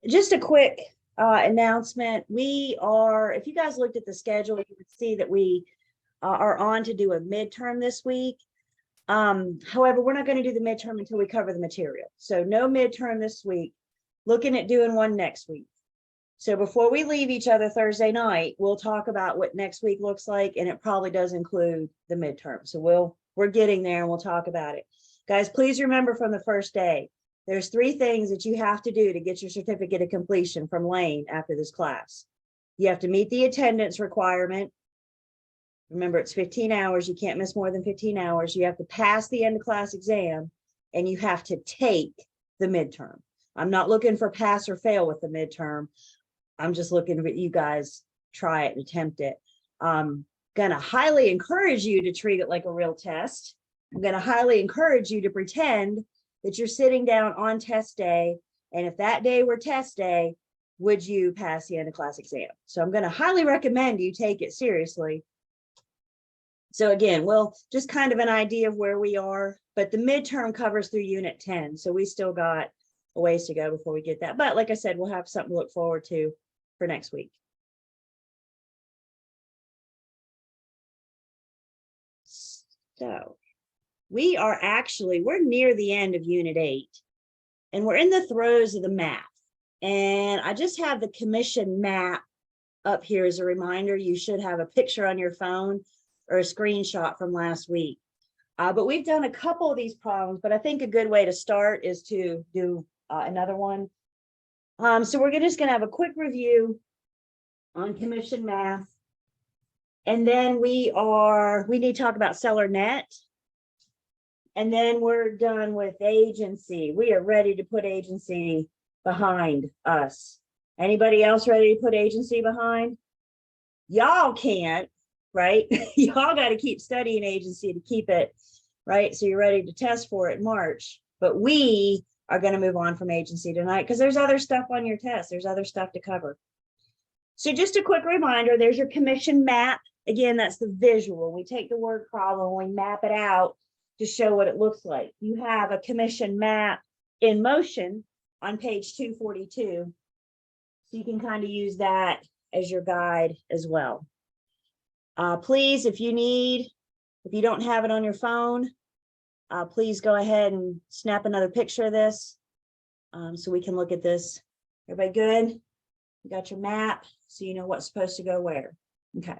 Just a quick announcement. If you guys looked at the schedule, you would see that we are on to do a midterm this week. However, we're not going to do the midterm until we cover the material. So no midterm this week, looking at doing one next week. So before we leave each other Thursday night, we'll talk about what next week looks like, and it probably does include the midterm. So we're getting there and we'll talk about it. Guys, please remember from the first day, there's 3 things that you have to do to get your certificate of completion from Lane after this class. You have to meet the attendance requirement. Remember, it's 15 hours. You can't miss more than 15 hours. You have to pass the end of class exam, and you have to take the midterm. I'm not looking for pass or fail with the midterm. I'm just looking at you guys try it and attempt it. I'm going to highly encourage you to treat it like a real test. I'm going to highly encourage you to pretend that you're sitting down on test day. And if that day were test day, would you pass the end of class exam? So I'm going to highly recommend you take it seriously. So again, we'll just kind of an idea of where we are, but the midterm covers through unit 10. So we still got a ways to go before we get that. But like I said, we'll have something to look forward to for next week. So we're near the end of unit 8, and we're in the throes of the math. And I just have the commission map up here as a reminder. You should have a picture on your phone or a screenshot from last week. But we've done a couple of these problems, but I think a good way to start is to do another one. So we're just going to have a quick review on commission math. And then we need to talk about seller net. And then we're done with agency. We are ready to put agency behind us. Anybody else ready to put agency behind? Y'all can't, right? Y'all got to keep studying agency to keep it, right? So you're ready to test for it in March. But we are going to move on from agency tonight because there's other stuff on your test. There's other stuff to cover. So just a quick reminder, there's your commission map. Again, that's the visual. We take the word problem, we map it out to show what it looks like. You have a commission map in motion on page 242. So you can kind of use that as your guide as well. Please, if you don't have it on your phone, please go ahead and snap another picture of this so we can look at this. Everybody good? You got your map so you know what's supposed to go where. Okay.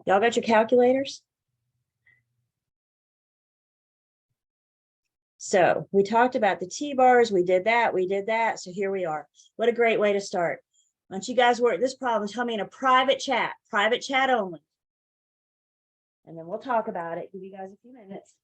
Y'all got your calculators? So we talked about the TBars. We did that. So here we are. What a great way to start. Once you guys work this problem, tell me in a private chat only. And then we'll talk about it. Give you guys a few minutes.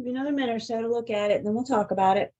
Give you another minute or so to look at it, and then we'll talk about it.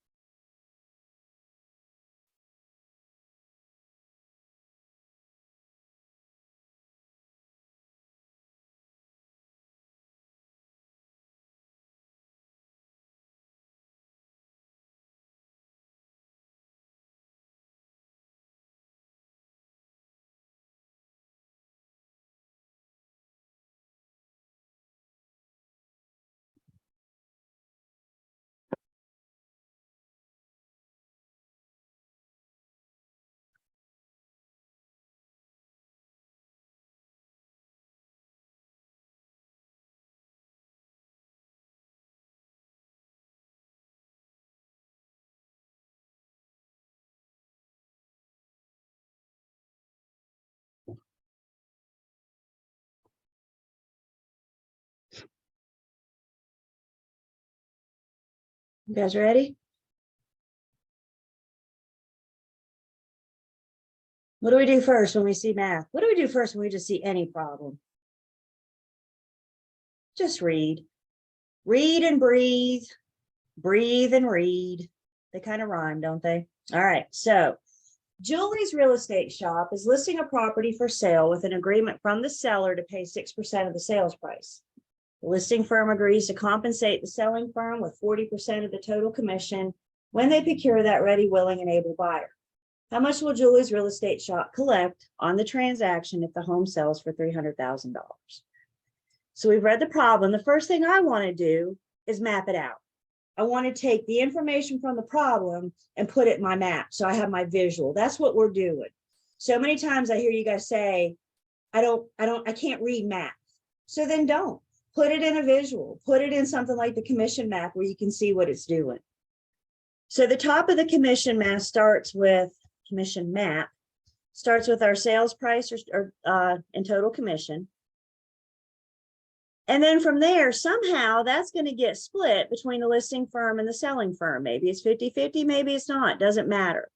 You guys ready? What do we do first when we see math? What do we do first when we just see any problem? Just read. Read and breathe. Breathe and read. They kind of rhyme, don't they? All right. So Julie's real estate shop is listing a property for sale with an agreement from the seller to pay 6% of the sales price. The listing firm agrees to compensate the selling firm with 40% of the total commission when they procure that ready, willing, and able buyer. How much will Julie's real estate shop collect on the transaction if the home sells for $300,000? So we've read the problem. The first thing I want to do is map it out. I want to take the information from the problem and put it in my map so I have my visual. That's what we're doing. So many times I hear you guys say, I can't read math. So then don't. Put it in a visual. Put it in something like the commission map where you can see what it's doing. So the top of the commission map starts with our sales price and total commission. And then from there, somehow that's going to get split between the listing firm and the selling firm. Maybe it's 50-50, maybe it's not, doesn't matter.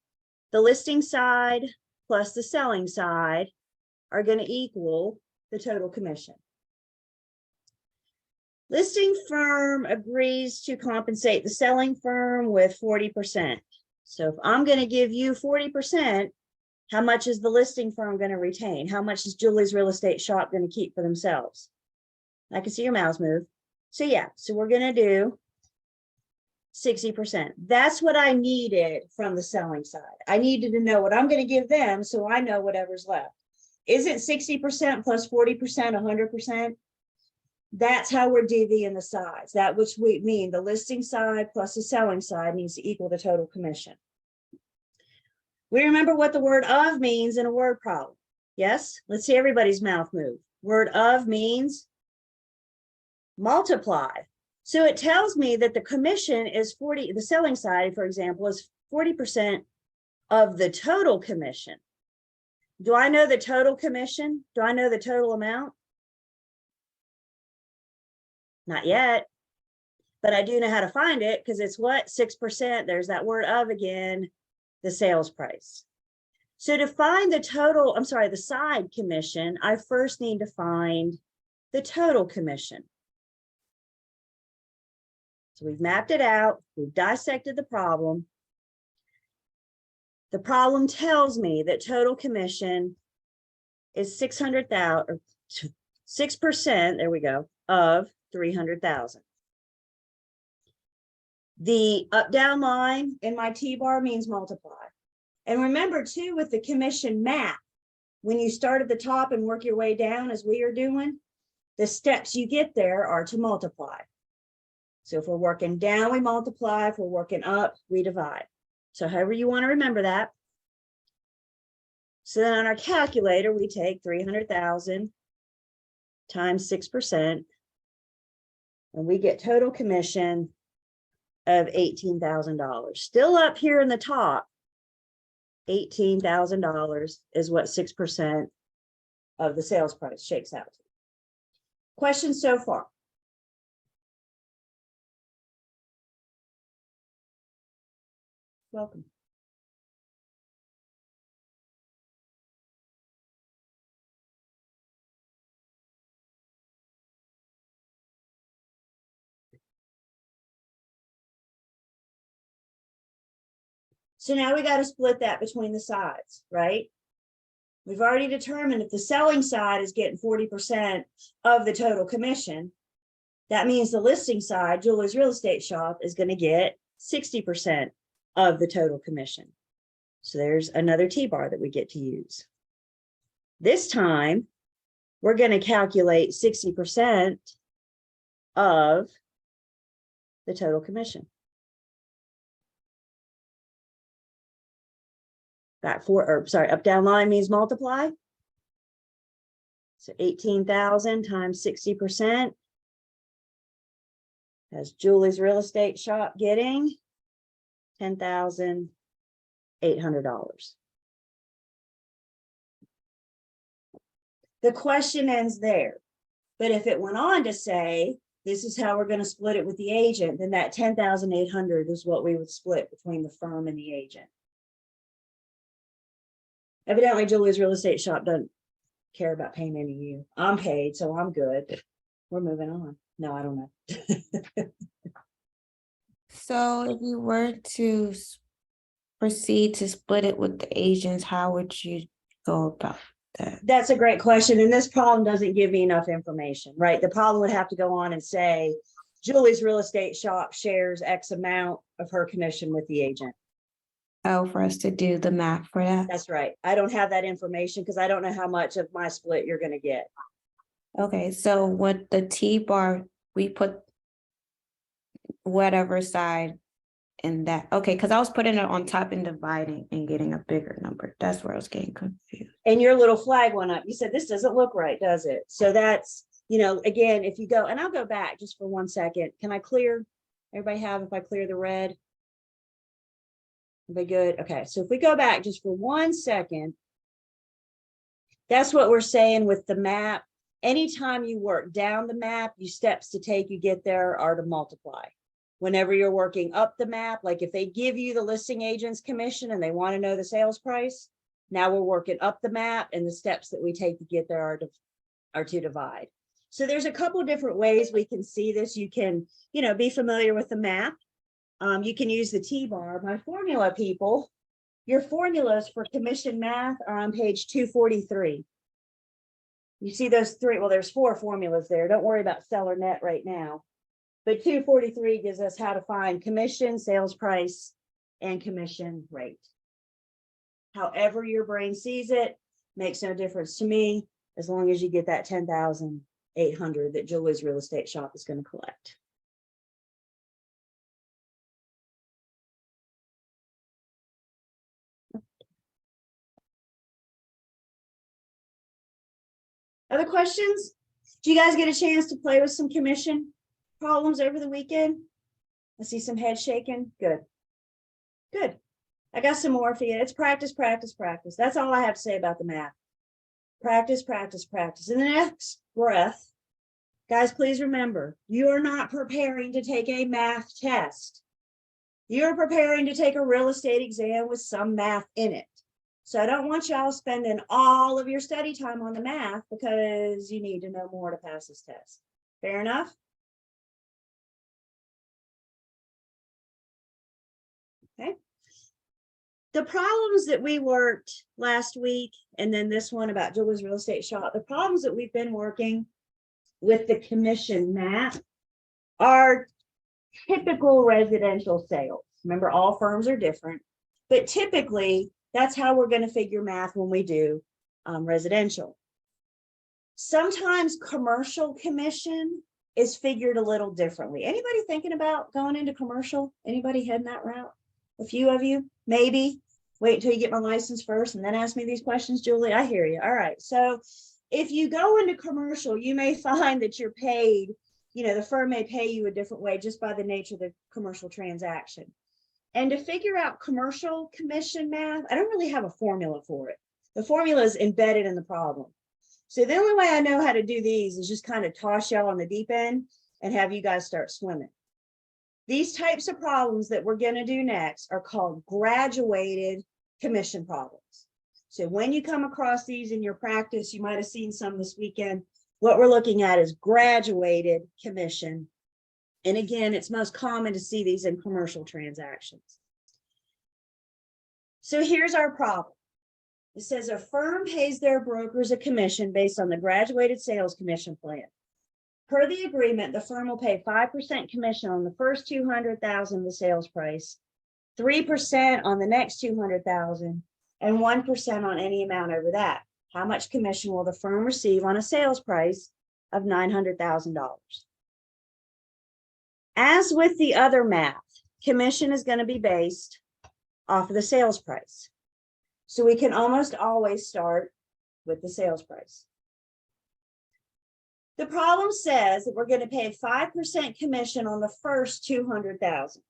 The listing side plus the selling side are going to equal the total commission. Listing firm agrees to compensate the selling firm with 40%. So if I'm going to give you 40%, how much is the listing firm going to retain? How much is Julie's real estate shop going to keep for themselves? I can see your mouths move. So yeah, so we're going to do 60%. That's what I needed from the selling side. I needed to know what I'm going to give them so I know whatever's left. Isn't 60% plus 40% 100%? That's how we're divvying the sides. That which we mean the listing side plus the selling side needs to equal the total commission. We remember what the word of means in a word problem. Yes? Let's see everybody's mouth move. Word of means multiply. So it tells me that the commission is 40, the selling side, for example, is 40% of the total commission. Do I know the total commission? Do I know the total amount? Not yet, but I do know how to find it because it's what? 6%. There's that word of again, the sales price. So to find the total, the side commission, I first need to find the total commission. So we've mapped it out. We've dissected the problem. The problem tells me that total commission is 600,000 or 6%, there we go, of 300,000. The up down line in my T-bar means multiply. And remember too, with the commission map, when you start at the top and work your way down as we are doing, the steps you get there are to multiply. So if we're working down, we multiply. If we're working up, we divide. So however you want to remember that. So then on our calculator, we take 300,000 times 6%, and we get total commission of $18,000. Still up here in the top, $18,000 is what 6% of the sales price shakes out to. Questions so far? Welcome. So now we got to split that between the sides, right? We've already determined if the selling side is getting 40% of the total commission, that means the listing side, Julie's Real Estate Shop, is going to get 60% of the total commission. So there's another T-bar that we get to use. This time, we're going to calculate 60% of the total commission. Up down line means multiply. So 18,000 times 60%. Has Julie's Real Estate Shop getting $10,800. The question ends there. But if it went on to say, this is how we're going to split it with the agent, then that 10,800 is what we would split between the firm and the agent. Evidently, Julie's Real Estate Shop doesn't care about paying any of you. I'm paid, so I'm good. We're moving on. No, I don't know. So if you were to proceed to split it with the agents, how would you go about that? That's a great question. And this problem doesn't give me enough information, right? The problem would have to go on and say, Julie's Real Estate Shop shares X amount of her commission with the agent. Oh, for us to do the math for that? That's right. I don't have that information because I don't know how much of my split you're going to get. Okay, so with the T-bar, we put whatever side in that. Okay, because I was putting it on top and dividing and getting a bigger number. That's where I was getting confused. And your little flag went up. You said, this doesn't look right, does it? So that's, again, if you go, and I'll go back just for 1 second. Can I clear? Everybody have, if I clear the red? Everybody good? Okay, so if we go back just for 1 second, that's what we're saying with the map. Anytime you work down the map, you steps to take, you get there are to multiply. Whenever you're working up the map, like if they give you the listing agent's commission and they want to know the sales price, now we're working up the map and the steps that we take to get there are to divide. So there's a couple of different ways we can see this. You can, be familiar with the map. You can use the T-bar. My formula, people, your formulas for commission math are on page 243. You see those three, well, there's 4 formulas there. Don't worry about seller net right now. But 243 gives us how to find commission, sales price, and commission rate. However your brain sees it, makes no difference to me, as long as you get that 10,800 that Julie's Real Estate Shop is going to collect. Other questions? Do you guys get a chance to play with some commission problems over the weekend? I see some head shaking. Good. Good. I got some more for you. It's practice, practice, practice. That's all I have to say about the math. Practice, practice, practice. In the next breath, guys, please remember, you are not preparing to take a math test. You're preparing to take a real estate exam with some math in it. So I don't want y'all spending all of your study time on the math because you need to know more to pass this test. Fair enough? Okay. The problems that we worked last week, and then this one about Julie's Real Estate Shop, the problems that we've been working with the commission map are typical residential sales. Remember, all firms are different, but typically that's how we're going to figure math when we do residential. Sometimes commercial commission is figured a little differently. Anybody thinking about going into commercial? Anybody heading that route? A few of you, maybe. Wait until you get my license first and then ask me these questions, Julie. I hear you. All right. So if you go into commercial, you may find that you're paid, the firm may pay you a different way just by the nature of the commercial transaction. And to figure out commercial commission math, I don't really have a formula for it. The formula is embedded in the problem. So the only way I know how to do these is just kind of toss y'all on the deep end and have you guys start swimming. These types of problems that we're going to do next are called graduated commission problems. So when you come across these in your practice, you might have seen some this weekend. What we're looking at is graduated commission. And again, it's most common to see these in commercial transactions. So here's our problem. It says a firm pays their brokers a commission based on the graduated sales commission plan. Per the agreement, the firm will pay 5% commission on the first 200,000 the sales price, 3% on the next 200,000, and 1% on any amount over that. How much commission will the firm receive on a sales price of $900,000? As with the other math, commission is going to be based off of the sales price. So we can almost always start with the sales price. The problem says that we're going to pay 5% commission on the first 200,000.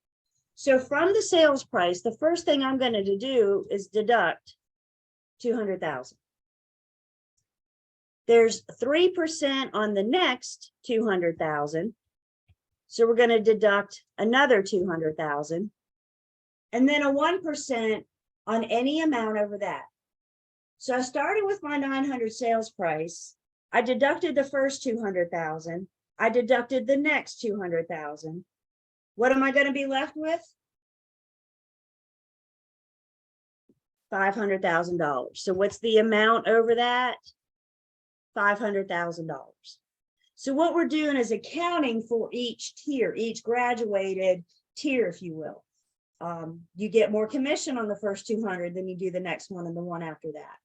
So from the sales price, the first thing I'm going to do is deduct 200,000. There's 3% on the next 200,000. So we're going to deduct another 200,000. And then a 1% on any amount over that. So I started with my 900 sales price. I deducted the first 200,000. I deducted the next 200,000. What am I going to be left with? $500,000. So what's the amount over that? $500,000. So what we're doing is accounting for each tier, each graduated tier, if you will. You get more commission on the first 200 than you do the next one and the one after that.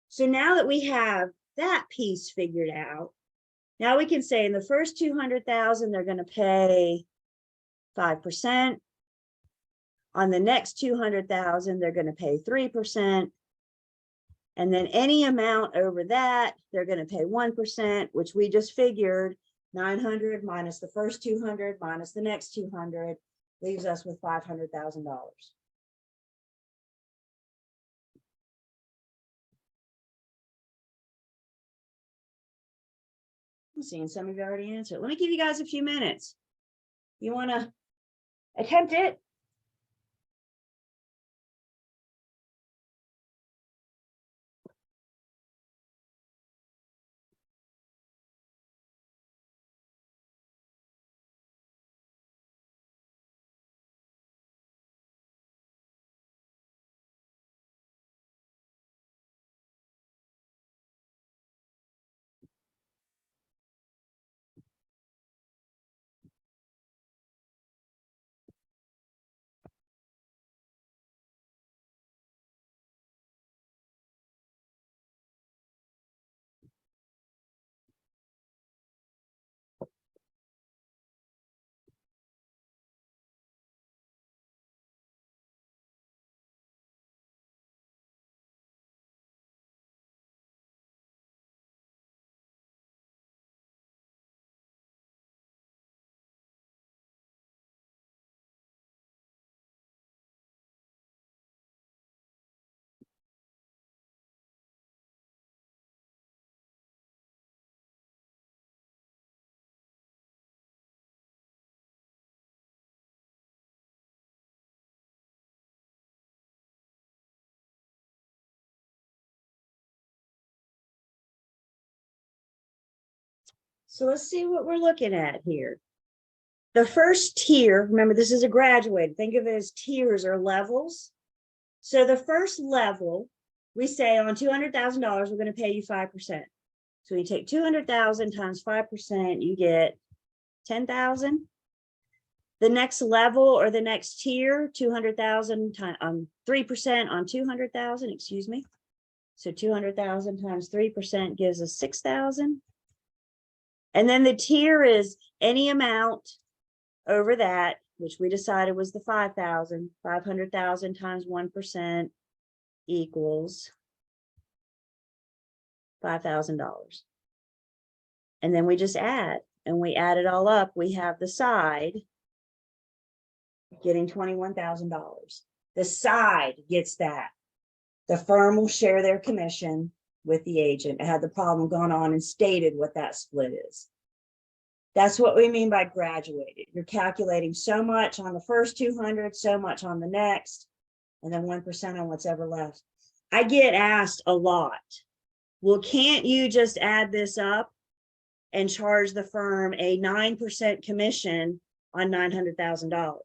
So now that we have that piece figured out, now we can say in the first 200,000, they're going to pay 5%. On the next 200,000, they're going to pay 3%. And then any amount over that, they're going to pay 1%, which we just figured 900 minus the first 200 minus the next 200 leaves us with $500,000. I'm seeing some of you already answered. Let me give you guys a few minutes. You want to attempt it? So let's see what we're looking at here. The first tier, remember this is a graduated, think of it as tiers or levels. So the first level, we say on $200,000, we're going to pay you 5%. So you take 200,000 times 5%, you get 10,000. The next level or the next tier, 200,000 times 3% on 200,000, excuse me. So 200,000 times 3% gives us 6,000. And then the tier is any amount over that, which we decided was the 5,000. 500,000 times 1% equals $5,000. And then we just add, and we add it all up. We have the side getting $21,000. The side gets that. The firm will share their commission with the agent. Had the problem gone on and stated what that split is. That's what we mean by graduated. You're calculating so much on the first 200, so much on the next, and then 1% on what's ever left. I get asked a lot, well, can't you just add this up and charge the firm a 9% commission on $900,000?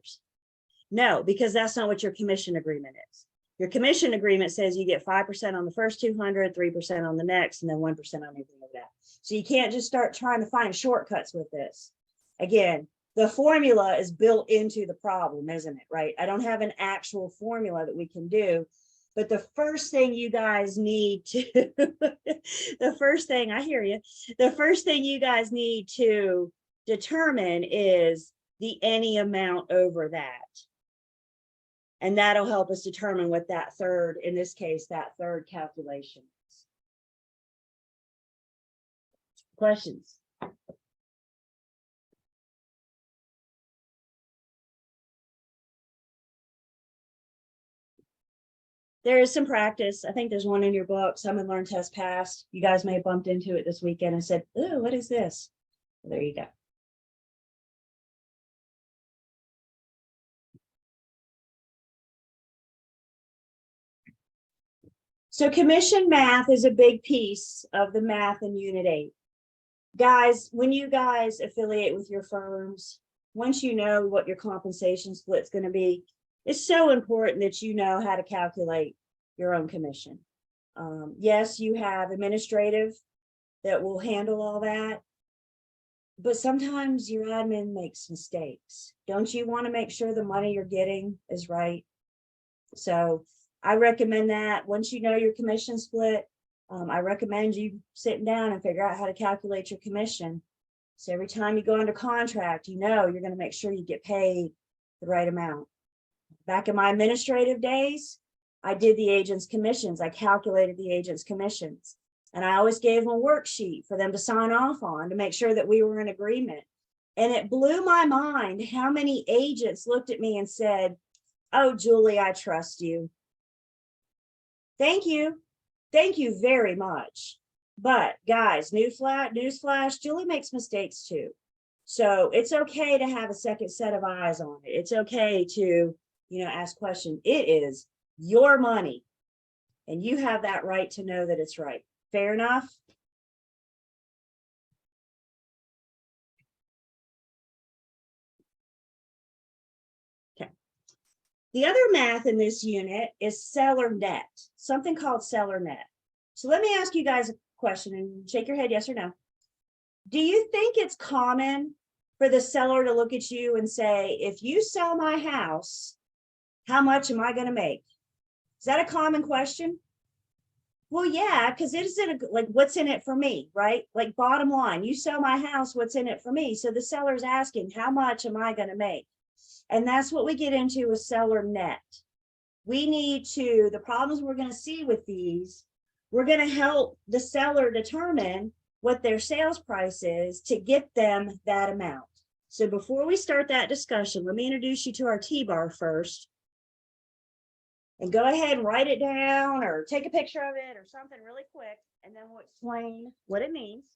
No, because that's not what your commission agreement is. Your commission agreement says you get 5% on the first 200, 3% on the next, and then 1% on anything like that. So you can't just start trying to find shortcuts with this. Again, the formula is built into the problem, isn't it? Right? I don't have an actual formula that we can do. But the first thing you guys need to, the first thing, I hear you, the first thing you guys need to determine is the any amount over that. And that'll help us determine what that third, in this case, that third calculation is. Questions? There is some practice. I think there's one in your book, Sum and Learn Test Passed. You guys may have bumped into it this weekend and said, oh, what is this? Well, there you go. So commission math is a big piece of the math in Unit 8. Guys, when you guys affiliate with your firms, once you know what your compensation split's going to be, it's so important that you know how to calculate your own commission. Yes, you have administrative that will handle all that, but sometimes your admin makes mistakes. Don't you want to make sure the money you're getting is right? So I recommend that once you know your commission split, I recommend you sitting down and figure out how to calculate your commission. So every time you go under contract, you know you're going to make sure you get paid the right amount. Back in my administrative days, I did the agent's commissions. I calculated the agent's commissions. And I always gave them a worksheet for them to sign off on to make sure that we were in agreement. And it blew my mind how many agents looked at me and said, oh, Julie, I trust you. Thank you. Thank you very much. But guys, newsflash, Julie makes mistakes too. So it's okay to have a second set of eyes on it. It's okay to, ask questions. It is your money and you have that right to know that it's right. Fair enough? Okay. The other math in this unit is seller net, something called seller net. So let me ask you guys a question and shake your head yes or no. Do you think it's common for the seller to look at you and say, if you sell my house, how much am I going to make? Is that a common question? Well, yeah, because it isn't like what's in it for me, right? Like bottom line, you sell my house, what's in it for me? So the seller's asking, how much am I going to make? And that's what we get into with seller net. We need to, the problems we're going to see with these, we're going to help the seller determine what their sales price is to get them that amount. So before we start that discussion, let me introduce you to our TBAR first. And go ahead and write it down or take a picture of it or something really quick, and then we'll explain what it means.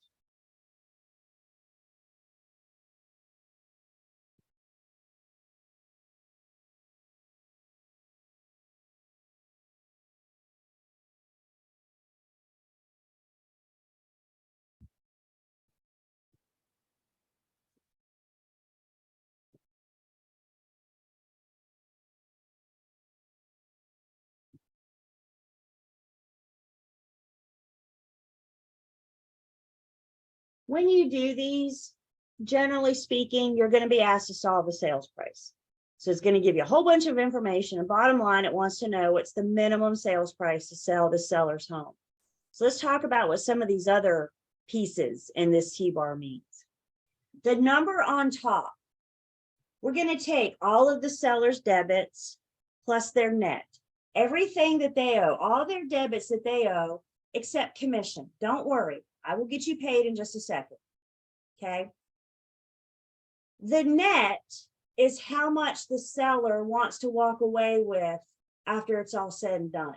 When you do these, generally speaking, you're going to be asked to solve the sales price. So it's going to give you a whole bunch of information. And bottom line, it wants to know what's the minimum sales price to sell the seller's home. So let's talk about what some of these other pieces in this TBAR means. The number on top, we're going to take all of the seller's debits plus their net. Everything that they owe, all their debits that they owe, except commission. Don't worry. I will get you paid in just a second. Okay. The net is how much the seller wants to walk away with after it's all said and done.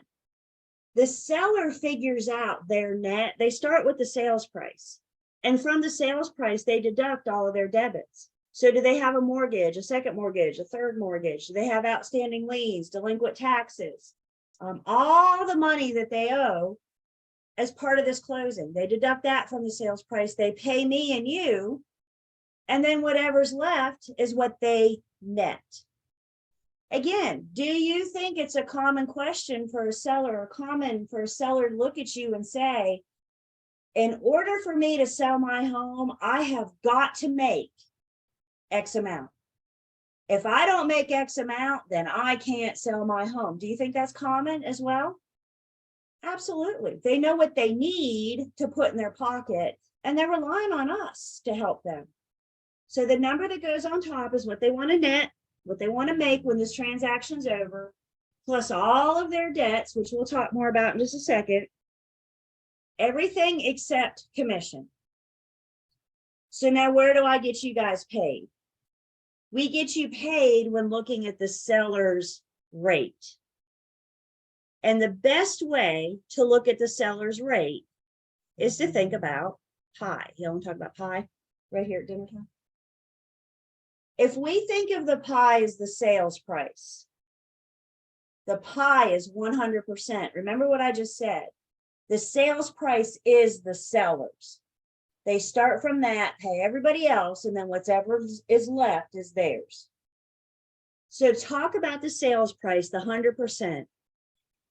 The seller figures out their net. They start with the sales price. And from the sales price, they deduct all of their debits. So do they have a mortgage, a second mortgage, a third mortgage? Do they have outstanding liens, delinquent taxes? All the money that they owe as part of this closing. They deduct that from the sales price. They pay me and you. And then whatever's left is what they net. Again, do you think it's a common question for a seller, or common for a seller to look at you and say, in order for me to sell my home, I have got to make X amount. If I don't make X amount, then I can't sell my home. Do you think that's common as well? Absolutely. They know what they need to put in their pocket, and they're relying on us to help them. So the number that goes on top is what they want to net, what they want to make when this transaction's over, plus all of their debts, which we'll talk more about in just a second. Everything except commission. So now where do I get you guys paid? We get you paid when looking at the seller's rate. And the best way to look at the seller's rate is to think about pie. You want to talk about pie right here at dinner time? If we think of the pie as the sales price, the pie is 100%. Remember what I just said. The sales price is the seller's. They start from that, pay everybody else, and then whatever is left is theirs. So talk about the sales price, the 100%.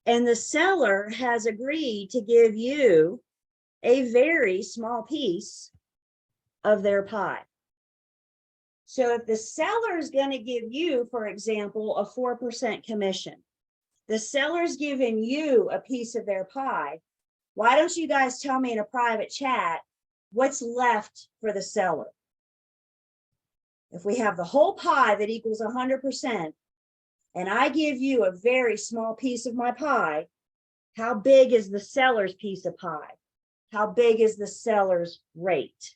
And the seller has agreed to give you a very small piece of their pie. So if the seller is going to give you, for example, a 4% commission, the seller's giving you a piece of their pie. Why don't you guys tell me in a private chat what's left for the seller? If we have the whole pie that equals 100%, and I give you a very small piece of my pie, how big is the seller's piece of pie? How big is the seller's rate?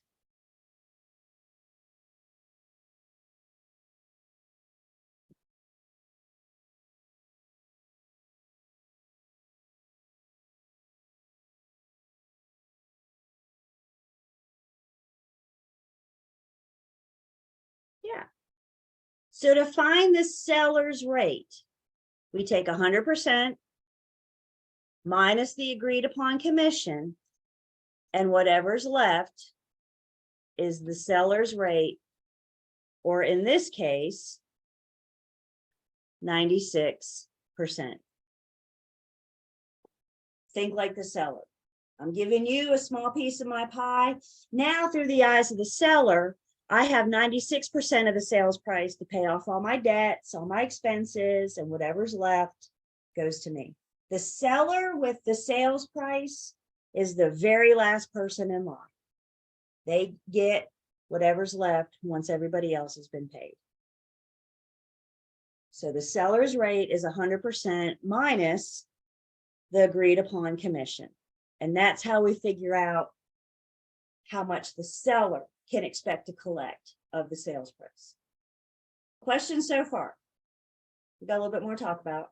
Yeah. So to find the seller's rate, we take 100% minus the agreed upon commission, and whatever's left is the seller's rate, or in this case, 96%. Think like the seller. I'm giving you a small piece of my pie. Now, through the eyes of the seller, I have 96% of the sales price to pay off all my debts, all my expenses, and whatever's left goes to me. The seller with the sales price is the very last person in line. They get whatever's left once everybody else has been paid. So the seller's rate is 100% minus the agreed upon commission. And that's how we figure out how much the seller can expect to collect of the sales price. Questions so far? We got a little bit more to talk about.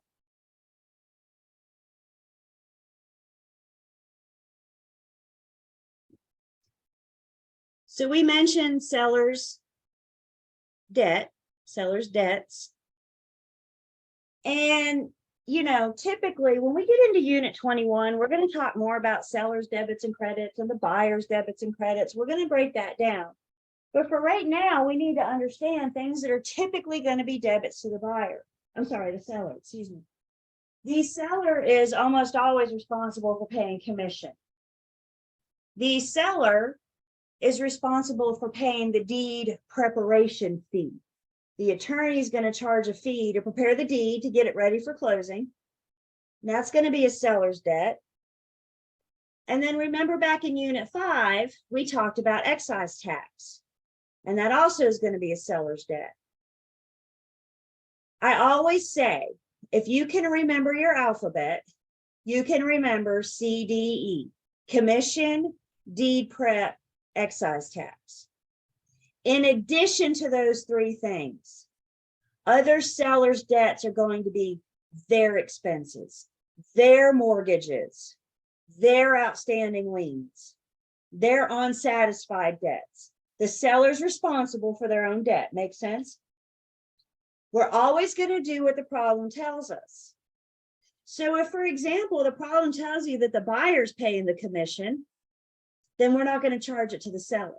So we mentioned sellers' debt, sellers' debts. And, you know, typically when we get into Unit 21, we're going to talk more about sellers' debits and credits and the buyer's debits and credits. We're going to break that down. But for right now, we need to understand things that are typically going to be debits to the buyer. I'm sorry, the seller, excuse me. The seller is almost always responsible for paying commission. The seller is responsible for paying the deed preparation fee. The attorney is going to charge a fee to prepare the deed to get it ready for closing. And that's going to be a seller's debt. And then remember back in Unit 5, we talked about excise tax. And that also is going to be a seller's debt. I always say, if you can remember your alphabet, you can remember CDE, commission, deed prep, excise tax. In addition to those three things, other sellers' debts are going to be their expenses, their mortgages, their outstanding liens, their unsatisfied debts. The seller's responsible for their own debt. Make sense? We're always going to do what the problem tells us. So if, for example, the problem tells you that the buyer's paying the commission, then we're not going to charge it to the seller.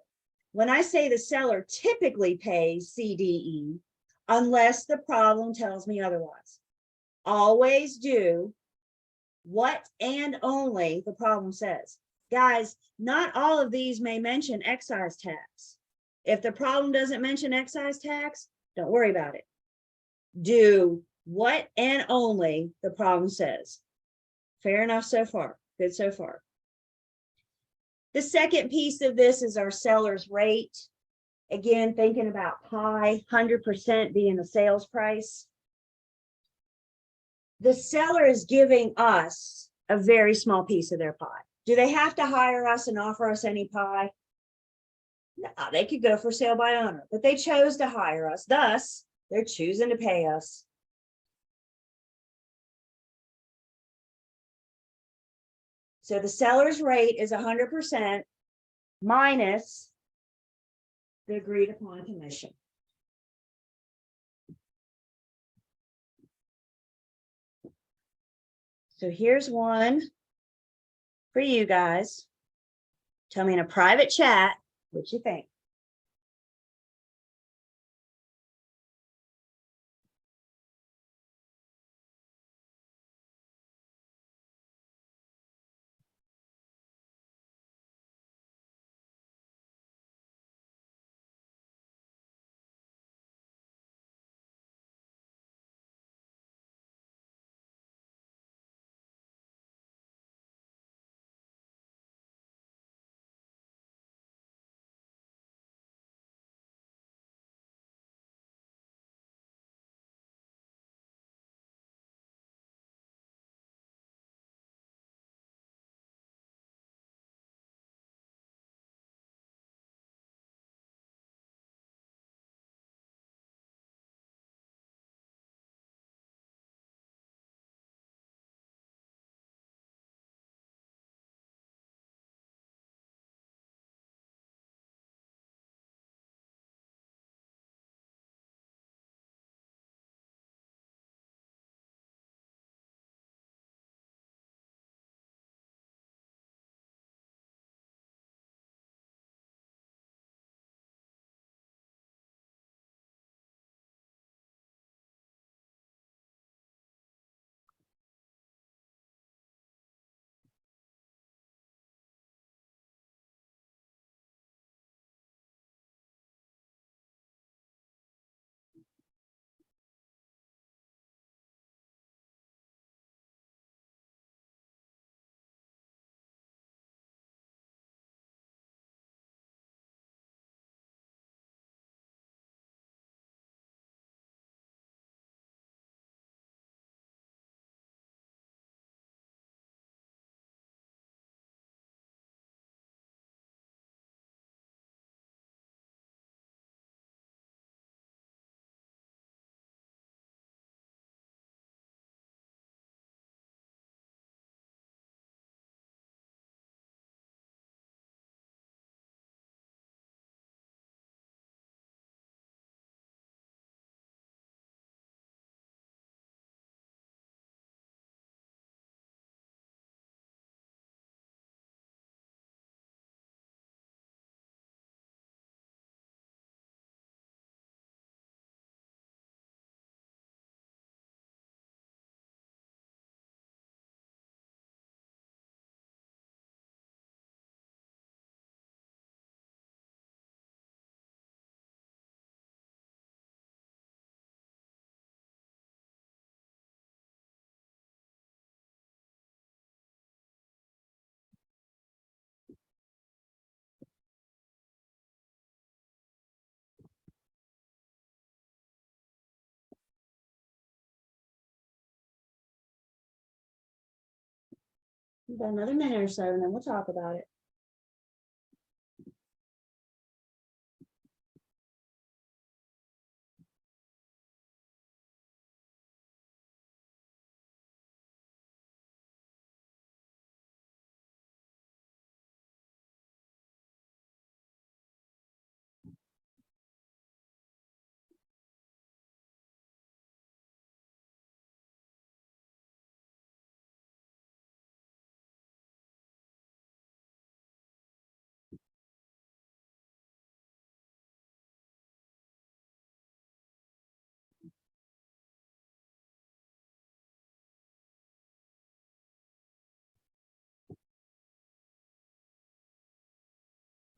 When I say the seller typically pays CDE, unless the problem tells me otherwise. Always do what and only the problem says. Guys, not all of these may mention excise tax. If the problem doesn't mention excise tax, don't worry about it. Do what and only the problem says. Fair enough so far. Good so far. The second piece of this is our seller's rate. Again, thinking about pie, 100% being the sales price. The seller is giving us a very small piece of their pie. Do they have to hire us and offer us any pie? No, they could go for sale by owner, but they chose to hire us. Thus, they're choosing to pay us. So the seller's rate is 100% minus the agreed upon commission. So here's one for you guys. Tell me in a private chat what you think. We've got another minute or so, and then we'll talk about it.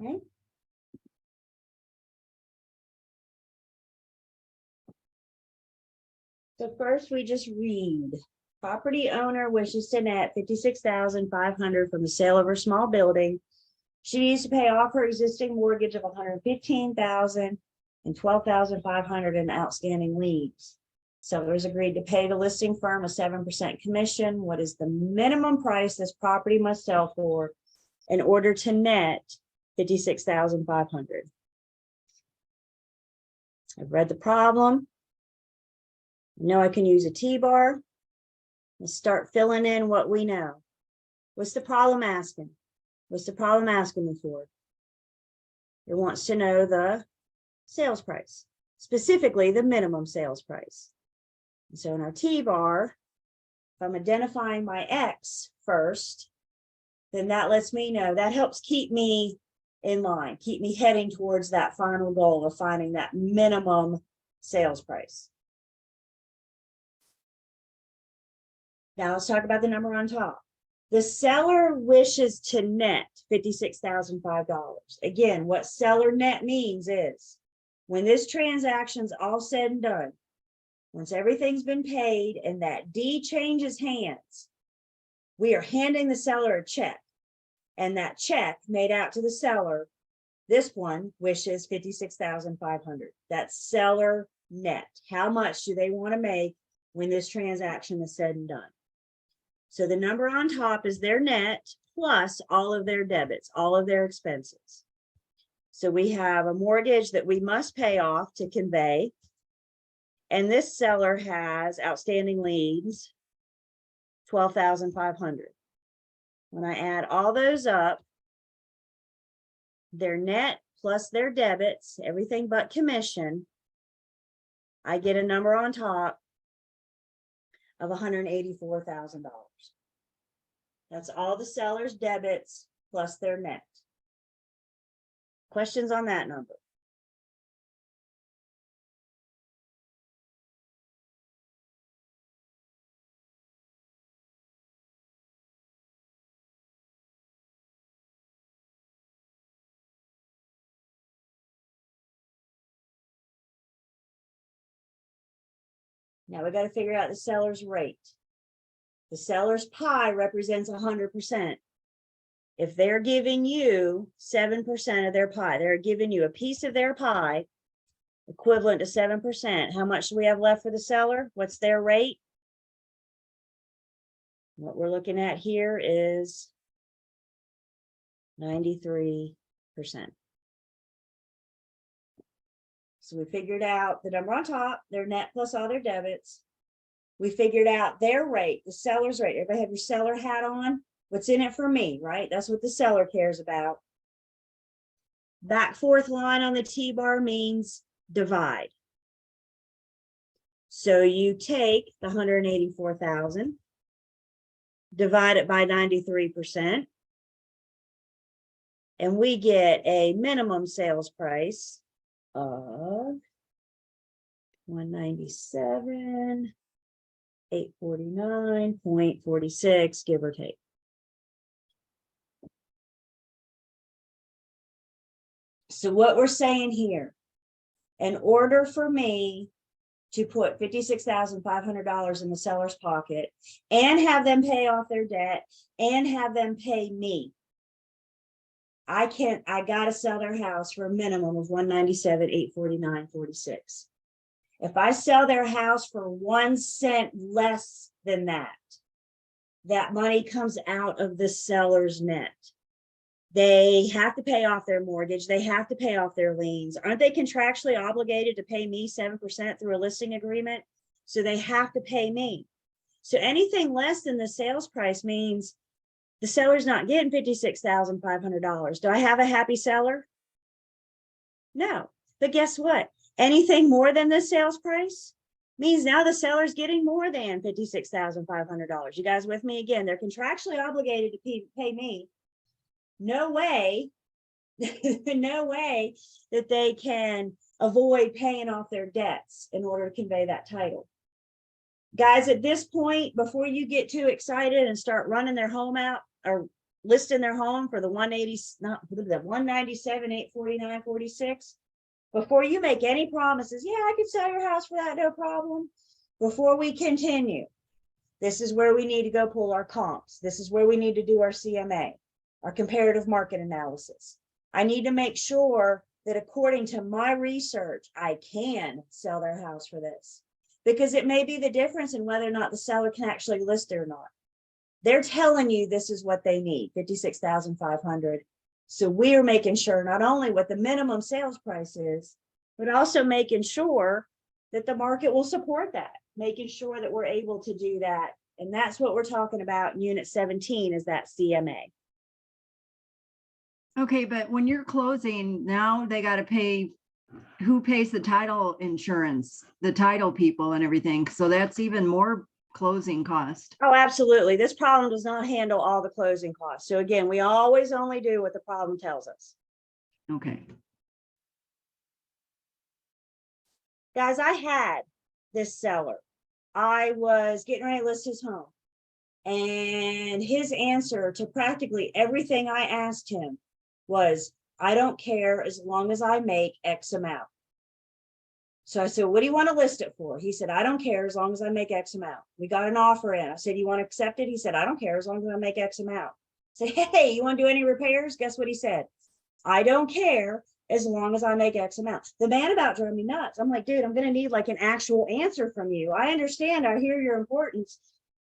Okay. So first we just read. Property owner wishes to net 56,500 from the sale of her small building. She needs to pay off her existing mortgage of 115,000 and 12,500 in outstanding liens. Sellers agreed to pay the listing firm a 7% commission. What is the minimum price this property must sell for in order to net 56,500? I've read the problem. I know I can use a T-bar. Let's start filling in what we know. What's the problem asking? What's the problem asking me for? It wants to know the sales price, specifically the minimum sales price. And so in our T-bar, if I'm identifying my X first, then that lets me know, that helps keep me in line, keep me heading towards that final goal of finding that minimum sales price. Now let's talk about the number on top. The seller wishes to net $56,005. Again, what seller net means is when this transaction's all said and done, once everything's been paid and that deed changes hands, we are handing the seller a check. And that check made out to the seller, this one wishes 56,500. That's seller net. How much do they want to make when this transaction is said and done? So the number on top is their net plus all of their debits, all of their expenses. So we have a mortgage that we must pay off to convey. And this seller has outstanding liens, 12,500. When I add all those up, their net plus their debits, everything but commission, I get a number on top of $184,000. That's all the seller's debits plus their net. Questions on that number? Now we got to figure out the seller's rate. The seller's pie represents 100%. If they're giving you 7% of their pie, they're giving you a piece of their pie equivalent to 7%. How much do we have left for the seller? What's their rate? What we're looking at here is 93%. So we figured out the number on top, their net plus all their debits. We figured out their rate, the seller's rate. Everybody have your seller hat on? What's in it for me, right? That's what the seller cares about. Back fourth line on the T-bar means divide. So you take the 184,000, divide it by 93%, and we get a minimum sales price of 197,849.46, give or take. So what we're saying here, in order for me to put $56,500 in the seller's pocket and have them pay off their debt and have them pay me, I gotta sell their house for a minimum of 197,849.46. If I sell their house for 1 cent less than that, that money comes out of the seller's net. They have to pay off their mortgage. They have to pay off their liens. Aren't they contractually obligated to pay me 7% through a listing agreement? So they have to pay me. So anything less than the sales price means the seller's not getting $56,500. Do I have a happy seller? No. But guess what? Anything more than the sales price means now the seller's getting more than $56,500. You guys with me? Again, they're contractually obligated to pay me. No way, no way that they can avoid paying off their debts in order to convey that title. Guys, at this point, before you get too excited and start running their home out or listing their home for the 180, not the 197, 849, 46. Before you make any promises, yeah, I could sell your house for that, no problem. Before we continue, this is where we need to go pull our comps. This is where we need to do our CMA, our comparative market analysis. I need to make sure that according to my research, I can sell their house for this, because it may be the difference in whether or not the seller can actually list it or not. They're telling you this is what they need, 56,500. So we're making sure not only what the minimum sales price is, but also making sure that the market will support that, making sure that we're able to do that. And that's what we're talking about in unit 17 is that CMA. Okay, but when you're closing, now they got to pay, who pays the title insurance, the title people and everything. So that's even more closing cost. Oh, absolutely. This problem does not handle all the closing costs. So again, we always only do what the problem tells us. Okay. Guys, I had this seller. I was getting ready to list his home. And his answer to practically everything I asked him was, I don't care as long as I make X amount. So I said, what do you want to list it for? He said, I don't care as long as I make X amount. We got an offer in. I said, you want to accept it? He said, I don't care as long as I make X amount. I said, hey, you want to do any repairs? Guess what he said? I don't care as long as I make X amount. The man about drove me nuts. I'm like, dude, I'm going to need like an actual answer from you. I understand. I hear your importance,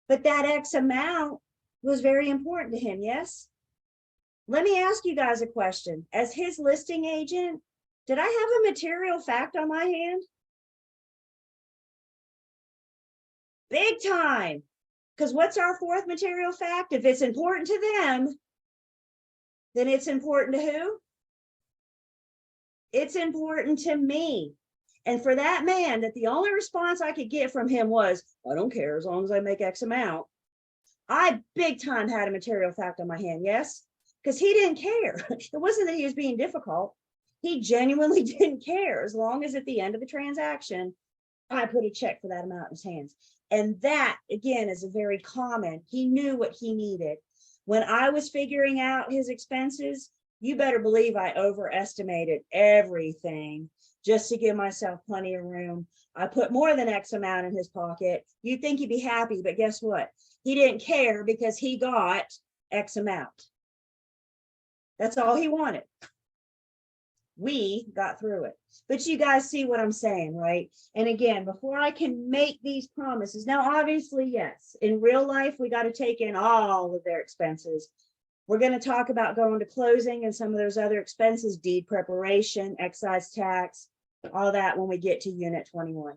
but that X amount was very important to him. Yes. Let me ask you guys a question. As his listing agent, did I have a material fact on my hand? Big time. Because what's our fourth material fact? If it's important to them, then it's important to who? It's important to me. And for that man, that the only response I could get from him was, I don't care as long as I make X amount. I big time had a material fact on my hand. Yes. Because he didn't care. It wasn't that he was being difficult. He genuinely didn't care as long as at the end of the transaction, I put a check for that amount in his hands. And that, again, is a very common. He knew what he needed. When I was figuring out his expenses, you better believe I overestimated everything just to give myself plenty of room. I put more than X amount in his pocket. You'd think he'd be happy, but guess what? He didn't care because he got X amount. That's all he wanted. We got through it. But you guys see what I'm saying, right? And again, before I can make these promises, now obviously, yes, in real life, we got to take in all of their expenses. We're going to talk about going to closing and some of those other expenses, deed preparation, excise tax, all that when we get to unit 21.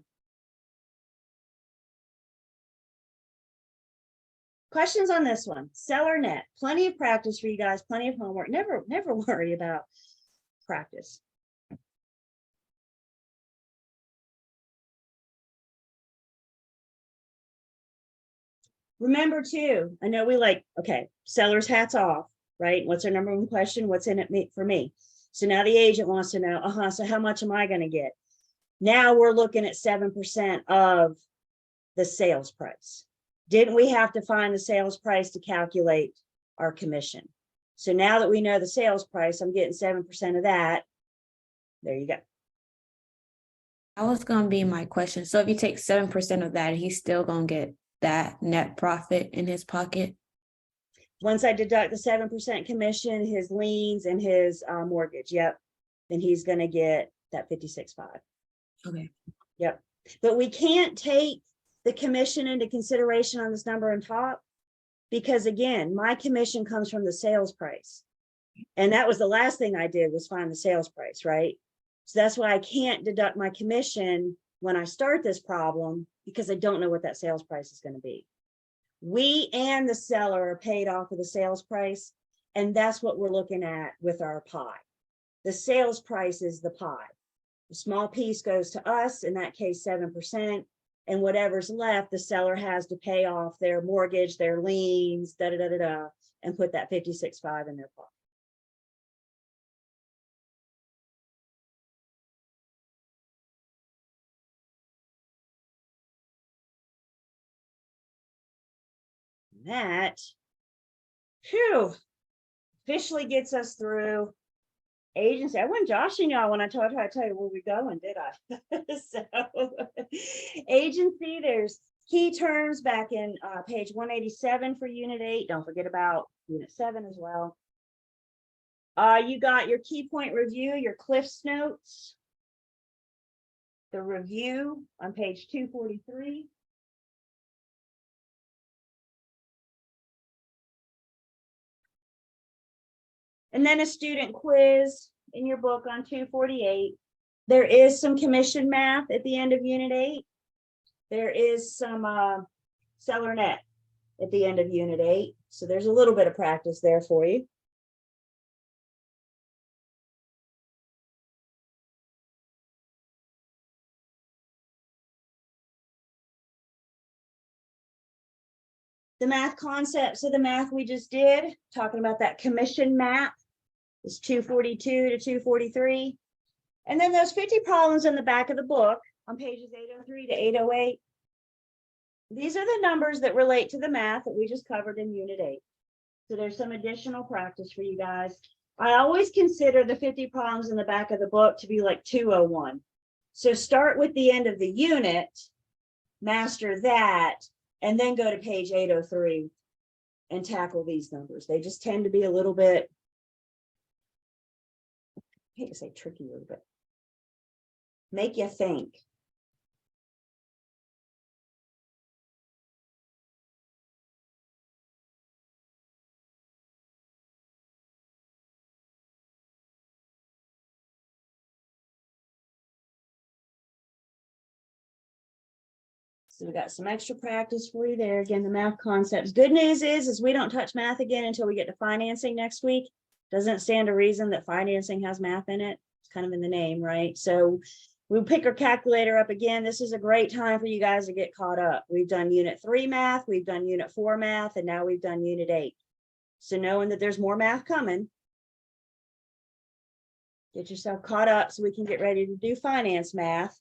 Questions on this one? Seller net, plenty of practice for you guys, plenty of homework. Never worry about practice. Remember too, I know we like, okay, seller's hats off, right? What's our number one question? What's in it for me? So now the agent wants to know, so how much am I going to get? Now we're looking at 7% of the sales price. Didn't we have to find the sales price to calculate our commission? So now that we know the sales price, I'm getting 7% of that. There you go. That was gonna be my question. So if you take 7% of that, he's still gonna get that net profit in his pocket? Once I deduct the 7% commission, his liens and his mortgage, yep, then he's gonna get that 56.5. Okay. Yep. But we can't take the commission into consideration on this number on top, because again, my commission comes from the sales price. And that was the last thing I did was find the sales price, right? So that's why I can't deduct my commission when I start this problem, because I don't know what that sales price is going to be. We and the seller are paid off of the sales price, and that's what we're looking at with our pie. The sales price is the pie. The small piece goes to us, in that case, 7%, and whatever's left, the seller has to pay off their mortgage, their liens, and put that 56.5 in their pocket. That, phew, officially gets us through agency. I wasn't joshing y'all when I tried to tell you where we're going, did I? So agency, there's key terms back in page 187 for unit 8. Don't forget about unit 7 as well. You got your key point review, your Cliff's notes, the review on page 243. And then a student quiz in your book on 248. There is some commission math at the end of unit 8. There is some seller net at the end of unit 8. So there's a little bit of practice there for you. The math concepts of the math we just did, talking about that commission map, is 242 to 243. And then those 50 problems in the back of the book on pages 803 to 808. These are the numbers that relate to the math that we just covered in unit 8. So there's some additional practice for you guys. I always consider the 50 problems in the back of the book to be like 201. So start with the end of the unit, master that, and then go to page 803 and tackle these numbers. They just tend to be a little bit, I hate to say trickier, but make you think. So we got some extra practice for you there. Again, the math concepts. Good news is we don't touch math again until we get to financing next week. Doesn't stand to reason that financing has math in it. It's kind of in the name, right? So we'll pick our calculator up again. This is a great time for you guys to get caught up. We've done unit 3 math, we've done unit 4 math, and now we've done unit 8. So knowing that there's more math coming, get yourself caught up so we can get ready to do finance math.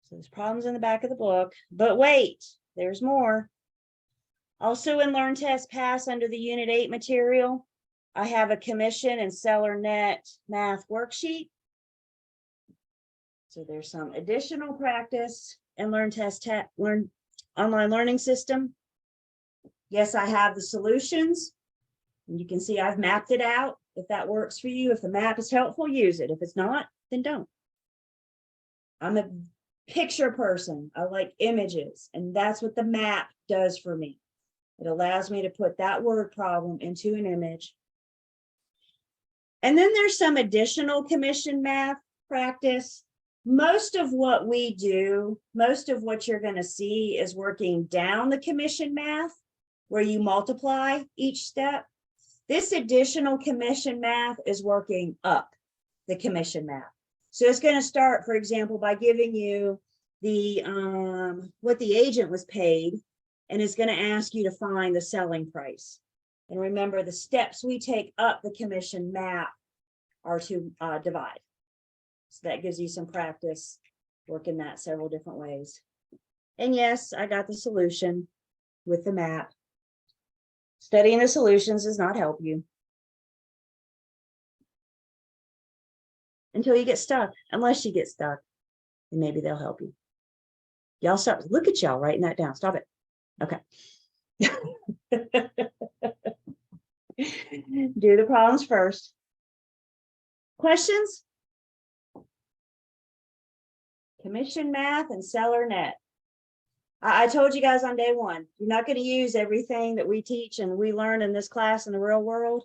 So there's problems in the back of the book, but wait, there's more. Also in Learn Test Pass under the Unit 8 material, I have a commission and seller net math worksheet. So there's some additional practice in Learn Online Learning System. Yes, I have the solutions. And you can see I've mapped it out. If that works for you, if the map is helpful, use it. If it's not, then don't. I'm a picture person. I like images, and that's what the map does for me. It allows me to put that word problem into an image. And then there's some additional commission math practice. Most of what we do, most of what you're going to see is working down the commission math, where you multiply each step. This additional commission math is working up the commission math. So it's going to start, for example, by giving you the what the agent was paid, and it's going to ask you to find the selling price. And remember, the steps we take up the commission map are to divide. So that gives you some practice working that several different ways. And yes, I got the solution with the map. Studying the solutions does not help you until you get stuck, unless you get stuck, and maybe they'll help you. Y'all stop, look at y'all writing that down. Stop it. Okay. Do the problems first. Questions? Commission math and seller net. I told you guys on day 1, you're not going to use everything that we teach and we learn in this class in the real world.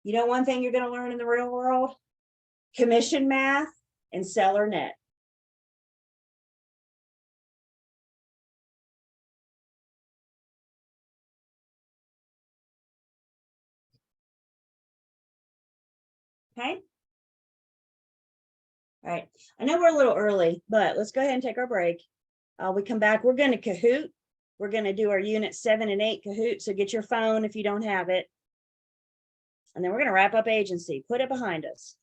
You know one thing you're going to learn in the real world? Commission math and seller net. Okay. All right. I know we're a little early, but let's go ahead and take our break. We come back. We're going to Kahoot. We're going to do our unit 7 and 8 Kahoot. So get your phone if you don't have it. And then we're going to wrap up agency. Put it behind us.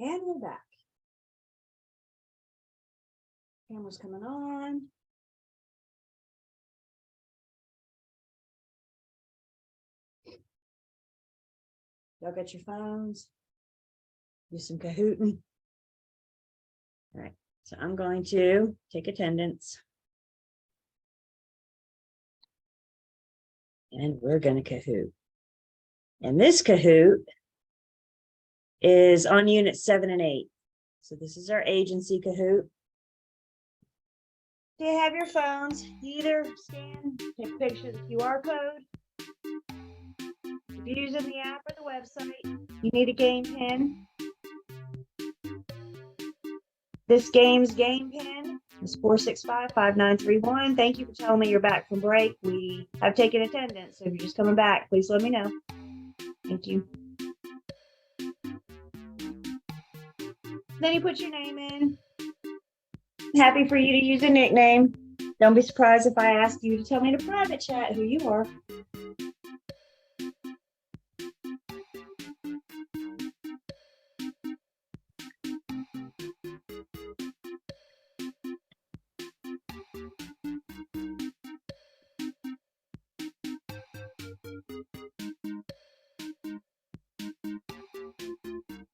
And we're back. Camera's coming on. Y'all got your phones? Do some Kahooting. All right, so I'm going to take attendance. And we're going to Kahoot. And this Kahoot is on units 7 and 8. So this is our agency Kahoot. Do you have your phones? You either scan, take a picture of the QR code. If you're using the app or the website, you need a game pin. This game's game pin is 465-5931. Thank you for telling me you're back from break. We have taken attendance. So if you're just coming back, please let me know. Thank you. Then you put your name in. Happy for you to use a nickname. Don't be surprised if I ask you to tell me in a private chat who you are.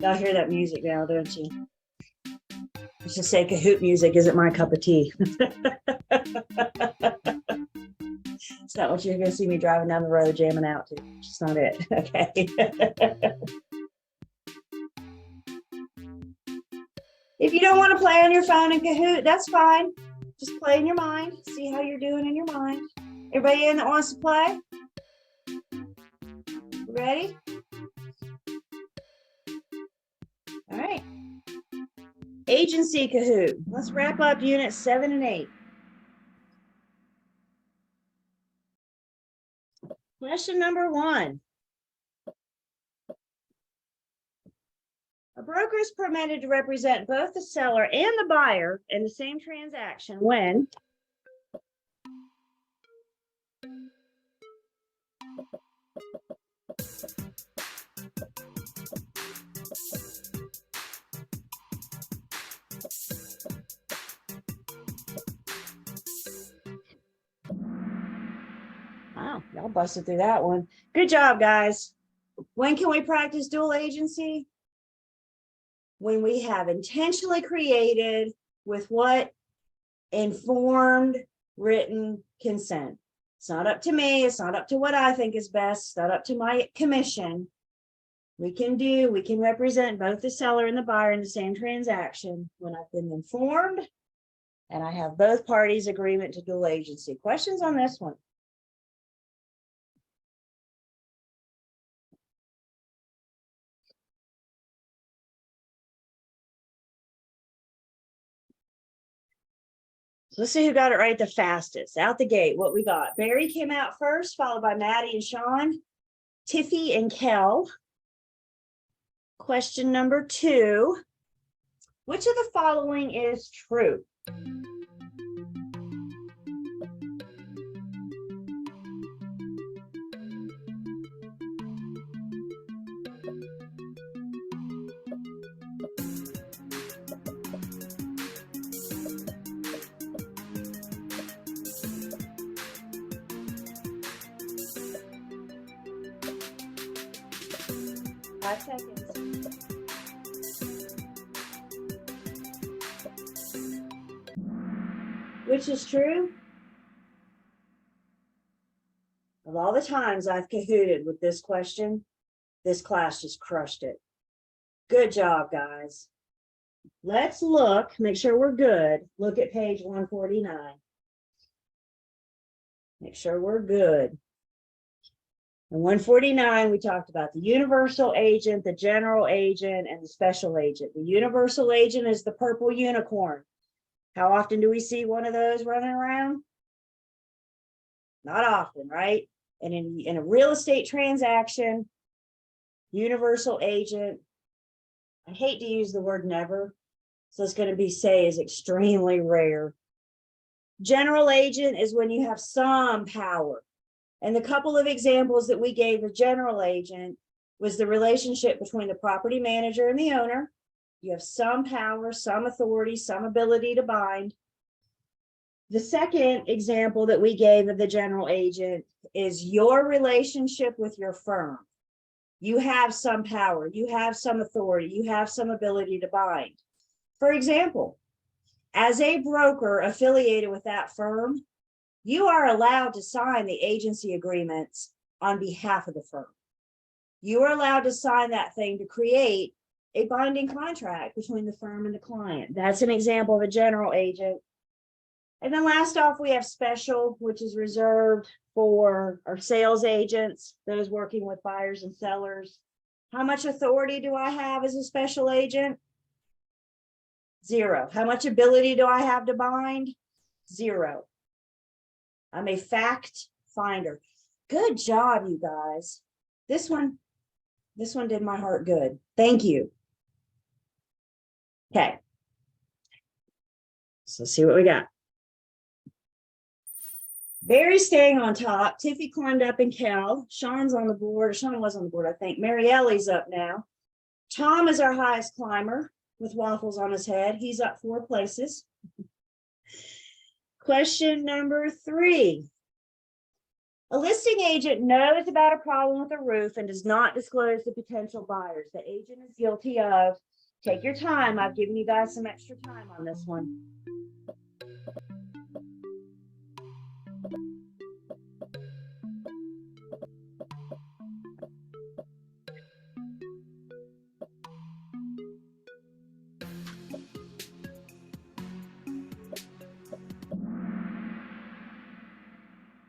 Y'all hear that music now, don't you? Let's just say Kahoot music isn't my cup of tea. It's not what you're going to see me driving down the road jamming out to. It's just not it. Okay. If you don't want to play on your phone in Kahoot, that's fine. Just play in your mind. See how you're doing in your mind. Everybody in that wants to play? Ready? All right. Agency Kahoot. Let's wrap up units 7 and 8. Question number 1. A broker is permitted to represent both the seller and the buyer in the same transaction when wow, y'all busted through that one. Good job, guys. When can we practice dual agency? When we have intentionally created with what? Informed written consent. It's not up to me. It's not up to what I think is best. It's not up to my commission. We can represent both the seller and the buyer in the same transaction when I've been informed and I have both parties' agreement to dual agency. Questions on this one? So let's see who got it right the fastest. Out the gate, what we got. Barry came out first, followed by Maddie and Sean, Tiffy and Kel. Question number 2. Which of the following is true? Five seconds. Which is true? Of all the times I've Kahooted with this question, this class just crushed it. Good job, guys. Let's look, make sure we're good. Look at page 149. Make sure we're good. In 149, we talked about the universal agent, the general agent, and the special agent. The universal agent is the purple unicorn. How often do we see one of those running around? Not often, right? And in a real estate transaction, universal agent, I hate to use the word never, so it's going to be say is extremely rare. General agent is when you have some power. And the couple of examples that we gave with general agent was the relationship between the property manager and the owner. You have some power, some authority, some ability to bind. The second example that we gave of the general agent is your relationship with your firm. You have some power, you have some authority, you have some ability to bind. For example, as a broker affiliated with that firm, you are allowed to sign the agency agreements on behalf of the firm. You are allowed to sign that thing to create a binding contract between the firm and the client. That's an example of a general agent. And then last off, we have special, which is reserved for our sales agents, those working with buyers and sellers. How much authority do I have as a special agent? 0. How much ability do I have to bind? 0. I'm a fact finder. Good job, you guys. This one did my heart good. Thank you. Okay. So let's see what we got. Barry's staying on top. Tiffy climbed up and Cal. Sean's on the board. Sean was on the board, I think. Marielle's up now. Tom is our highest climber with waffles on his head. He's up 4 places. Question number 3. A listing agent knows about a problem with a roof and does not disclose to potential buyers. The agent is guilty of, take your time. I've given you guys some extra time on this one.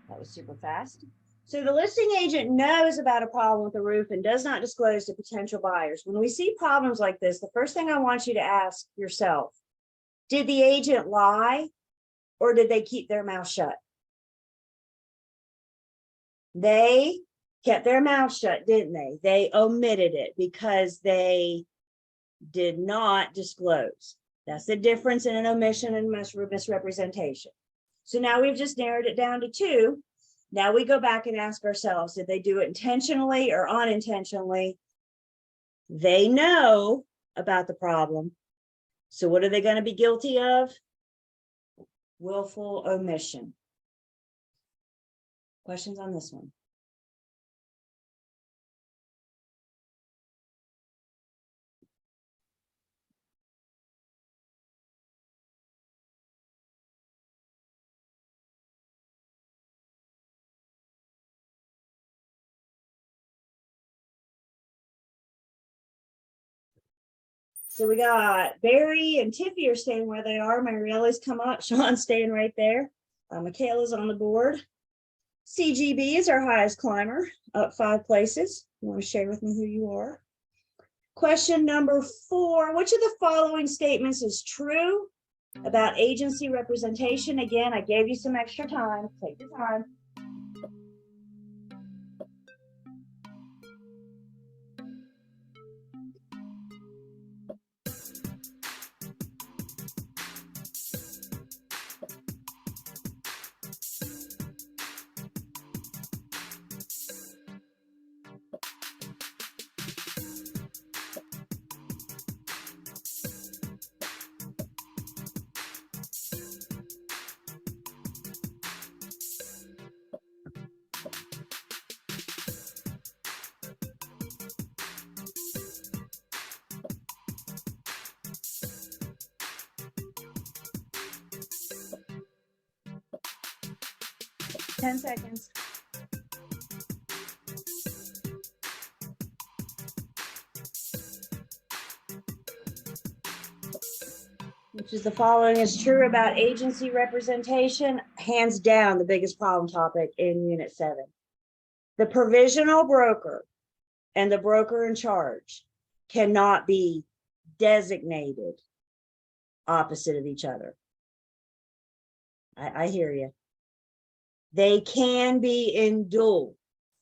That was super fast. So the listing agent knows about a problem with the roof and does not disclose to potential buyers. When we see problems like this, the first thing I want you to ask yourself, did the agent lie or did they keep their mouth shut? They kept their mouth shut, didn't they? They omitted it because they did not disclose. That's the difference in an omission and misrepresentation. So now we've just narrowed it down to 2. Now we go back and ask ourselves, did they do it intentionally or unintentionally? They know about the problem. So what are they going to be guilty of? Willful omission. Questions on this one? So we got Barry and Tiffy are staying where they are. Marielle's come up. Sean's staying right there. Michaela's on the board. CGB is our highest climber, up 5 places. You want to share with me who you are? Question number 4. Which of the following statements is true about agency representation? Again, I gave you some extra time. Take your time. Ten seconds. Which is the following is true about agency representation? Hands down, the biggest problem topic in Unit 7. The provisional broker and the broker in charge cannot be designated opposite of each other. I hear you. They can be in dual.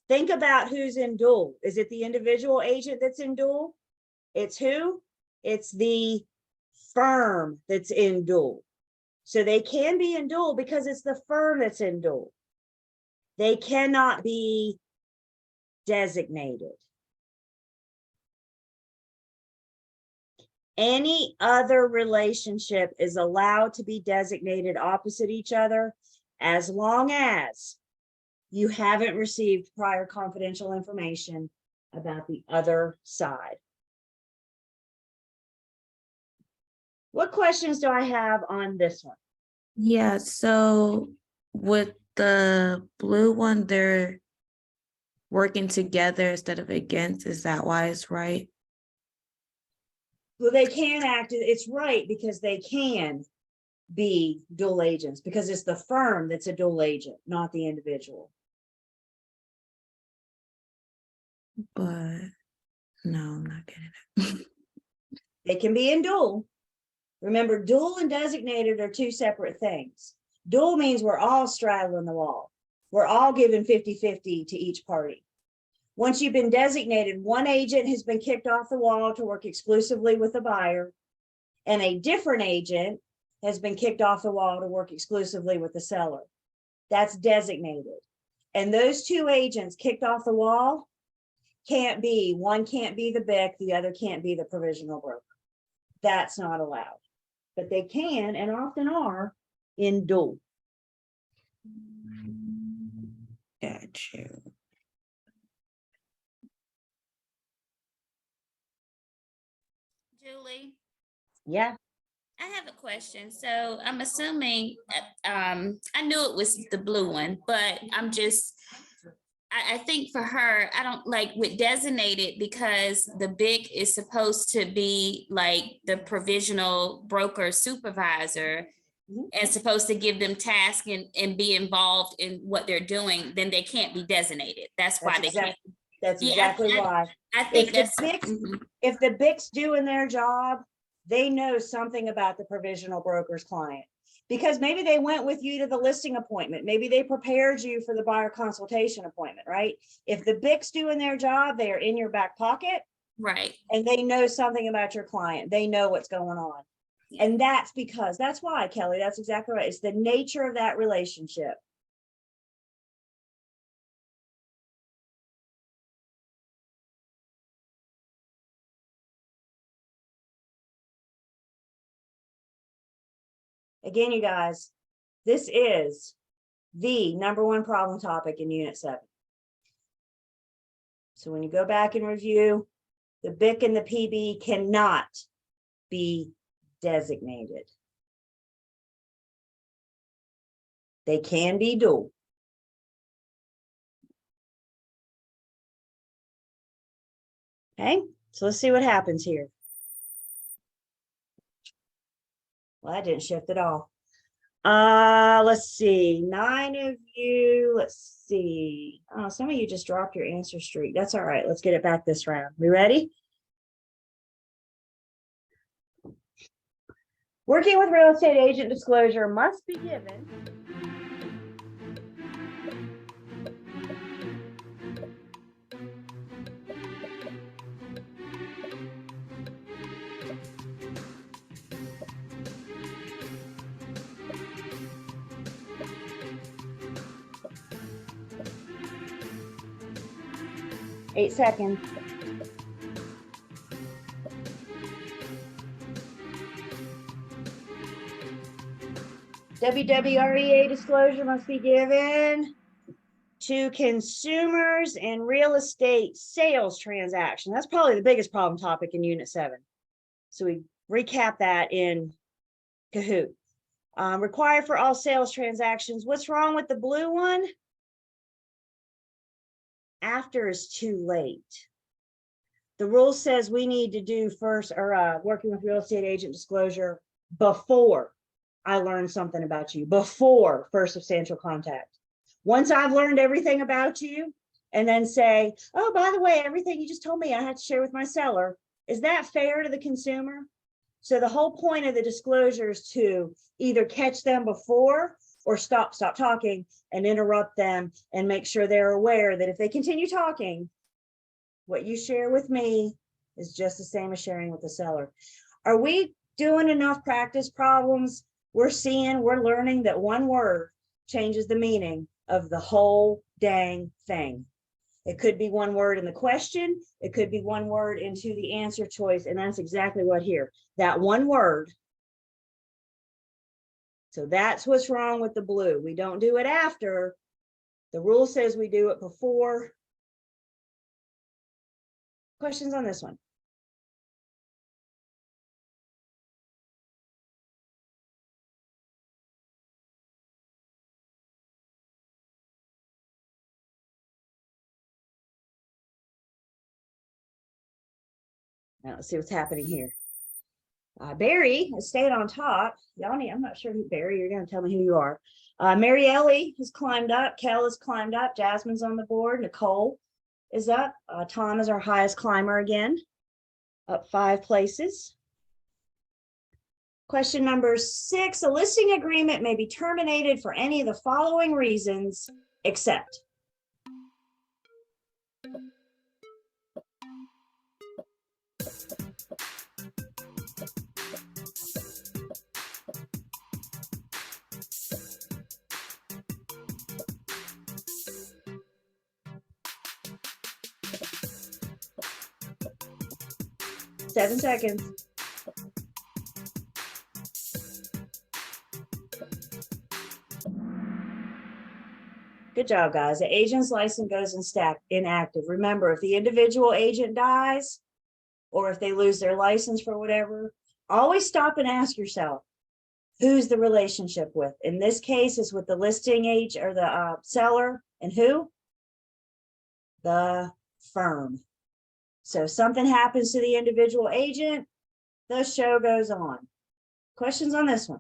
Think about who's in dual. Is it the individual agent that's in dual? It's who? It's the firm that's in dual. So they can be in dual because it's the firm that's in dual. They cannot be designated. Any other relationship is allowed to be designated opposite each other as long as you haven't received prior confidential information about the other side. What questions do I have on this one? Yeah, so with the blue one, they're working together instead of against. Is that why it's right? Well, they can act, it's right because they can be dual agents because it's the firm that's a dual agent, not the individual. But no, I'm not getting it. They can be in dual. Remember, dual and designated are two separate things. Dual means we're all straddling the wall. We're all giving 50-50 to each party. Once you've been designated, one agent has been kicked off the wall to work exclusively with the buyer, and a different agent has been kicked off the wall to work exclusively with the seller. That's designated. And those two agents kicked off the wall one can't be the BIC, the other can't be the provisional broker. That's not allowed. But they can and often are in dual. Got you. Julie, Yeah. I have a question. So I'm assuming, I knew it was the blue one, but I think for her, I don't like with designated because the BIC is supposed to be like the provisional broker supervisor Mhm. and supposed to give them tasks and be involved in what they're doing, then they can't be designated. That's why they can't. That's Yeah, exactly why. I think If the that's. BIC's Mhm. If the BIC's doing their job, they know something about the provisional broker's client. Because maybe they went with you to the listing appointment. Maybe they prepared you for the buyer consultation appointment, right? If the BIC's doing their job, they are in your back pocket Right. and they know something about your client. They know what's going on. Yeah. And that's why, Kelly, that's exactly right. It's the nature of that relationship. Again, you guys, this is the #1 problem topic in Unit 7. So when you go back and review, the BIC and the PB cannot be designated. They can be dual. Okay, so let's see what happens here. Well, that didn't shift at all. Let's see, 9 of you, let's see. Oh, some of you just dropped your answer streak. That's all right. Let's get it back this round. We ready? Working with real estate agent disclosure must be given. Eight seconds. WWREA disclosure must be given to consumers and real estate sales transaction. That's probably the biggest problem topic in Unit 7. So we recap that in Kahoot. Required for all sales transactions. What's wrong with the blue one? After is too late. The rule says we need to do first or working with real estate agent disclosure before I learn something about you, before first substantial contact. Once I've learned everything about you and then say, oh, by the way, everything you just told me I had to share with my seller, is that fair to the consumer? So the whole point of the disclosure is to either catch them before or stop talking and interrupt them and make sure they're aware that if they continue talking, what you share with me is just the same as sharing with the seller. Are we doing enough practice problems? We're learning that one word changes the meaning of the whole dang thing. It could be one word in the question. It could be one word into the answer choice. And that's exactly what here, that one word. So that's what's wrong with the blue. We don't do it after. The rule says we do it before. Questions on this one? Now let's see what's happening here. Barry has stayed on top. Y'all need, I'm not sure who Barry, you're going to tell me who you are. Mary Ellie has climbed up. Kel has climbed up. Jasmine's on the board. Nicole is up. Tom is our highest climber again, up 5 places. Question number 6, a listing agreement may be terminated for any of the following reasons, except. Seven seconds. Good job, guys. The agent's license goes inactive. Remember, if the individual agent dies, or if they lose their license for whatever, always stop and ask yourself, who's the relationship with? In this case, it's with the listing agent or the seller, and who? The firm. So if something happens to the individual agent, the show goes on. Questions on this one?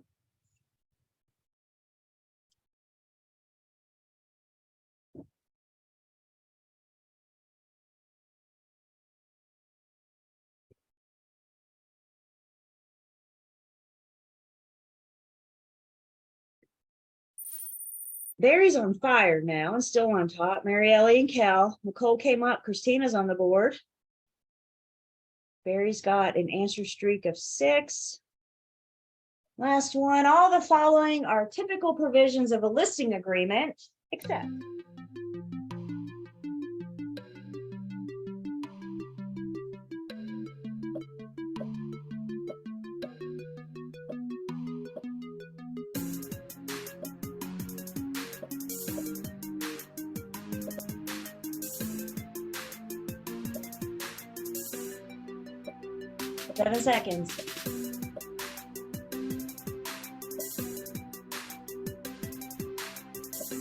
Barry's on fire now and still on top. Mary Ellie and Cal. Nicole came up. Christina's on the board. Barry's got an answer streak of 6. Last one. All the following are typical provisions of a listing agreement, except. Seven seconds.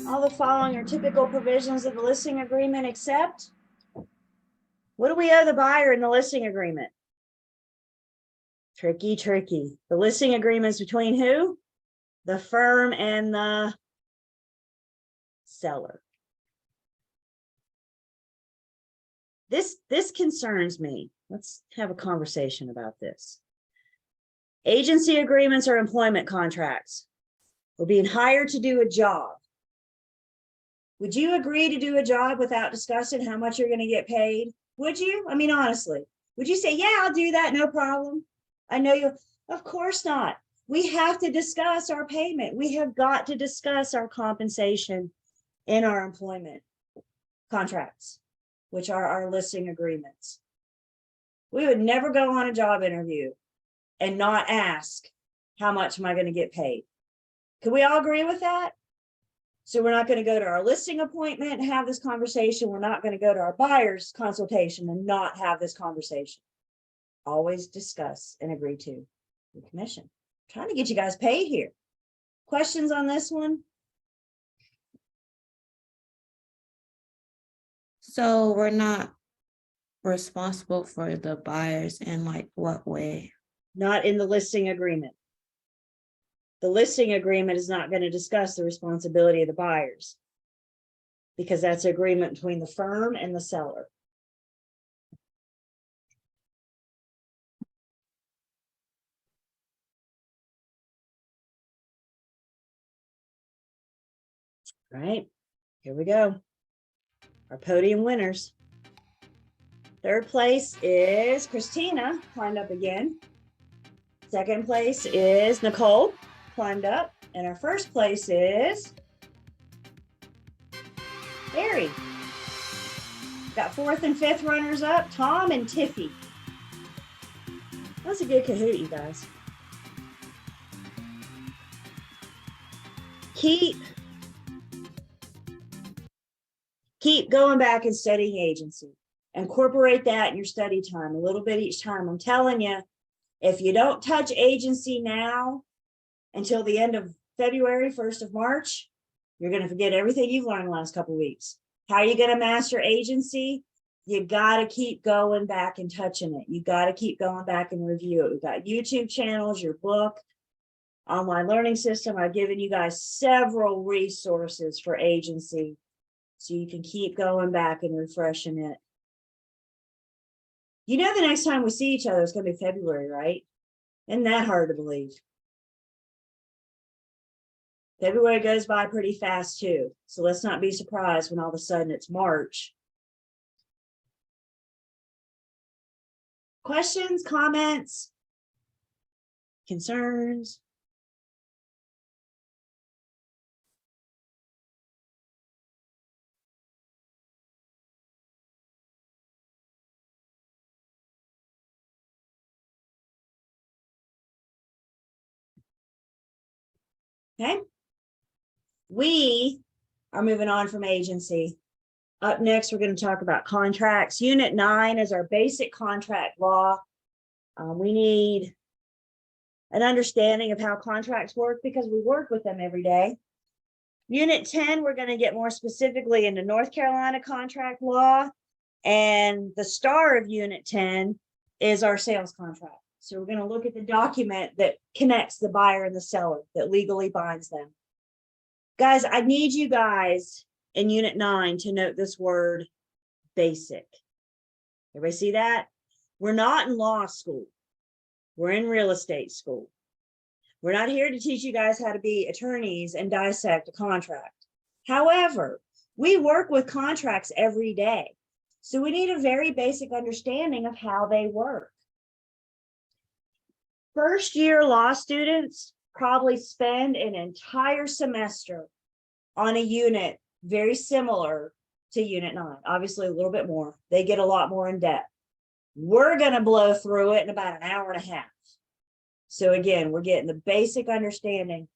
All the following are typical provisions of the listing agreement, except. What do we owe the buyer in the listing agreement? Tricky, tricky. The listing agreements between who? The firm and the seller. This concerns me. Let's have a conversation about this. Agency agreements are employment contracts. We're being hired to do a job. Would you agree to do a job without discussing how much you're going to get paid? Would you? I mean, honestly, would you say, yeah, I'll do that, no problem? I know you. Of course not. We have to discuss our payment. We have got to discuss our compensation in our employment contracts, which are our listing agreements. We would never go on a job interview and not ask, how much am I going to get paid? Can we all agree with that? So we're not going to go to our listing appointment and have this conversation. We're not going to go to our buyer's consultation and not have this conversation. Always discuss and agree to the commission. I'm trying to get you guys paid here. Questions on this one? So we're not responsible for the buyers in like what way? Not in the listing agreement. The listing agreement is not going to discuss the responsibility of the buyers because that's an agreement between the firm and the seller. All right, here we go. Our podium winners. Third place is Christina, climbed up again. Second place is Nicole, climbed up. And our first place is Barry. Got fourth and fifth runners up, Tom and Tiffy. That's a good Kahoot, you guys. Keep going back and studying agency. Incorporate that in your study time a little bit each time. I'm telling you, if you don't touch agency now until the end of February, 1st of March, you're going to forget everything you've learned the last couple of weeks. How are you going to master agency? You got to keep going back and touching it. You got to keep going back and review it. We've got YouTube channels, your book, online learning system. I've given you guys several resources for agency, so you can keep going back and refreshing it. You know, the next time we see each other is going to be February, right? Isn't that hard to believe? February goes by pretty fast too. So let's not be surprised when all of a sudden it's March. Questions, comments, concerns? Okay. We are moving on from agency. Up next, we're going to talk about contracts. Unit 9 is our basic contract law. We need an understanding of how contracts work because we work with them every day. Unit 10, we're going to get more specifically into North Carolina contract law. And the star of Unit 10 is our sales contract. So we're going to look at the document that connects the buyer and the seller, that legally binds them. Guys, I need you guys in Unit 9 to note this word basic. Everybody see that? We're not in law school. We're in real estate school. We're not here to teach you guys how to be attorneys and dissect a contract. However, we work with contracts every day. So we need a very basic understanding of how they work. First year law students probably spend an entire semester on a unit very similar to Unit 9, obviously a little bit more. They get a lot more in depth. We're going to blow through it in about an hour and a half. So again, we're getting the basic understanding.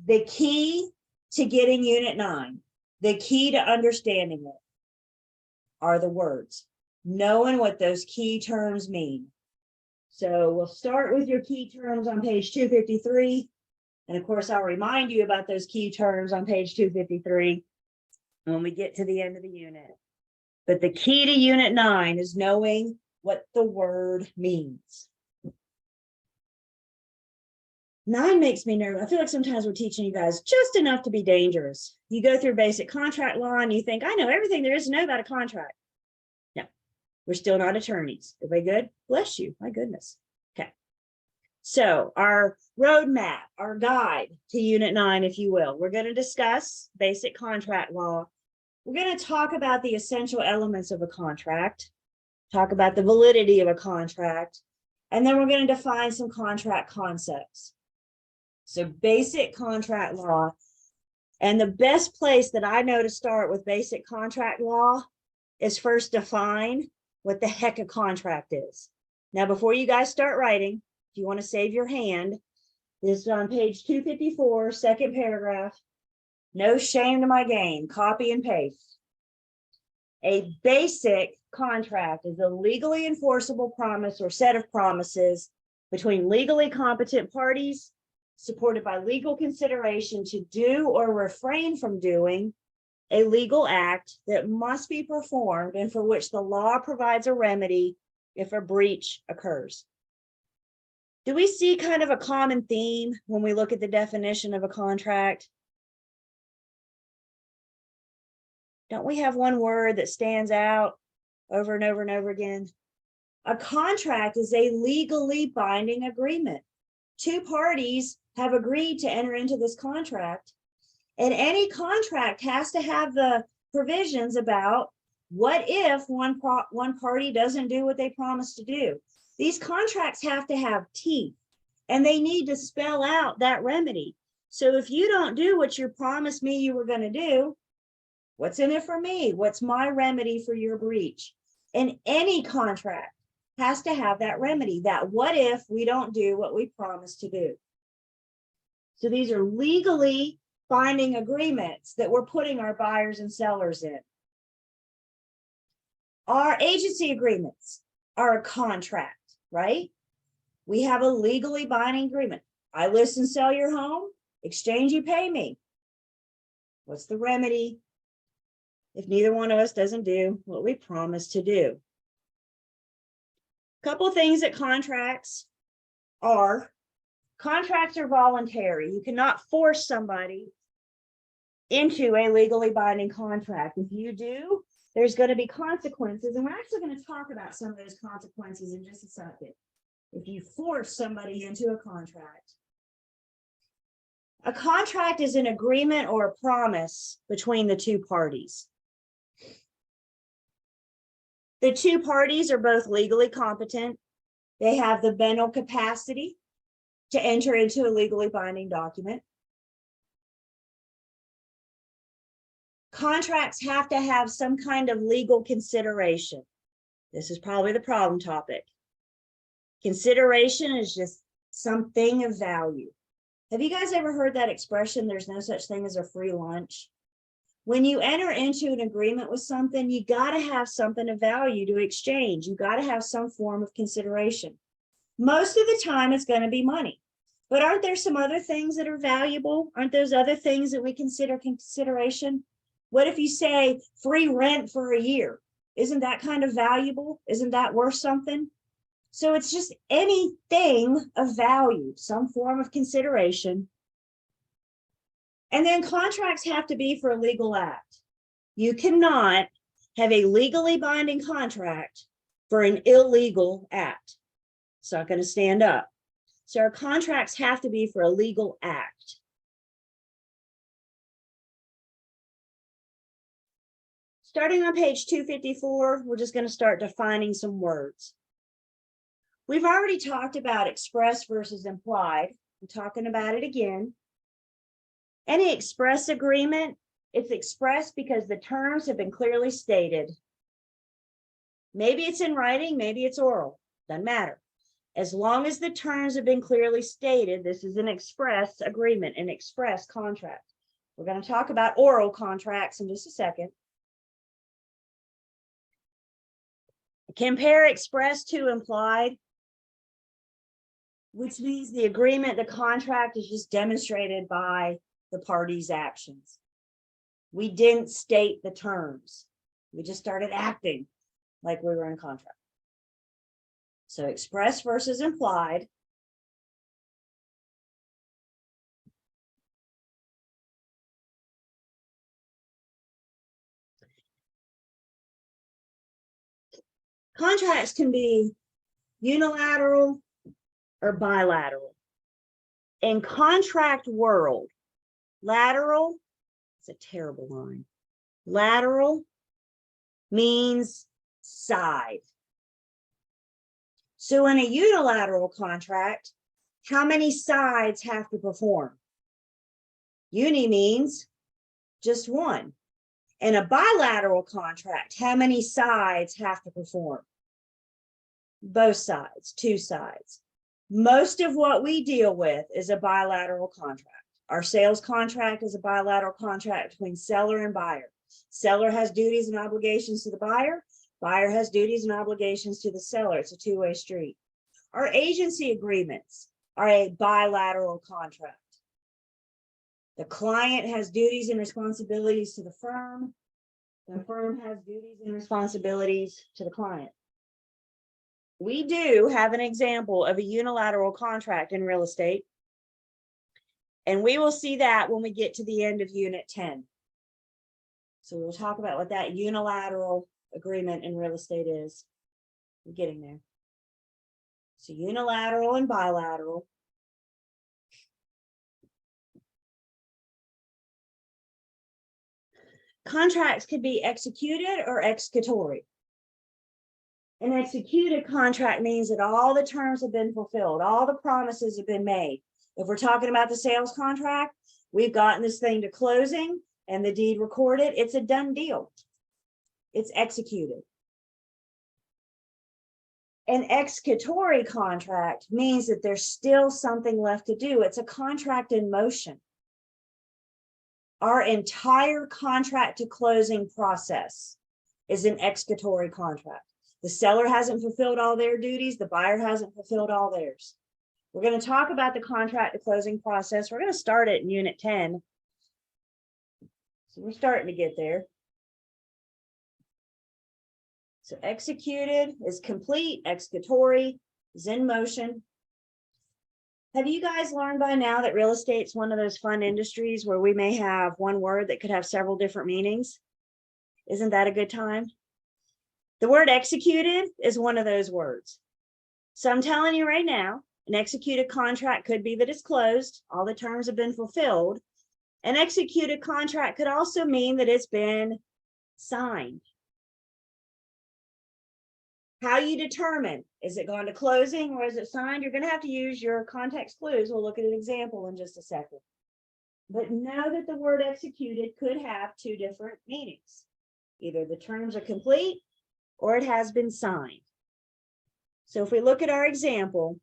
The key to getting Unit 9, the key to understanding it are the words, knowing what those key terms mean. So we'll start with your key terms on page 253. And of course, I'll remind you about those key terms on page 253 when we get to the end of the unit. But the key to Unit 9 is knowing what the word means. 9 makes me nervous. I feel like sometimes we're teaching you guys just enough to be dangerous. You go through basic contract law and you think, I know everything there is to know about a contract. No, we're still not attorneys. Everybody good? Bless you. My goodness. Okay. So our roadmap, our guide to Unit 9, if you will, we're going to discuss basic contract law. We're going to talk about the essential elements of a contract, talk about the validity of a contract, and then we're going to define some contract concepts. So basic contract law, and the best place that I know to start with basic contract law is first define what the heck a contract is. Now, before you guys start writing, if you want to save your hand, this is on page 254, second paragraph. No shame to my game, copy and paste. A basic contract is a legally enforceable promise or set of promises between legally competent parties, supported by legal consideration to do or refrain from doing a legal act that must be performed and for which the law provides a remedy if a breach occurs. Do we see kind of a common theme when we look at the definition of a contract? Don't we have one word that stands out over and over and over again? A contract is a legally binding agreement. Two parties have agreed to enter into this contract, and any contract has to have the provisions about what if one party doesn't do what they promised to do. These contracts have to have teeth, and they need to spell out that remedy. So if you don't do what you promised me you were going to do, What's in it for me? What's my remedy for your breach? And any contract has to have that remedy, that what if we don't do what we promised to do? So these are legally binding agreements that we're putting our buyers and sellers in. Our agency agreements are a contract, right? We have a legally binding agreement. I list and sell your home, exchange, you pay me. What's the remedy if neither one of us doesn't do what we promised to do? A couple of things that contracts are voluntary. You cannot force somebody into a legally binding contract. If you do, there's going to be consequences. And we're actually going to talk about some of those consequences in just a second. If you force somebody into a contract. A contract is an agreement or a promise between the two parties. The two parties are both legally competent. They have the mental capacity to enter into a legally binding document. Contracts have to have some kind of legal consideration. This is probably the problem topic. Consideration is just something of value. Have you guys ever heard that expression, there's no such thing as a free lunch? When you enter into an agreement with something, you got to have something of value to exchange. You got to have some form of consideration. Most of the time, it's going to be money. But aren't there some other things that are valuable? Aren't those other things that we consider consideration? What if you say free rent for a year? Isn't that kind of valuable? Isn't that worth something? So it's just anything of value, some form of consideration. And then contracts have to be for a legal act. You cannot have a legally binding contract for an illegal act. It's not going to stand up. So our contracts have to be for a legal act. Starting on page 254, we're just going to start defining some words. We've already talked about express versus implied. I'm talking about it again. Any express agreement, it's expressed because the terms have been clearly stated. Maybe it's in writing, maybe it's oral, doesn't matter. As long as the terms have been clearly stated, this is an express agreement, an express contract. We're going to talk about oral contracts in just a second. Compare express to implied, which means the agreement, the contract is just demonstrated by the parties' actions. We didn't state the terms. We just started acting like we were in contract. So express versus implied. Contracts can be unilateral or bilateral. In contract world, lateral, it's a terrible line. Lateral means side. So in a unilateral contract, how many sides have to perform? Uni means just one. In a bilateral contract, how many sides have to perform? Both sides, two sides. Most of what we deal with is a bilateral contract. Our sales contract is a bilateral contract between seller and buyer. Seller has duties and obligations to the buyer. Buyer has duties and obligations to the seller. It's a two-way street. Our agency agreements are a bilateral contract. The client has duties and responsibilities to the firm. The firm has duties and responsibilities to the client. We do have an example of a unilateral contract in real estate. And we will see that when we get to the end of Unit 10. So we'll talk about what that unilateral agreement in real estate is. We're getting there. So unilateral and bilateral. Contracts could be executed or executory. An executed contract means that all the terms have been fulfilled, all the promises have been made. If we're talking about the sales contract, we've gotten this thing to closing and the deed recorded, it's a done deal. It's executed. An executory contract means that there's still something left to do. It's a contract in motion. Our entire contract to closing process is an executory contract. The seller hasn't fulfilled all their duties. The buyer hasn't fulfilled all theirs. We're going to talk about the contract to closing process. We're going to start it in Unit 10. So we're starting to get there. So executed is complete, executory is in motion. Have you guys learned by now that real estate's one of those fun industries where we may have one word that could have several different meanings? Isn't that a good time? The word executed is one of those words. So I'm telling you right now, an executed contract could be that it's closed, all the terms have been fulfilled. An executed contract could also mean that it's been signed. How you determine, is it gone to closing or is it signed? You're going to have to use your context clues. We'll look at an example in just a second. But know that the word executed could have two different meanings. Either the terms are complete or it has been signed. So if we look at our example,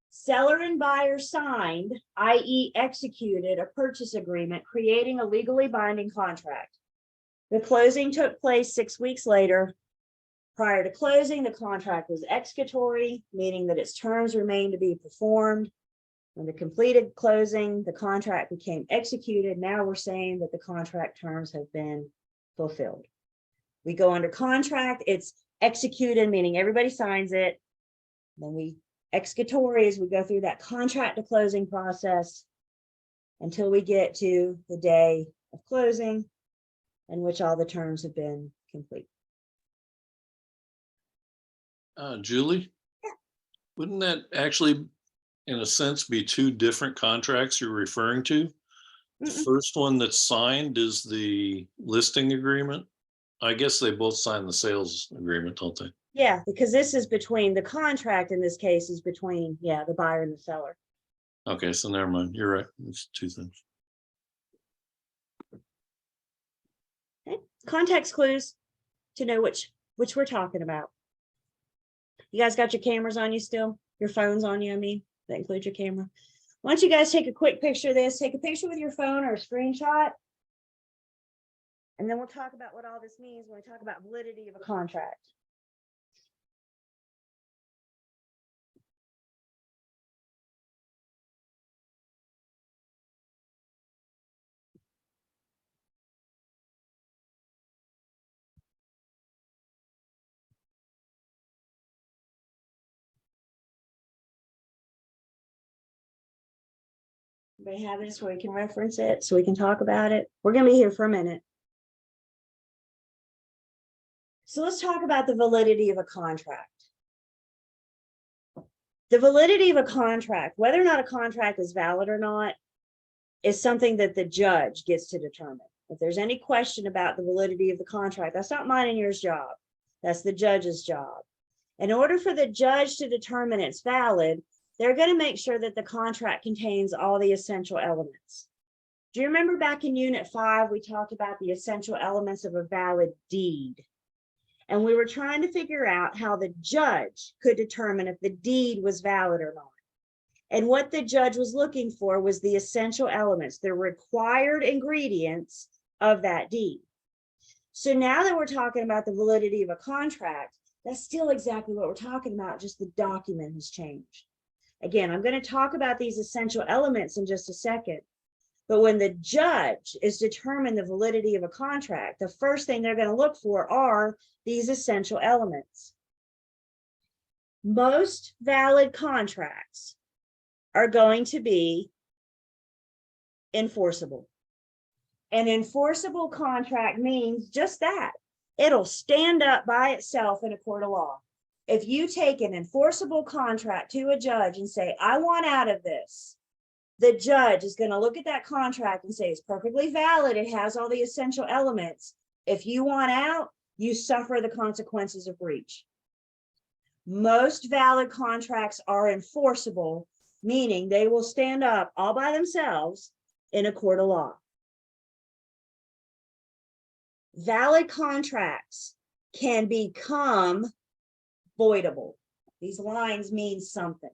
seller and buyer signed, i.e. executed a purchase agreement, creating a legally binding contract. The closing took place 6 weeks later. Prior to closing, the contract was executory, meaning that its terms remained to be performed. When the completed closing, the contract became executed. Now we're saying that the contract terms have been fulfilled. We go under contract, it's executed, meaning everybody signs it. Then we executory as we go through that contract to closing process until we get to the day of closing in which all the terms have been complete. Julie, wouldn't that actually, in a sense, be two different contracts you're referring to? The first one that's signed is the listing agreement. I guess they both sign the sales agreement, don't they? Yeah, because this is between the contract in this case is between, yeah, the buyer and the seller. Okay, so never mind. You're right. It's two things. Okay. Context clues to know which we're talking about. You guys got your cameras on you still? Your phones on you, I mean, that includes your camera. Why don't you guys take a quick picture of this? Take a picture with your phone or a screenshot. And then we'll talk about what all this means when we talk about validity of a contract. Everybody have this where we can reference it so we can talk about it. We're going to be here for a minute. So let's talk about the validity of a contract. The validity of a contract, whether or not a contract is valid or not, is something that the judge gets to determine. If there's any question about the validity of the contract, that's not mine and yours job. That's the judge's job. In order for the judge to determine it's valid, they're going to make sure that the contract contains all the essential elements. Do you remember back in Unit 5, we talked about the essential elements of a valid deed? And we were trying to figure out how the judge could determine if the deed was valid or not. And what the judge was looking for was the essential elements, the required ingredients of that deed. So now that we're talking about the validity of a contract, that's still exactly what we're talking about, just the document has changed. Again, I'm going to talk about these essential elements in just a second. But when the judge is determining the validity of a contract, the first thing they're going to look for are these essential elements. Most valid contracts are going to be enforceable. An enforceable contract means just that. It'll stand up by itself in a court of law. If you take an enforceable contract to a judge and say, I want out of this, the judge is going to look at that contract and say, it's perfectly valid. It has all the essential elements. If you want out, you suffer the consequences of breach. Most valid contracts are enforceable, meaning they will stand up all by themselves in a court of law. valid contracts can become voidable. These lines mean something.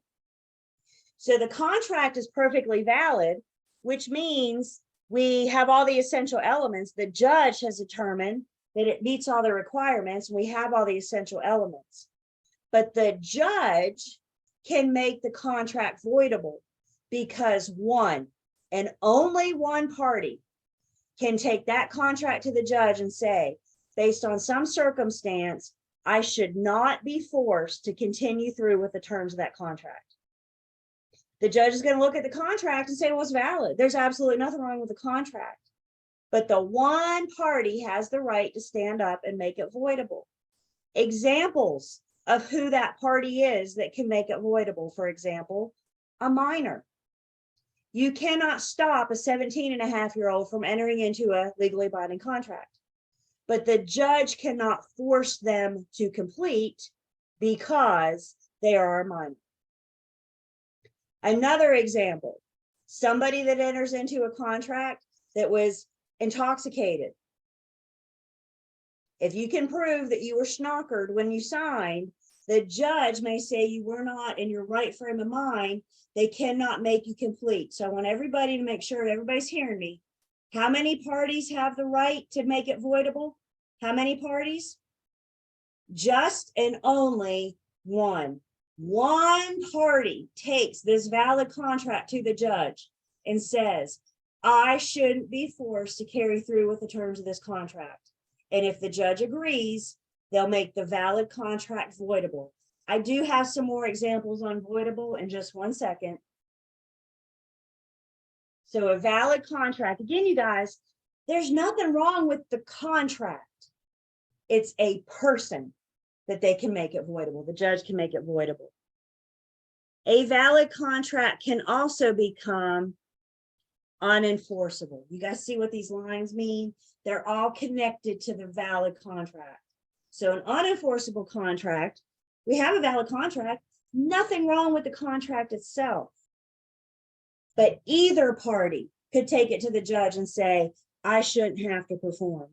So the contract is perfectly valid, which means we have all the essential elements. The judge has determined that it meets all the requirements, and we have all the essential elements. But the judge can make the contract voidable because one and only one party can take that contract to the judge and say, based on some circumstance, I should not be forced to continue through with the terms of that contract. The judge is going to look at the contract and say, well, it's valid. There's absolutely nothing wrong with the contract. But the one party has the right to stand up and make it voidable. Examples of who that party is that can make it voidable, for example, a minor. You cannot stop a 17-and-a-half-year-old from entering into a legally binding contract, but the judge cannot force them to complete because they are a minor. Another example, somebody that enters into a contract that was intoxicated. If you can prove that you were schnockered when you signed, the judge may say you were not in your right frame of mind. They cannot make you complete. So I want everybody to make sure everybody's hearing me. How many parties have the right to make it voidable? How many parties? Just and only one. One party takes this valid contract to the judge and says, I shouldn't be forced to carry through with the terms of this contract. And if the judge agrees, they'll make the valid contract voidable. I do have some more examples on voidable in just 1 second. So a valid contract, again, you guys, there's nothing wrong with the contract. It's a person that they can make it voidable. The judge can make it voidable. A valid contract can also become unenforceable. You guys see what these lines mean? They're all connected to the valid contract. So an unenforceable contract, we have a valid contract, nothing wrong with the contract itself. But either party could take it to the judge and say, I shouldn't have to perform.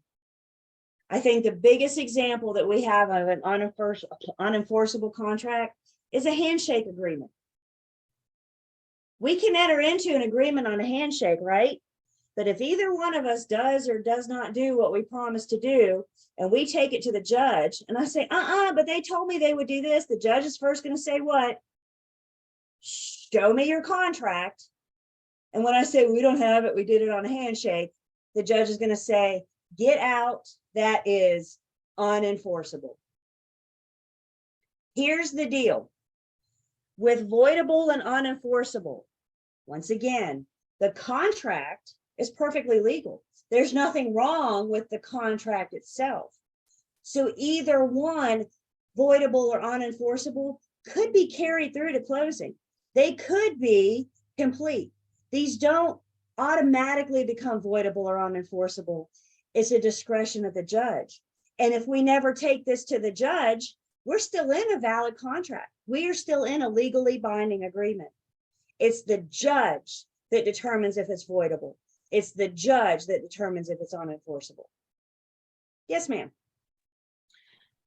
I think the biggest example that we have of an unenforceable contract is a handshake agreement. We can enter into an agreement on a handshake, right? But if either one of us does or does not do what we promised to do, and we take it to the judge, and I say, but they told me they would do this, the judge is first going to say what? Show me your contract. And when I say we don't have it, we did it on a handshake, the judge is going to say, get out, that is unenforceable. Here's the deal. With voidable and unenforceable, once again, the contract is perfectly legal. There's nothing wrong with the contract itself. So either one, voidable or unenforceable, could be carried through to closing. They could be complete. These don't automatically become voidable or unenforceable. It's a discretion of the judge. And if we never take this to the judge, we're still in a valid contract. We are still in a legally binding agreement. It's the judge that determines if it's voidable. It's the judge that determines if it's unenforceable. Yes, ma'am.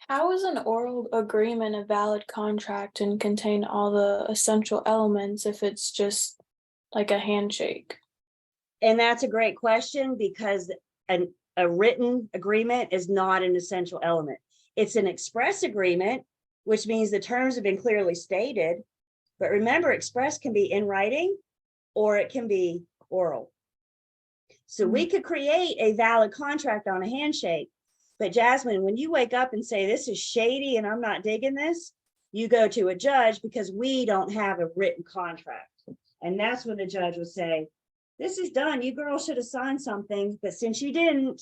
How is an oral agreement a valid contract and contain all the essential elements if it's just like a handshake? And that's a great question, because a written agreement is not an essential element. It's an express agreement, which means the terms have been clearly stated. But remember, express can be in writing or it can be oral. So we could create a valid contract on a handshake. But Jasmine, when you wake up and say, this is shady and I'm not digging this, you go to a judge because we don't have a written contract. And that's when the judge will say, this is done. You girls should have signed something, but since you didn't,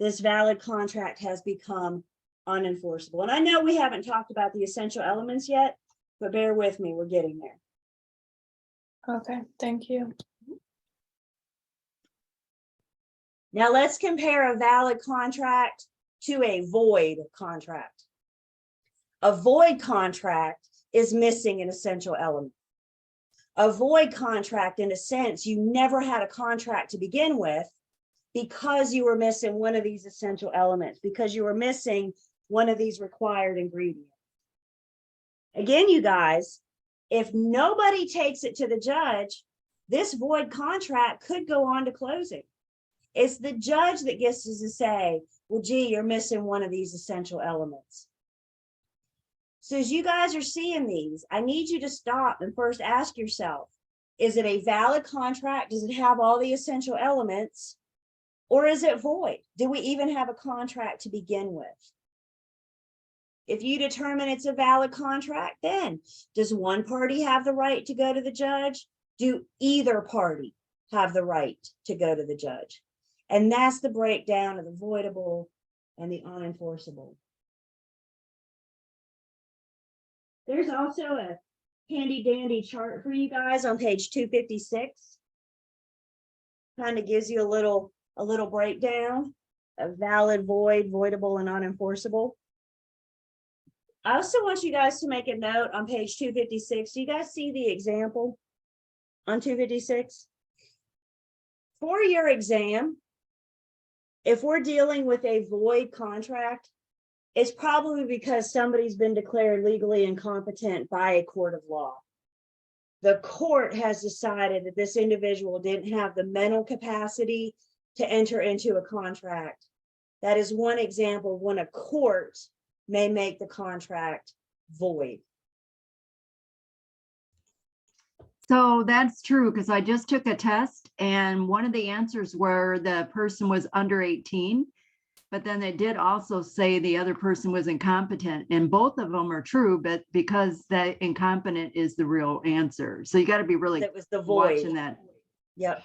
this valid contract has become unenforceable. And I know we haven't talked about the essential elements yet, but bear with me, we're getting there. Okay, thank you. Now let's compare a valid contract to a void contract. A void contract is missing an essential element. A void contract, in a sense, you never had a contract to begin with, because you were missing one of these essential elements, because you were missing one of these required ingredients. Again, you guys, if nobody takes it to the judge, this void contract could go on to closing. It's the judge that gets to say, well, gee, you're missing one of these essential elements. So as you guys are seeing these, I need you to stop and first ask yourself, is it a valid contract? Does it have all the essential elements? Or is it void? Do we even have a contract to begin with? If you determine it's a valid contract, then does one party have the right to go to the judge? Do either party have the right to go to the judge? And that's the breakdown of the voidable and the unenforceable. There's also a handy dandy chart for you guys on page 256. Kind of gives you a little breakdown of valid, void, voidable, and unenforceable. I also want you guys to make a note on page 256. Do you guys see the example on 256? For your exam, if we're dealing with a void contract, it's probably because somebody's been declared legally incompetent by a court of law. The court has decided that this individual didn't have the mental capacity to enter into a contract. That is one example of when a court may make the contract void. So that's true, because I just took a test and one of the answers were the person was under 18, but then they did also say the other person was incompetent, and both of them are true, but because that incompetent is the real answer. So you got to be really That was the void. watching that. Yep.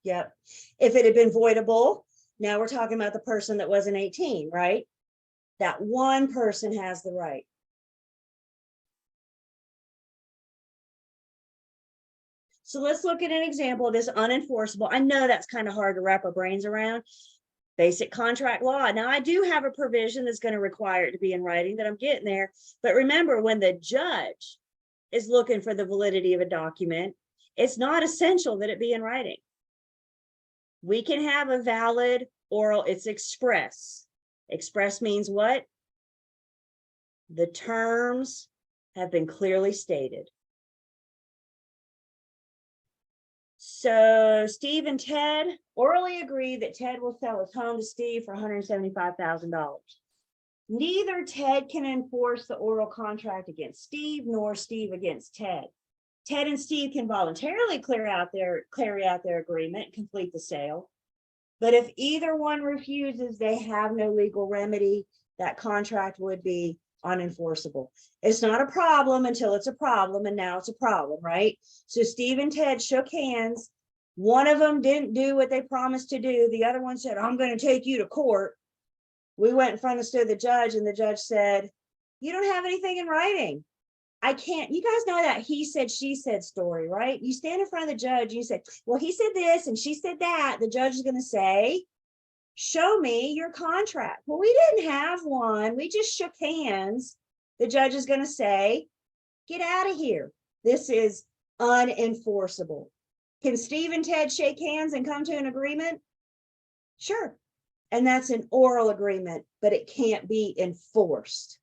Yep. If it had been voidable, now we're talking about the person that wasn't 18, right? That one person has the right. So let's look at an example of this unenforceable. I know that's kind of hard to wrap our brains around. Basic contract law. Now, I do have a provision that's going to require it to be in writing, that I'm getting there. But remember, when the judge is looking for the validity of a document, it's not essential that it be in writing. We can have a valid oral, it's express. Express means what? The terms have been clearly stated. So Steve and Ted orally agree that Ted will sell his home to Steve for $175,000. Neither Ted can enforce the oral contract against Steve, nor Steve against Ted. Ted and Steve can voluntarily carry out their agreement and complete the sale. But if either one refuses, they have no legal remedy. That contract would be unenforceable. It's not a problem until it's a problem, and now it's a problem, right? So Steve and Ted shook hands. One of them didn't do what they promised to do. The other one said, I'm going to take you to court. We went in front of the judge, and the judge said, you don't have anything in writing. I can't, you guys know that he said, she said story, right? You stand in front of the judge, and you say, well, he said this and she said that. The judge is going to say, show me your contract. Well, we didn't have one. We just shook hands. The judge is going to say, get out of here. This is unenforceable. Can Steve and Ted shake hands and come to an agreement? Sure. And that's an oral agreement, but it can't be enforced.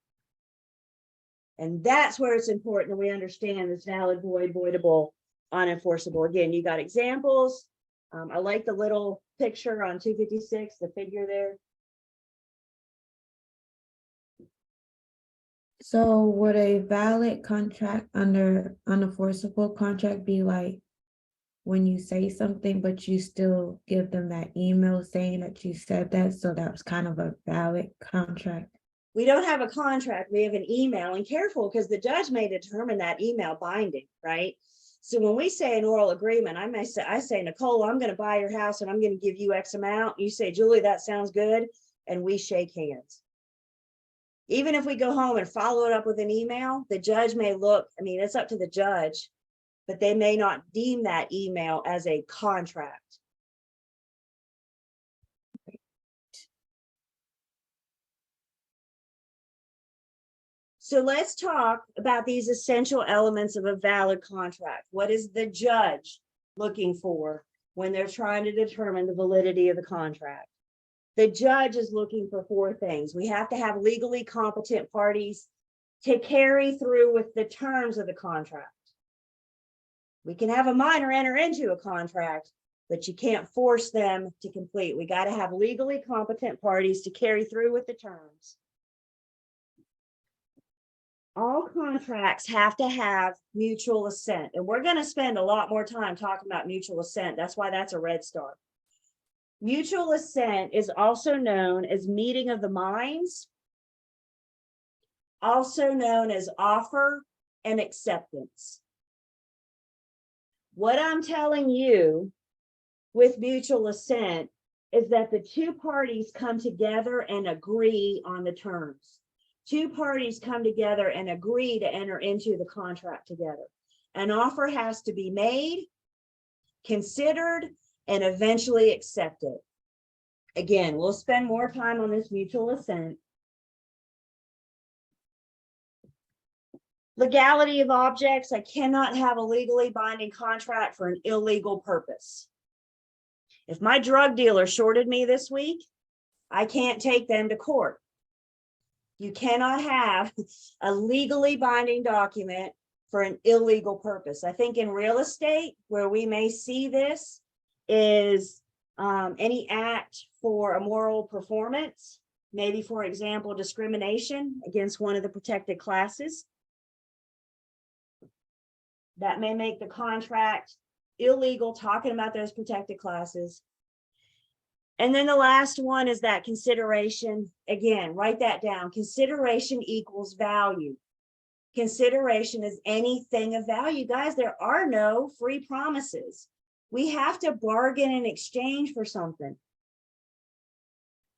And that's where it's important that we understand this valid, void, voidable, unenforceable. Again, you got examples. I like the little picture on 256, the figure there. So would a valid contract under unenforceable contract be like when you say something, but you still give them that email saying that you said that, so that was kind of a valid contract? We don't have a contract, we have an email, and careful, because the judge may determine that email binding, right? So when we say an oral agreement, I say, Nicole, I'm going to buy your house and I'm going to give you X amount. You say, Julie, that sounds good. And we shake hands. Even if we go home and follow it up with an email, the judge may look, I mean, it's up to the judge, but they may not deem that email as a contract. So let's talk about these essential elements of a valid contract. What is the judge looking for when they're trying to determine the validity of the contract. The judge is looking for 4 things. We have to have legally competent parties to carry through with the terms of the contract. We can have a minor enter into a contract, but you can't force them to complete. We got to have legally competent parties to carry through with the terms. All contracts have to have mutual assent, and we're going to spend a lot more time talking about mutual assent. That's why that's a red star. Mutual assent is also known as meeting of the minds, also known as offer and acceptance. What I'm telling you with mutual assent is that the 2 parties come together and agree on the terms. 2 parties come together and agree to enter into the contract together. An offer has to be made, considered, and eventually accepted. Again, we'll spend more time on this mutual assent. Legality of objects. I cannot have a legally binding contract for an illegal purpose. If my drug dealer shorted me this week, I can't take them to court. You cannot have a legally binding document for an illegal purpose. I think in real estate, where we may see this is any act for immoral performance, maybe, for example, discrimination against one of the protected classes. That may make the contract illegal, talking about those protected classes. And then the last one is that consideration. Again, write that down. Consideration equals value. Consideration is anything of value. Guys, there are no free promises. We have to bargain in exchange for something.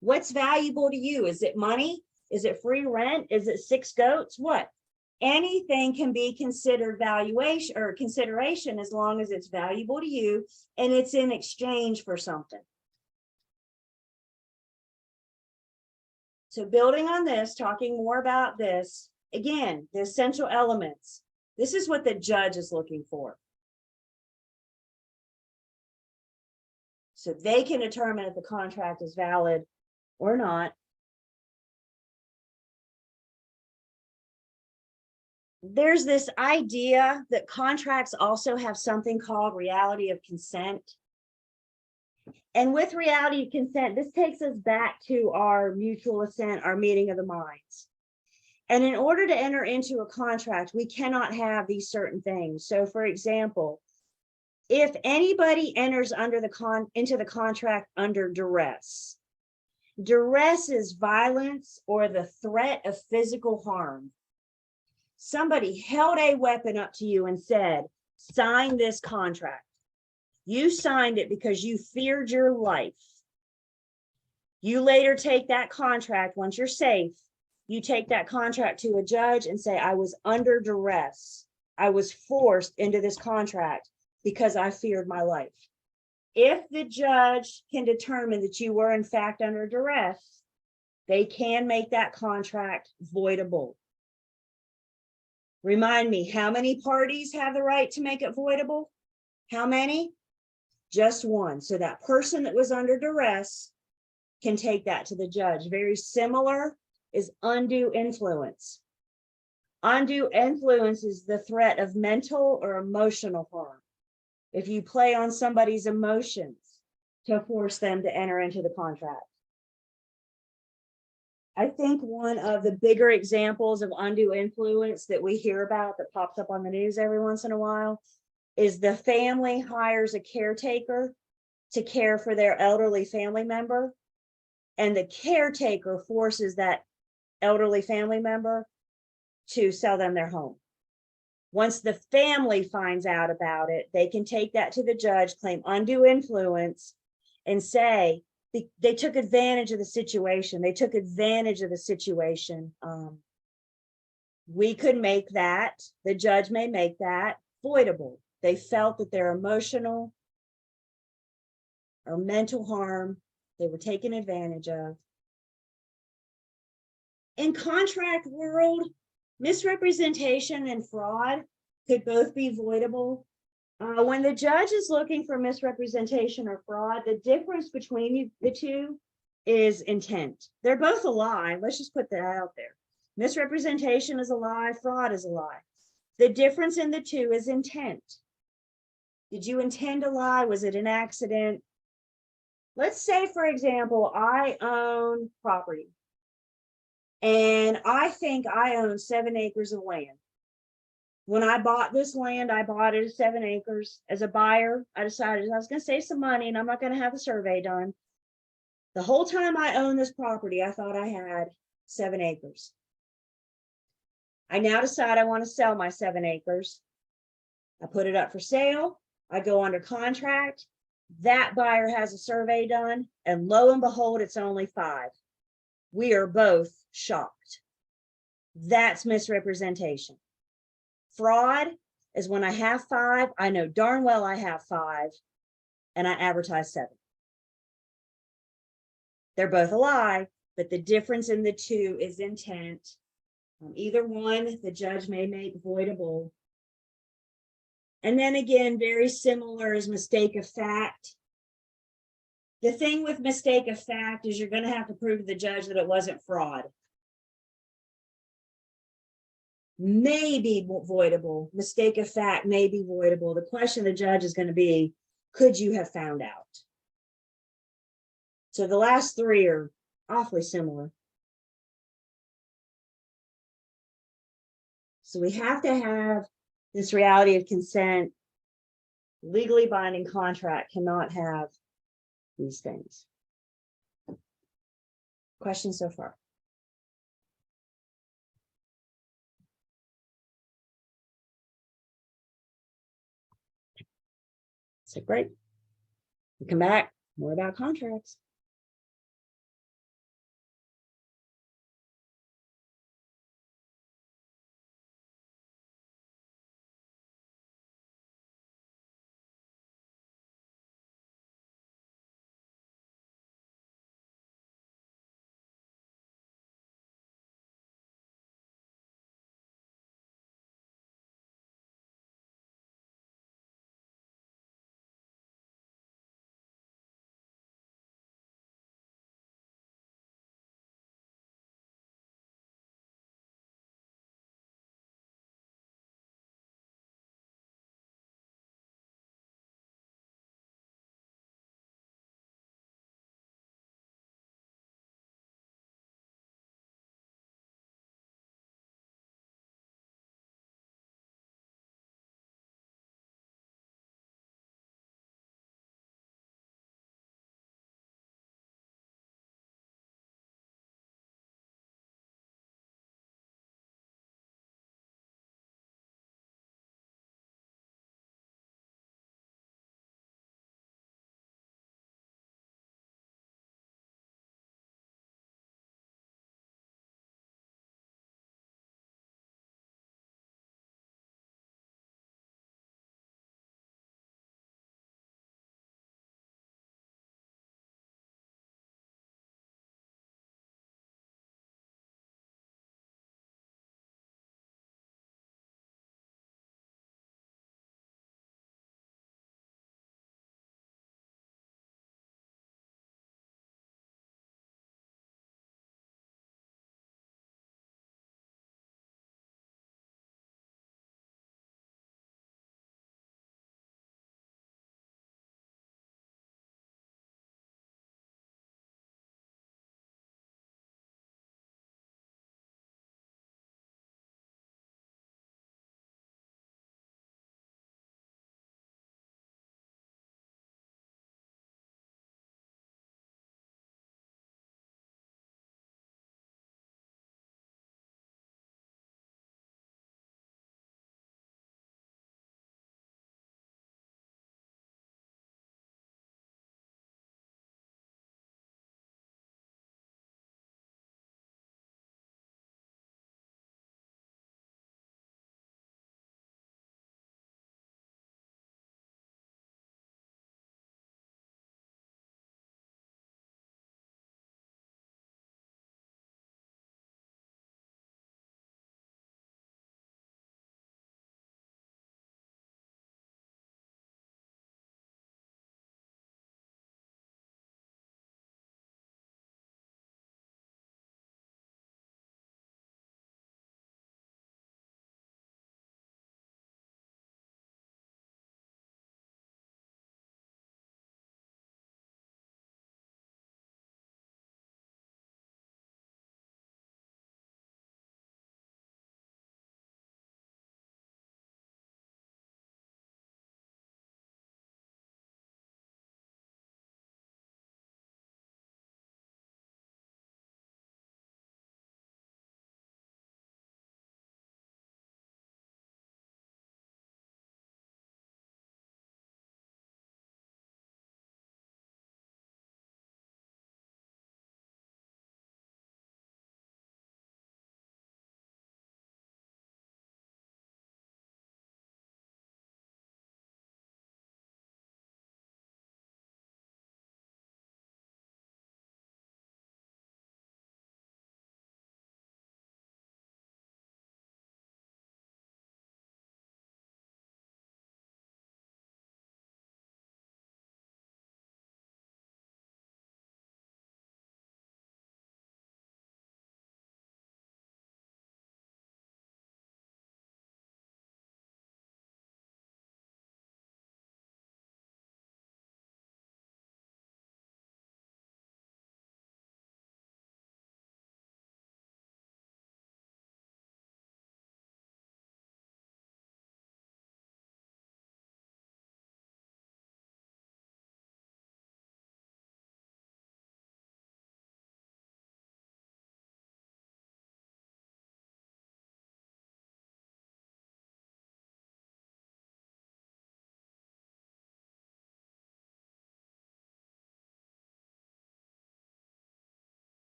What's valuable to you? Is it money? Is it free rent? Is it 6 goats? What? Anything can be considered valuation or consideration as long as it's valuable to you and it's in exchange for something. So building on this, talking more about this, again, the essential elements. This is what the judge is looking for. So they can determine if the contract is valid or not. There's this idea that contracts also have something called reality of consent. And with reality of consent, this takes us back to our mutual assent, our meeting of the minds. And in order to enter into a contract, we cannot have these certain things. So for example, if anybody enters into the contract under duress, duress is violence or the threat of physical harm. Somebody held a weapon up to you and said, sign this contract. You signed it because you feared your life. You later take that contract, once you're safe, you take that contract to a judge and say, I was under duress. I was forced into this contract because I feared my life. If the judge can determine that you were in fact under duress, they can make that contract voidable. Remind me, how many parties have the right to make it voidable? How many? Just one. So that person that was under duress can take that to the judge. Very similar is undue influence. Undue influence is the threat of mental or emotional harm. If you play on somebody's emotions to force them to enter into the contract. I think one of the bigger examples of undue influence that we hear about that pops up on the news every once in a while is the family hires a caretaker to care for their elderly family member, and the caretaker forces that elderly family member to sell them their home. Once the family finds out about it, they can take that to the judge, claim undue influence, and say they took advantage of the situation. They took advantage of the situation. We could make that, the judge may make that voidable. They felt that their emotional or mental harm, they were taken advantage of. In contract world, misrepresentation and fraud could both be voidable. When the judge is looking for misrepresentation or fraud, the difference between the two is intent. They're both a lie. Let's just put that out there. Misrepresentation is a lie, fraud is a lie. The difference in the two is intent. Did you intend to lie? Was it an accident? Let's say, for example, I own property and I think I own 7 acres of land. When I bought this land, I bought it at 7 acres. As a buyer, I decided I was going to save some money and I'm not going to have a survey done. The whole time I owned this property, I thought I had 7 acres. I now decide I want to sell my 7 acres. I put it up for sale. I go under contract. That buyer has a survey done, and lo and behold, it's only 5. We are both shocked. That's misrepresentation. Fraud is when I have 5, I know darn well I have 5, and I advertise 7. They're both a lie, but the difference in the two is intent. Either one, the judge may make voidable. And then again, very similar is mistake of fact. The thing with mistake of fact is you're going to have to prove to the judge that it wasn't fraud. May be voidable. Mistake of fact may be voidable. The question of the judge is going to be, could you have found out? So the last 3 are awfully similar. So we have to have this reality of consent. Legally binding contract cannot have these things. Questions so far? So great. We come back, more about contracts.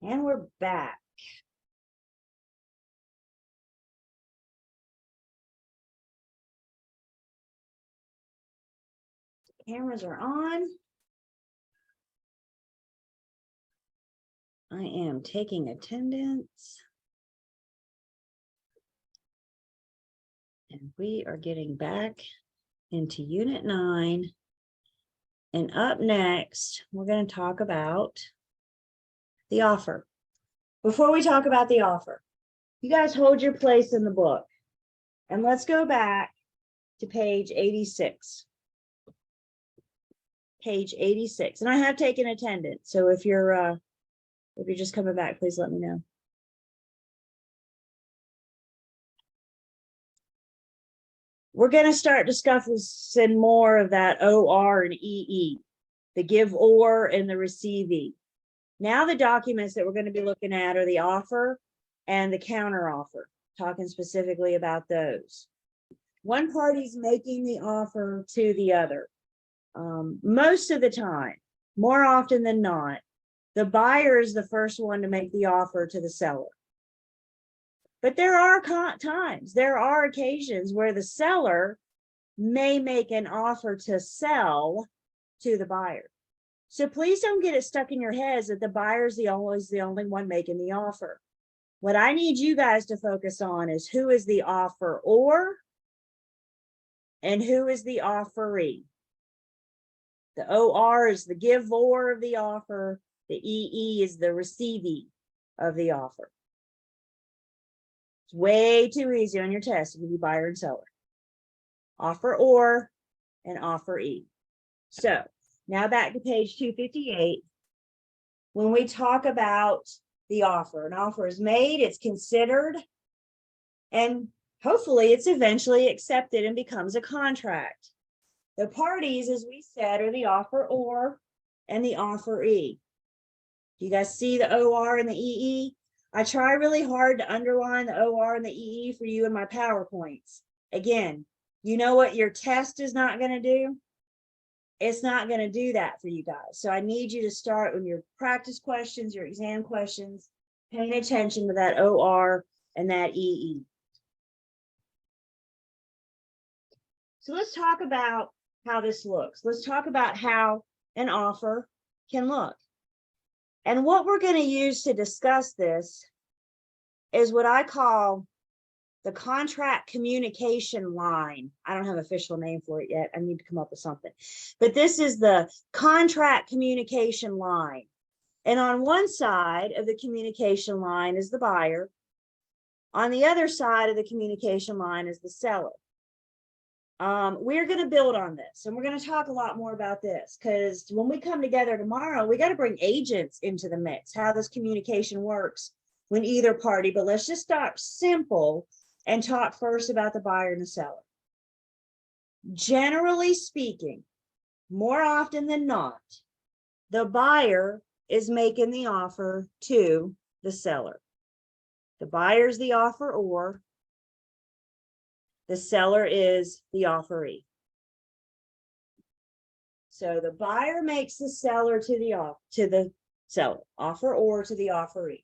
And we're back. Cameras are on. I am taking attendance. And we are getting back into Unit 9. And up next, we're going to talk about the offer. Before we talk about the offer, you guys hold your place in the book. And let's go back to page 86. Page 86. And I have taken attendance. So if you're just coming back, please let me know. We're going to start discussing more of that OR and EE, the give or and the receiving. Now the documents that we're going to be looking at are the offer and the counter offer, talking specifically about those. One party's making the offer to the other. Most of the time, more often than not, the buyer is the first one to make the offer to the seller. But there are times, there are occasions where the seller may make an offer to sell to the buyer. So please don't get it stuck in your heads that the buyer is always the only one making the offer. What I need you guys to focus on is who is the offeror and who is the offeree. The OR is the giver of the offer. The EE is the receivee of the offer. It's way too easy on your test to give you buyer and seller. Offeror and offeree. So now back to page 258. When we talk about the offer, an offer is made, it's considered, and hopefully it's eventually accepted and becomes a contract. The parties, as we said, are the offeror and the offeree. You guys see the OR and the EE? I try really hard to underline the OR and the EE for you in my PowerPoints. Again, you know what your test is not going to do? It's not going to do that for you guys. So I need you to start with your practice questions, your exam questions, paying attention to that OR and that EE. So let's talk about how this looks. Let's talk about how an offer can look. And what we're going to use to discuss this is what I call the contract communication line. I don't have an official name for it yet. I need to come up with something. But this is the contract communication line. And on one side of the communication line is the buyer. On the other side of the communication line is the seller. We're going to build on this, and we're going to talk a lot more about this, because when we come together tomorrow, we got to bring agents into the mix, how this communication works when either party. But let's just start simple and talk first about the buyer and the seller. Generally speaking, more often than not, the buyer is making the offer to the seller. The buyer is the offeror. The seller is the offeree. So the buyer makes the seller to the seller, offeror to the offeree.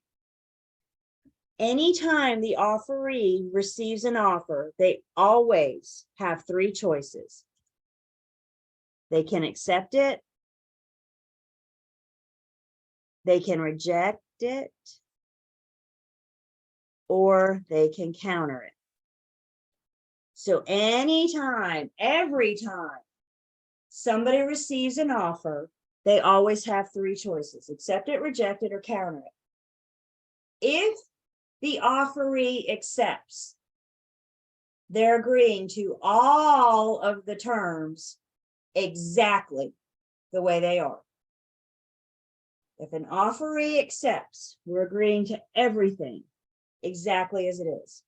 Anytime the offeree receives an offer, they always have three choices. They can accept it, they can reject it, or they can counter it. So anytime, every time somebody receives an offer, they always have three choices: accept it, reject it, or counter it. If the offeree accepts, they're agreeing to all of the terms exactly the way they are. If an offeree accepts, we're agreeing to everything exactly as it is.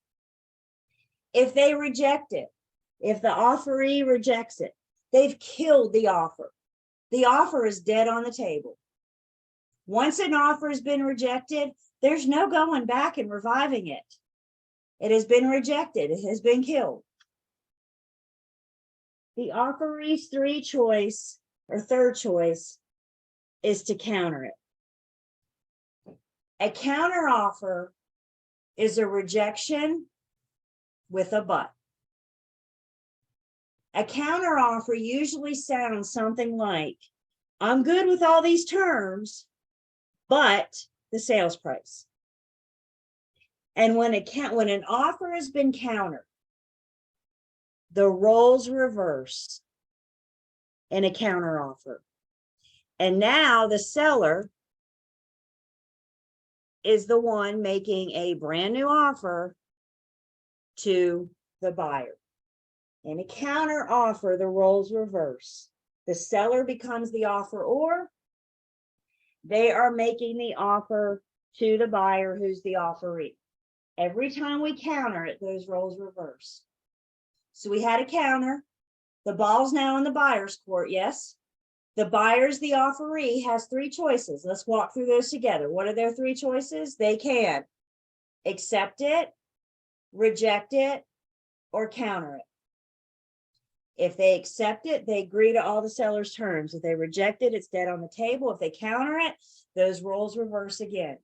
If they reject it, if the offeree rejects it, they've killed the offer. The offer is dead on the table. Once an offer has been rejected, there's no going back and reviving it. It has been rejected. It has been killed. The offeree's third choice is to counter it. A counteroffer is a rejection with a but. A counteroffer usually sounds something like, I'm good with all these terms, but the sales price. And when an offer has been countered, the roles reverse in a counteroffer. And now the seller is the one making a brand new offer to the buyer. In a counter offer, the roles reverse. The seller becomes the offeror. They are making the offer to the buyer, who's the offeree. Every time we counter it, those roles reverse. So we had a counter. The ball's now in the buyer's court, yes? The buyer's the offeree, has three choices. Let's walk through those together. What are their three choices? They can accept it, reject it, or counter it. If they accept it, they agree to all the seller's terms. If they reject it, it's dead on the table. If they counter it, those roles reverse again.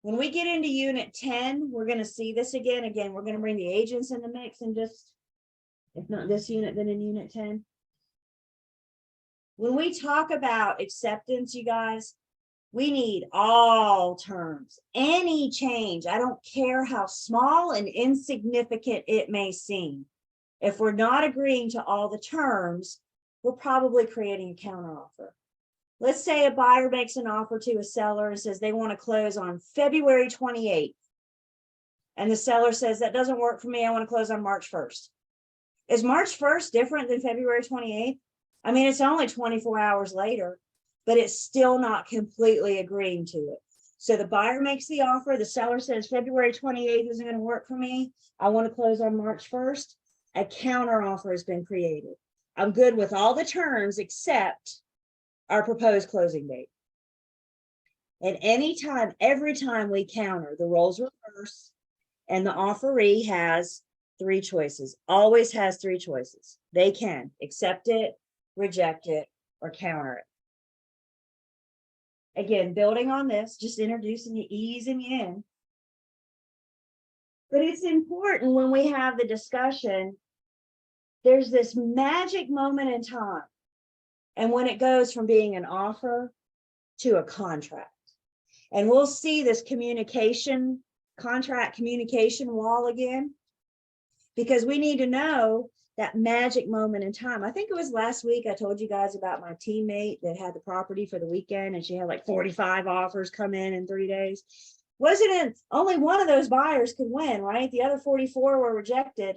When we get into unit 10, we're going to see this again. Again, we're going to bring the agents in the mix and just, if not this unit, then in unit 10. When we talk about acceptance, you guys, we need all terms, any change. I don't care how small and insignificant it may seem. If we're not agreeing to all the terms, we're probably creating a counteroffer. Let's say a buyer makes an offer to a seller and says they want to close on February 28th. And the seller says, that doesn't work for me. I want to close on March 1st. Is March 1st different than February 28th? I mean, it's only 24 hours later, but it's still not completely agreeing to it. So the buyer makes the offer. The seller says, February 28th isn't going to work for me. I want to close on March 1st. A counteroffer has been created. I'm good with all the terms except our proposed closing date. And anytime, every time we counter, the roles reverse and the offeree has three choices, always has three choices. They can accept it, reject it, or counter it. Again, building on this, just introducing you, easing you in. But it's important when we have the discussion, there's this magic moment in time. And when it goes from being an offer to a contract. And we'll see this contract communication wall again, because we need to know that magic moment in time. I think it was last week I told you guys about my teammate that had the property for the weekend and she had like 45 offers come in 3 days. Wasn't it only one of those buyers could win, right? The other 44 were rejected.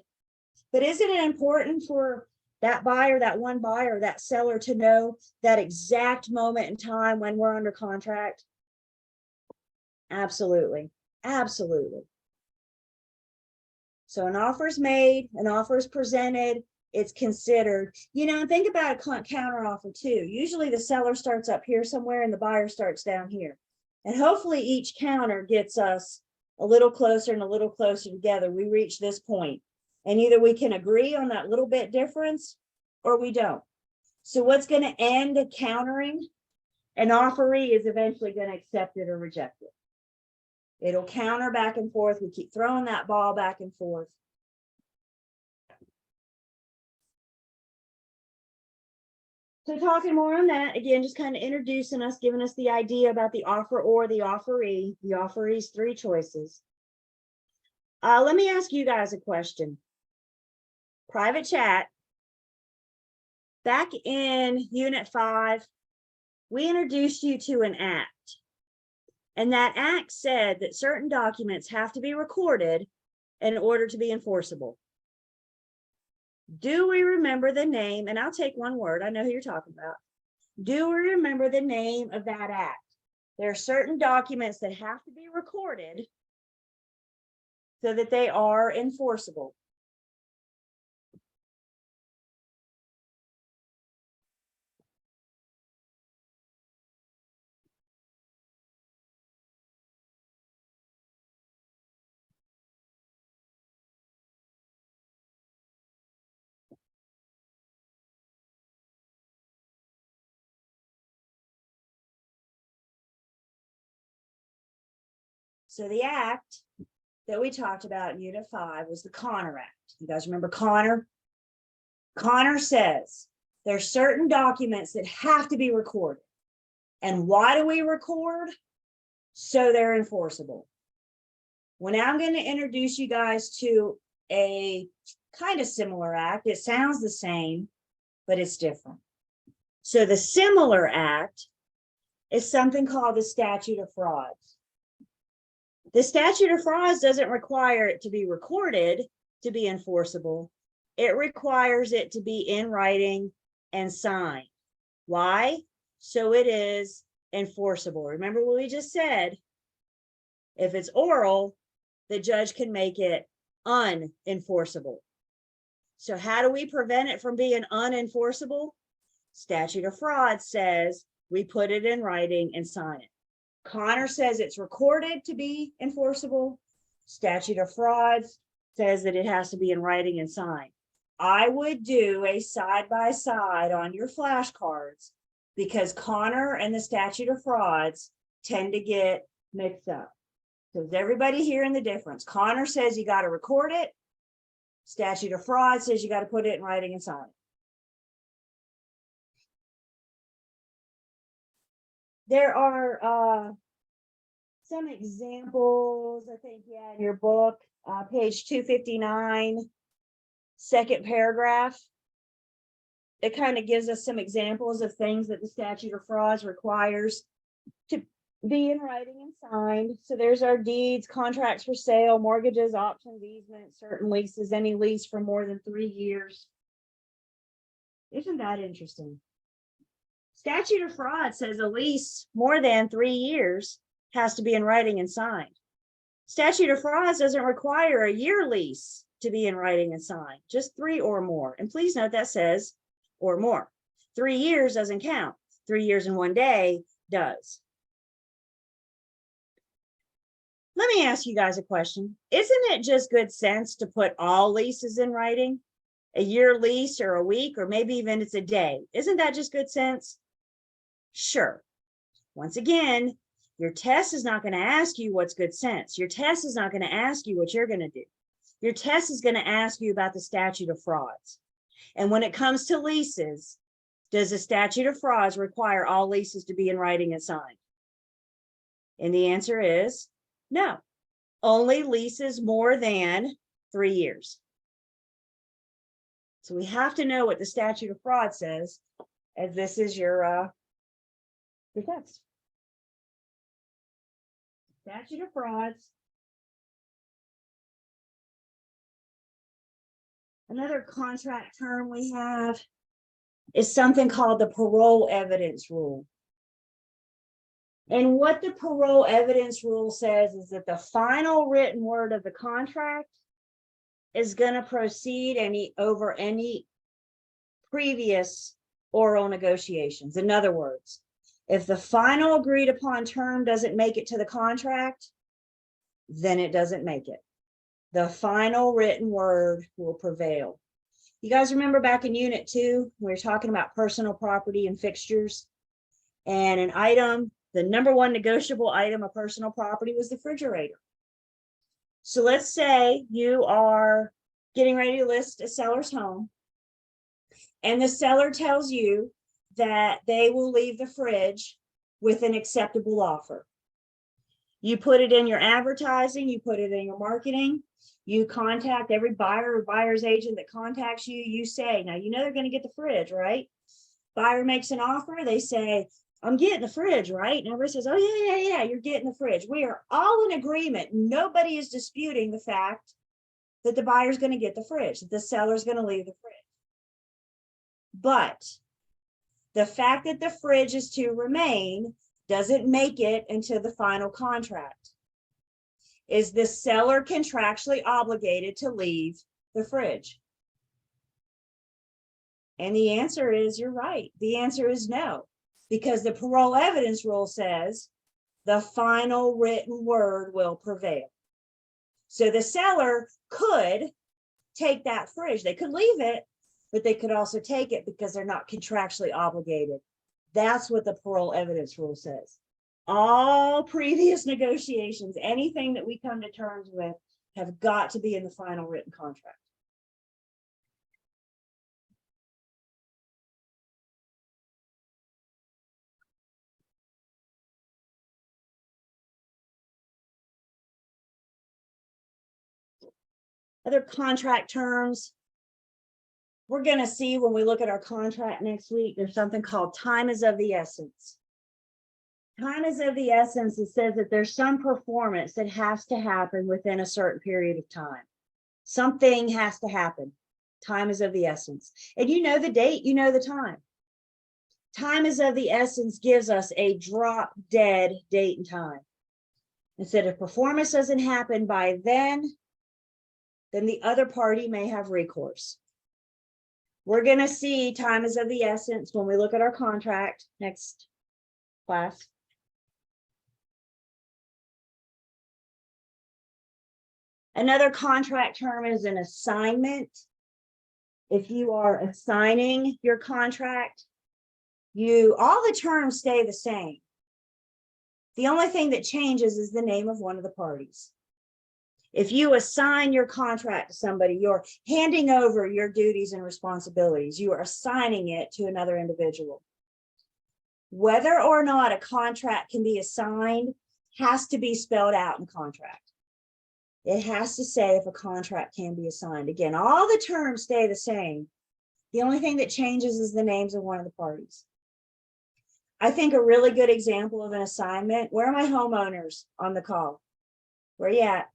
But isn't it important for that buyer, that one buyer, that seller to know that exact moment in time when we're under contract? Absolutely. Absolutely. So an offer is made, an offer is presented, it's considered, think about a counter offer too. Usually the seller starts up here somewhere and the buyer starts down here. And hopefully each counter gets us a little closer and a little closer together. We reach this point and either we can agree on that little bit difference or we don't. So what's going to end countering? An offeree is eventually going to accept it or reject it. It'll counter back and forth. We keep throwing that ball back and forth. So talking more on that, again, just kind of introducing us, giving us the idea about the offer or the offeree. The offeree's three choices. Let me ask you guys a question. Private chat. Back in Unit 5, we introduced you to an act. And that act said that certain documents have to be recorded in order to be enforceable. Do we remember the name? And I'll take one word. I know who you're talking about. Do we remember the name of that act? There are certain documents that have to be recorded so that they are enforceable. So the act that we talked about in Unit 5 was the Connor Act. You guys remember Connor? Connor says there's certain documents that have to be recorded. And why do we record? So they're enforceable. Well, now I'm going to introduce you guys to a kind of similar act. It sounds the same, but it's different. So the similar act is something called the statute of frauds. The statute of frauds doesn't require it to be recorded to be enforceable. It requires it to be in writing and signed. Why? So it is enforceable. Remember what we just said? If it's oral, the judge can make it unenforceable. So how do we prevent it from being unenforceable? Statute of frauds says we put it in writing and sign it. Connor says it's recorded to be enforceable. Statute of frauds says that it has to be in writing and signed. I would do a side-by-side on your flashcards because Connor and the statute of frauds tend to get mixed up. So is everybody hearing the difference? Connor says you got to record it. Statute of frauds says you got to put it in writing and sign it. There are some examples, I think, in your book, page 259, second paragraph. It kind of gives us some examples of things that the statute of frauds requires to be in writing and signed. So there's our deeds, contracts for sale, mortgages, options, easements, certain leases, any lease for more than 3 years. Isn't that interesting? Statute of fraud says a lease more than 3 years has to be in writing and signed. Statute of frauds doesn't require a year lease to be in writing and signed, just 3 or more. And please note that says or more. 3 years doesn't count. 3 years and 1 day does. Let me ask you guys a question. Isn't it just good sense to put all leases in writing? A year lease or a week, or maybe even it's a day. Isn't that just good sense? Sure. Once again, your test is not going to ask you what's good sense. Your test is not going to ask you what you're going to do. Your test is going to ask you about the statute of frauds. And when it comes to leases, does the statute of frauds require all leases to be in writing and signed? And the answer is no. Only leases more than 3 years. So we have to know what the statute of fraud says, as this is your text. Statute of frauds. Another contract term we have is something called the parole evidence rule. And what the parole evidence rule says is that the final written word of the contract is going to proceed over any previous oral negotiations. In other words, if the final agreed upon term doesn't make it to the contract, then it doesn't make it. The final written word will prevail. You guys remember back in Unit 2, we were talking about personal property and fixtures, and an item, the number one negotiable item of personal property was the refrigerator. So let's say you are getting ready to list a seller's home, and the seller tells you that they will leave the fridge with an acceptable offer. You put it in your advertising, you put it in your marketing, you contact every buyer or buyer's agent that contacts you, you say, now you know they're going to get the fridge, right? Buyer makes an offer, they say, I'm getting the fridge, right? And everybody says, oh yeah, you're getting the fridge. We are all in agreement. Nobody is disputing the fact that the buyer's going to get the fridge, that the seller's going to leave the fridge. But the fact that the fridge is to remain doesn't make it into the final contract. Is the seller contractually obligated to leave the fridge? And the answer is, you're right. The answer is no, because the parole evidence rule says the final written word will prevail. So the seller could take that fridge. They could leave it, but they could also take it because they're not contractually obligated. That's what the parole evidence rule says. All previous negotiations, anything that we come to terms with, have got to be in the final written contract. Other contract terms. We're going to see when we look at our contract next week, there's something called time is of the essence. Time is of the essence. It says that there's some performance that has to happen within a certain period of time. Something has to happen. Time is of the essence. And you know the date, you know the time. Time is of the essence gives us a drop dead date and time. Instead if performance doesn't happen by then the other party may have recourse. We're going to see time is of the essence when we look at our contract next class. Another contract term is an assignment. If you are assigning your contract, all the terms stay the same. The only thing that changes is the name of one of the parties. If you assign your contract to somebody, you're handing over your duties and responsibilities. You are assigning it to another individual. Whether or not a contract can be assigned has to be spelled out in contract. It has to say if a contract can be assigned. Again, all the terms stay the same. The only thing that changes is the names of one of the parties. I think a really good example of an assignment, where are my homeowners on the call? Where are you at?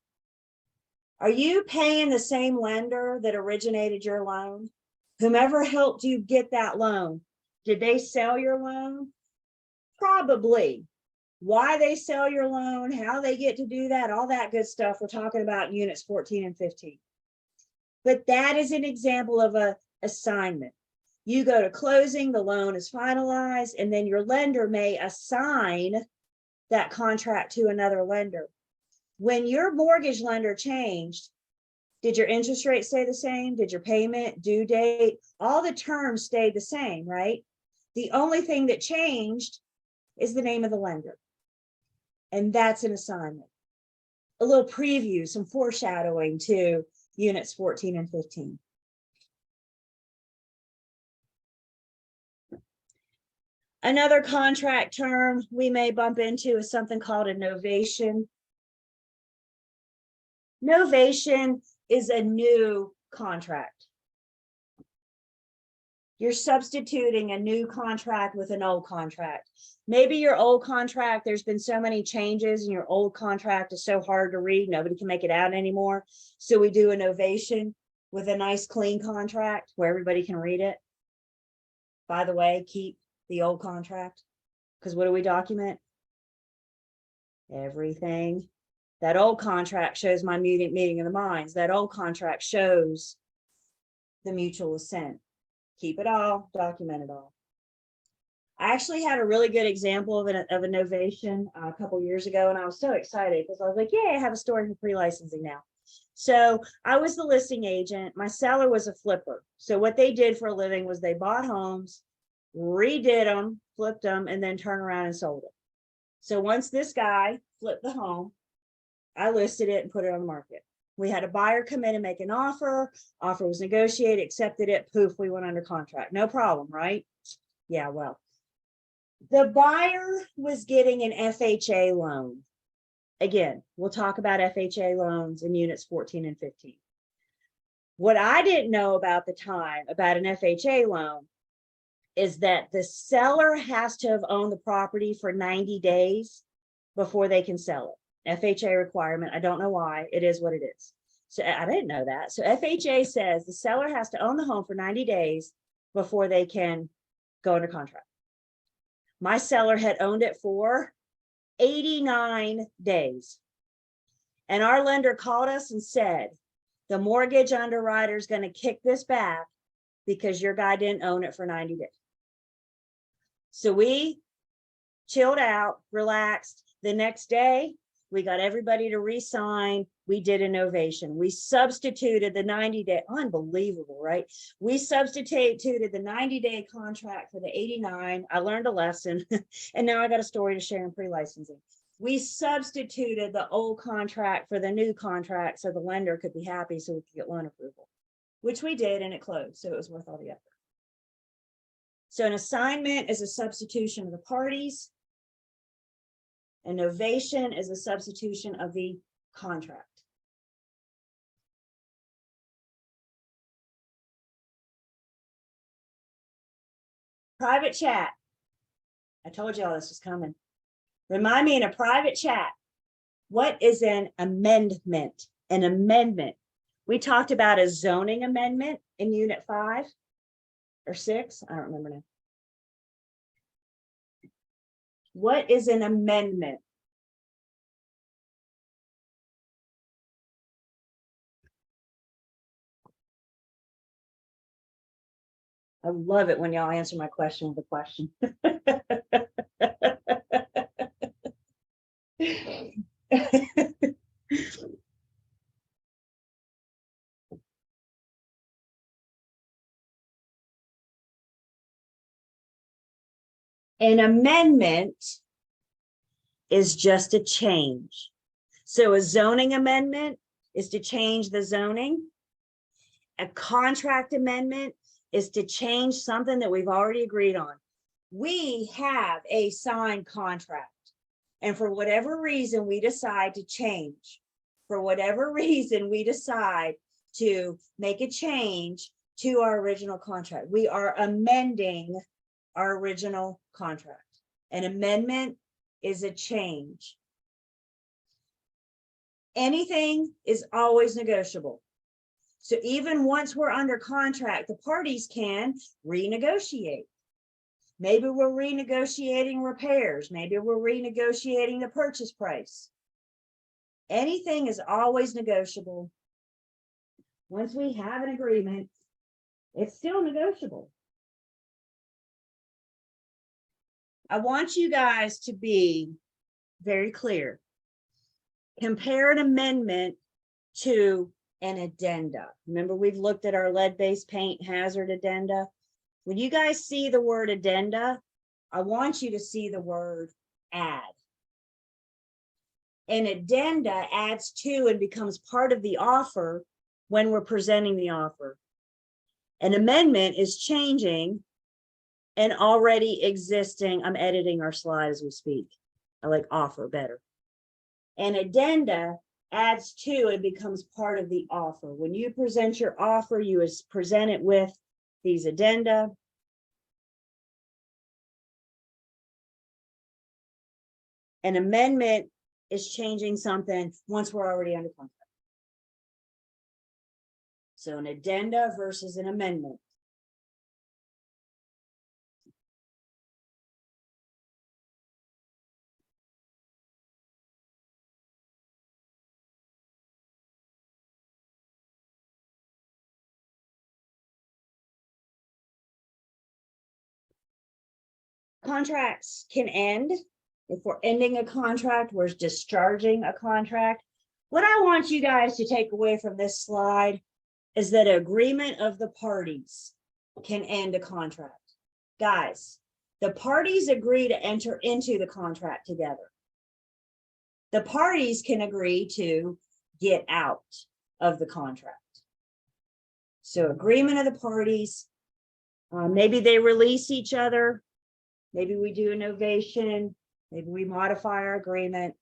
Are you paying the same lender that originated your loan? Whomever helped you get that loan, did they sell your loan? Probably. Why they sell your loan, how they get to do that, all that good stuff. We're talking about units 14 and 15. But that is an example of an assignment. You go to closing, the loan is finalized, and then your lender may assign that contract to another lender. When your mortgage lender changed, did your interest rate stay the same? Did your payment, due date, all the terms stayed the same, right? The only thing that changed is the name of the lender. And that's an assignment. A little preview, some foreshadowing to units 14 and 15. Another contract term we may bump into is something called a novation. Novation is a new contract. You're substituting a new contract with an old contract. Maybe your old contract, there's been so many changes and your old contract is so hard to read, nobody can make it out anymore. So we do a novation with a nice clean contract where everybody can read it. By the way, keep the old contract, because what do we document? Everything. That old contract shows my meeting of the minds. That old contract shows the mutual assent. Keep it all, document it all. I actually had a really good example of a novation a couple years ago, and I was so excited because I was like, yay, I have a story for pre-licensing now. So I was the listing agent. My seller was a flipper. So what they did for a living was they bought homes, redid them, flipped them, and then turned around and sold it. So once this guy flipped the home, I listed it and put it on the market. We had a buyer come in and make an offer. Offer was negotiated, accepted it, poof, we went under contract. No problem, right? Yeah, well, the buyer was getting an FHA loan. Again, we'll talk about FHA loans in units 14 and 15. What I didn't know about the time about an FHA loan is that the seller has to have owned the property for 90 days before they can sell it. FHA requirement. I don't know why. It is what it is. So I didn't know that. So FHA says the seller has to own the home for 90 days before they can go under contract. My seller had owned it for 89 days. And our lender called us and said, the mortgage underwriter is going to kick this back because your guy didn't own it for 90 days. So we chilled out, relaxed. The next day, We got everybody to re-sign. We did a novation. We substituted the 90-day, unbelievable, right? We substituted the 90-day contract for the 89. I learned a lesson and now I got a story to share in pre-licensing. We substituted the old contract for the new contract so the lender could be happy so we could get loan approval, which we did, and it closed. So it was worth all the effort. So an assignment is a substitution of the parties. A novation is a substitution of the contract. Private chat. I told y'all this was coming. Remind me in a private chat, what is an amendment? An amendment. We talked about a zoning amendment in unit 5 or 6. I don't remember now. What is an amendment? I love it when y'all answer my question with a question. An amendment is just a change. So a zoning amendment is to change the zoning. A contract amendment is to change something that we've already agreed on. We have a signed contract, and for whatever reason we decide to change, for whatever reason we decide to make a change to our original contract, we are amending our original contract. An amendment is a change. Anything is always negotiable. So even once we're under contract, the parties can renegotiate. Maybe we're renegotiating repairs. Maybe we're renegotiating the purchase price. Anything is always negotiable. Once we have an agreement, it's still negotiable. I want you guys to be very clear. Compare an amendment to an addenda. Remember, we've looked at our lead-based paint hazard addenda. When you guys see the word addenda, I want you to see the word add. An addenda adds to and becomes part of the offer when we're presenting the offer. An amendment is changing an already existing, I'm editing our slide as we speak. I like offer better. An addenda adds to and becomes part of the offer. When you present your offer, you present it with these addenda. An amendment is changing something once we're already under contract. So an addenda versus an amendment. Contracts can end. If we're ending a contract, we're discharging a contract. What I want you guys to take away from this slide is that agreement of the parties can end a contract. Guys, the parties agree to enter into the contract together. The parties can agree to get out of the contract. So agreement of the parties, maybe they release each other. Maybe we do a novation. Maybe we modify our agreement.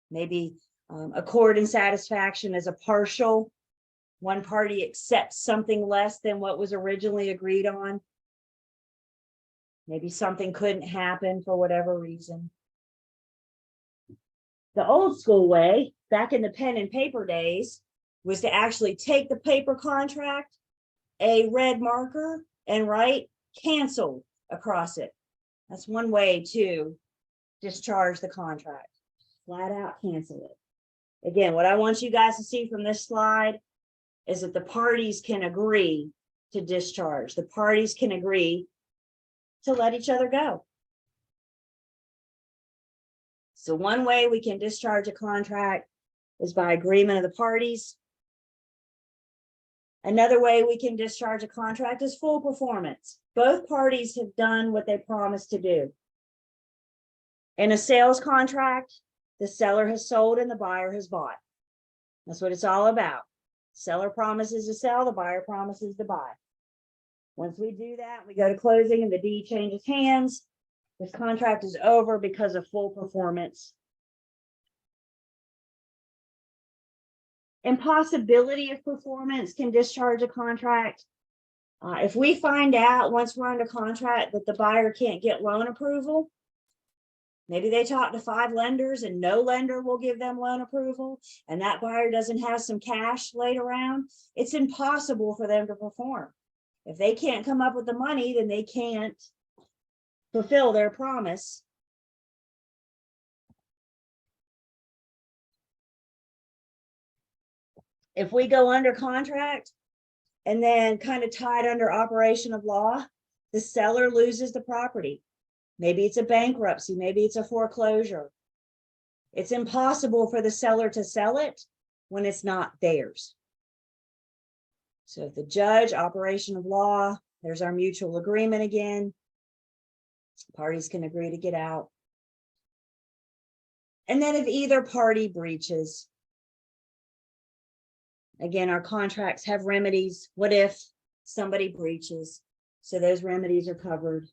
Maybe accord and satisfaction is a partial. One party accepts something less than what was originally agreed on. Maybe something couldn't happen for whatever reason. The old school way, back in the pen and paper days, was to actually take the paper contract, a red marker, and write canceled across it. That's one way to discharge the contract. Flat out cancel it. Again, what I want you guys to see from this slide is that the parties can agree to discharge. The parties can agree to let each other go. So one way we can discharge a contract is by agreement of the parties. Another way we can discharge a contract is full performance. Both parties have done what they promised to do. In a sales contract, the seller has sold and the buyer has bought. That's what it's all about. Seller promises to sell, the buyer promises to buy. Once we do that, we go to closing and the deed changes hands. This contract is over because of full performance. Impossibility of performance can discharge a contract. If we find out once we're under contract that the buyer can't get loan approval, maybe they talk to 5 lenders and no lender will give them loan approval, and that buyer doesn't have some cash laid around, it's impossible for them to perform. If they can't come up with the money, then they can't fulfill their promise. If we go under contract and then kind of tied under operation of law, the seller loses the property. Maybe it's a bankruptcy, maybe it's a foreclosure. It's impossible for the seller to sell it when it's not theirs. So if the judge, operation of law, there's our mutual agreement again. Parties can agree to get out. And then if either party breaches, again, our contracts have remedies. What if somebody breaches? So those remedies are covered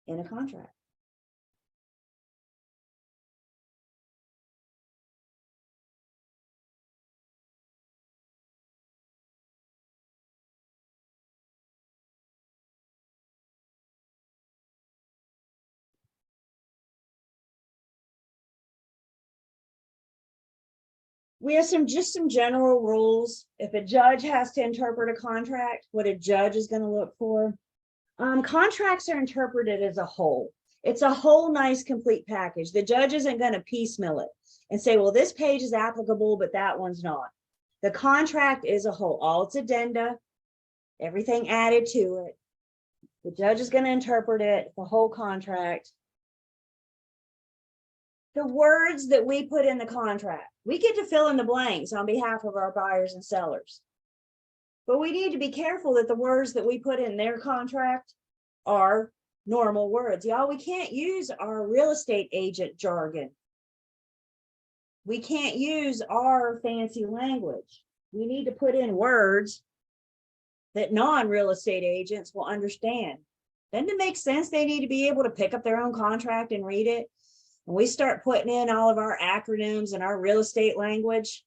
in a contract. We have just some general rules. If a judge has to interpret a contract, what a judge is going to look for. Contracts are interpreted as a whole. It's a whole nice complete package. The judge isn't going to piecemeal it and say, well, this page is applicable, but that one's not. The contract is a whole, all its addenda, everything added to it. The judge is going to interpret it, the whole contract. The words that we put in the contract, we get to fill in the blanks on behalf of our buyers and sellers. But we need to be careful that the words that we put in their contract are normal words. Y'all, we can't use our real estate agent jargon. We can't use our fancy language. We need to put in words that non-real estate agents will understand. Doesn't it make sense they need to be able to pick up their own contract and read it? When we start putting in all of our acronyms and our real estate language,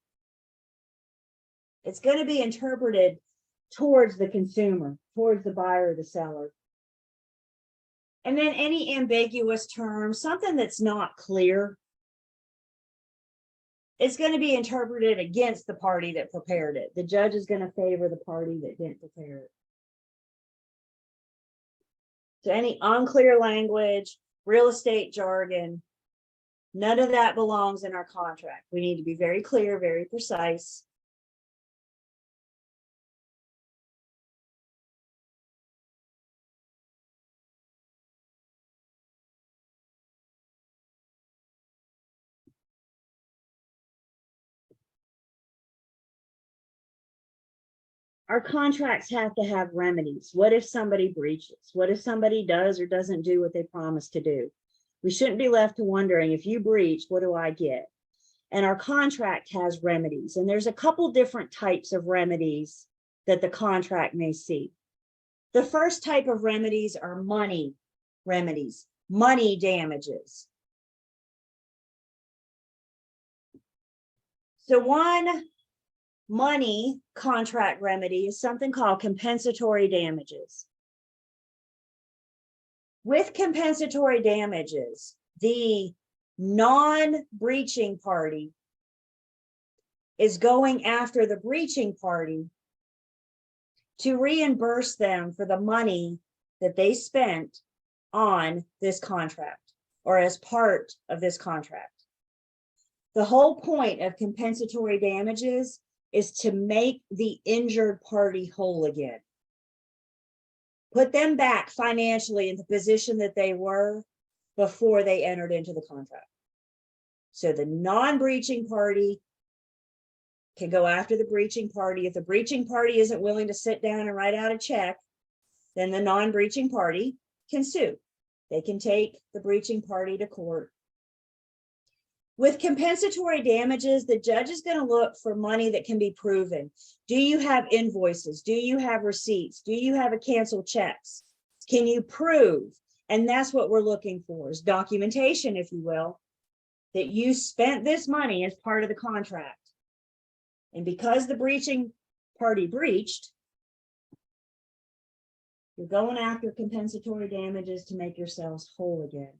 it's going to be interpreted towards the consumer, towards the buyer or the seller. And then any ambiguous term, something that's not clear, it's going to be interpreted against the party that prepared it. The judge is going to favor the party that didn't prepare it. So any unclear language, real estate jargon, none of that belongs in our contract. We need to be very clear, very precise. Our contracts have to have remedies. What if somebody breaches? What if somebody does or doesn't do what they promised to do? We shouldn't be left to wondering, if you breach, what do I get? And our contract has remedies. And there's a couple different types of remedies that the contract may see. The first type of remedies are money remedies, money damages. So one money contract remedy is something called compensatory damages. With compensatory damages, the non-breaching party is going after the breaching party to reimburse them for the money that they spent on this contract or as part of this contract. The whole point of compensatory damages is to make the injured party whole again. Put them back financially in the position that they were before they entered into the contract. So the non-breaching party can go after the breaching party. If the breaching party isn't willing to sit down and write out a check, then the non-breaching party can sue. They can take the breaching party to court. With compensatory damages, the judge is going to look for money that can be proven. Do you have invoices? Do you have receipts? Do you have a canceled checks? Can you prove? And that's what we're looking for, is documentation, if you will, that you spent this money as part of the contract. And because the breaching party breached, you're going after compensatory damages to make yourselves whole again.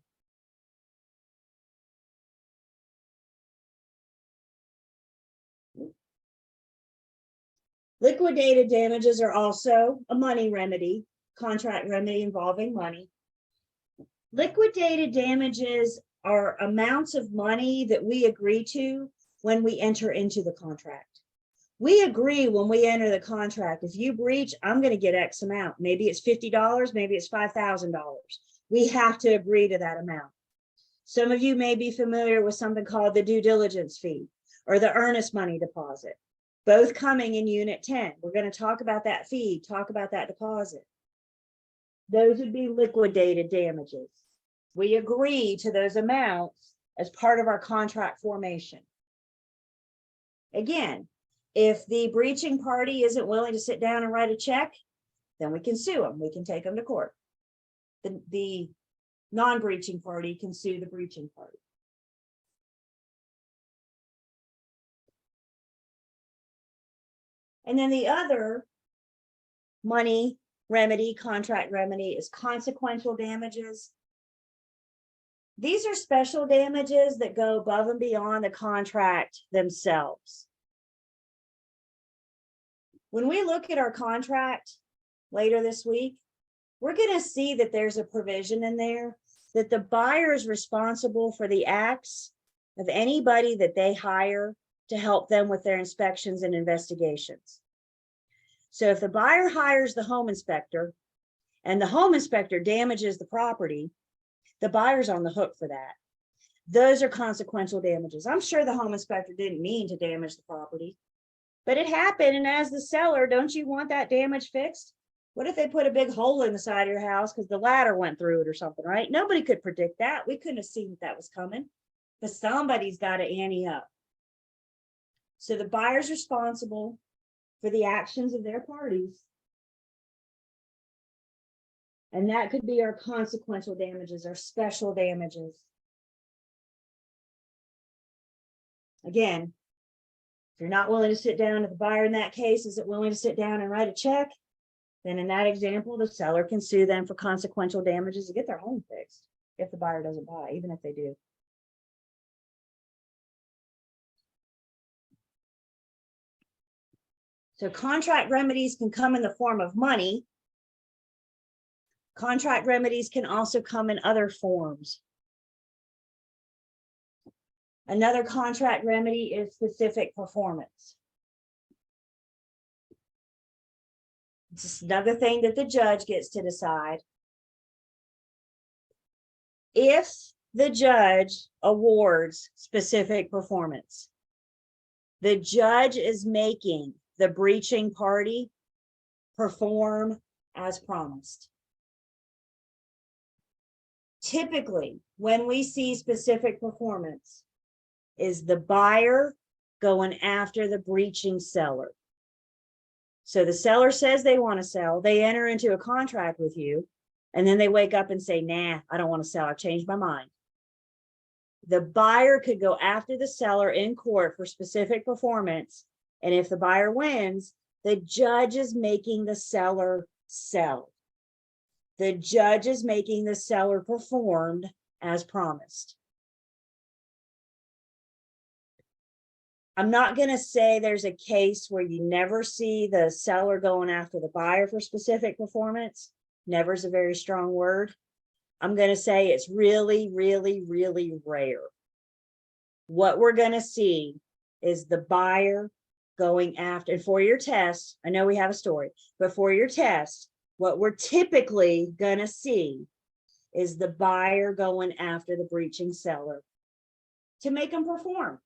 Liquidated damages are also a money remedy, contract remedy involving money. Liquidated damages are amounts of money that we agree to when we enter into the contract. We agree when we enter the contract, if you breach, I'm going to get X amount. Maybe it's $50, maybe it's $5,000. We have to agree to that amount. Some of you may be familiar with something called the due diligence fee or the earnest money deposit, both coming in Unit 10. We're going to talk about that fee, talk about that deposit. Those would be liquidated damages. We agree to those amounts as part of our contract formation. Again, if the breaching party isn't willing to sit down and write a check, then we can sue them. We can take them to court. The non-breaching party can sue the breaching party. And then the other money remedy, contract remedy, is consequential damages. These are special damages that go above and beyond the contract themselves. When we look at our contract later this week, we're going to see that there's a provision in there that the buyer is responsible for the acts of anybody that they hire to help them with their inspections and investigations. So if the buyer hires the home inspector and the home inspector damages the property, the buyer's on the hook for that. Those are consequential damages. I'm sure the home inspector didn't mean to damage the property, but it happened. And as the seller, don't you want that damage fixed? What if they put a big hole in the side of your house because the ladder went through it or something, right? Nobody could predict that. We couldn't have seen that was coming, but somebody's got to ante up. So the buyer's responsible for the actions of their parties. And that could be our consequential damages, our special damages. Again, if you're not willing to sit down, if the buyer in that case isn't willing to sit down and write a check, then in that example, the seller can sue them for consequential damages to get their home fixed if the buyer doesn't buy, even if they do. So contract remedies can come in the form of money. Contract remedies can also come in other forms. Another contract remedy is specific performance. It's just another thing that the judge gets to decide. If the judge awards specific performance, the judge is making the breaching party perform as promised. Typically, when we see specific performance, is the buyer going after the breaching seller. So the seller says they want to sell, they enter into a contract with you, and then they wake up and say, nah, I don't want to sell, I've changed my mind. The buyer could go after the seller in court for specific performance, and if the buyer wins, the judge is making the seller sell. The judge is making the seller performed as promised. I'm not going to say there's a case where you never see the seller going after the buyer for specific performance. Never is a very strong word. I'm going to say it's really, really, really rare. What we're going to see is the buyer going after, and for your test, I know we have a story, but for your test, what we're typically going to see is the buyer going after the breaching seller to make them perform.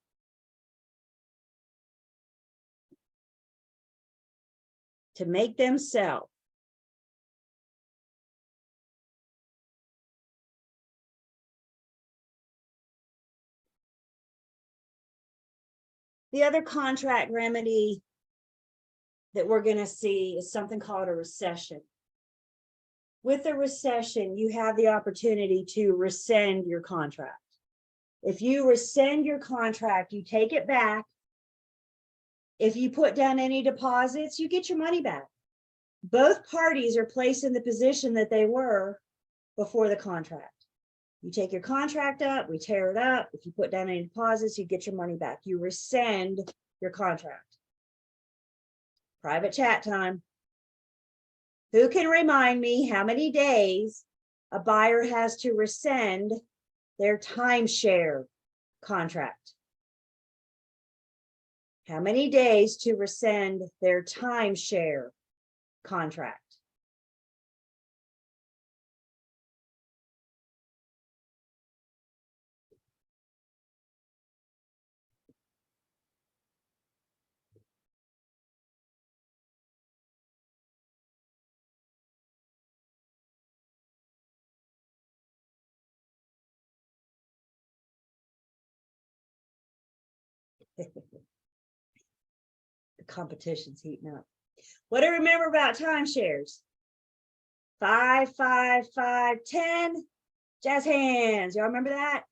To make them sell. The other contract remedy that we're going to see is something called a recession. With a recession, you have the opportunity to rescind your contract. If you rescind your contract, you take it back. If you put down any deposits, you get your money back. Both parties are placed in the position that they were before the contract. You take your contract up, we tear it up. If you put down any deposits, you get your money back. You rescind your contract. Private chat time. Who can remind me how many days a buyer has to rescind their timeshare contract? How many days to rescind their timeshare contract? The competition's heating up. What do you remember about timeshares? 5, 5, 5, 10. Jazz hands. Y'all remember that?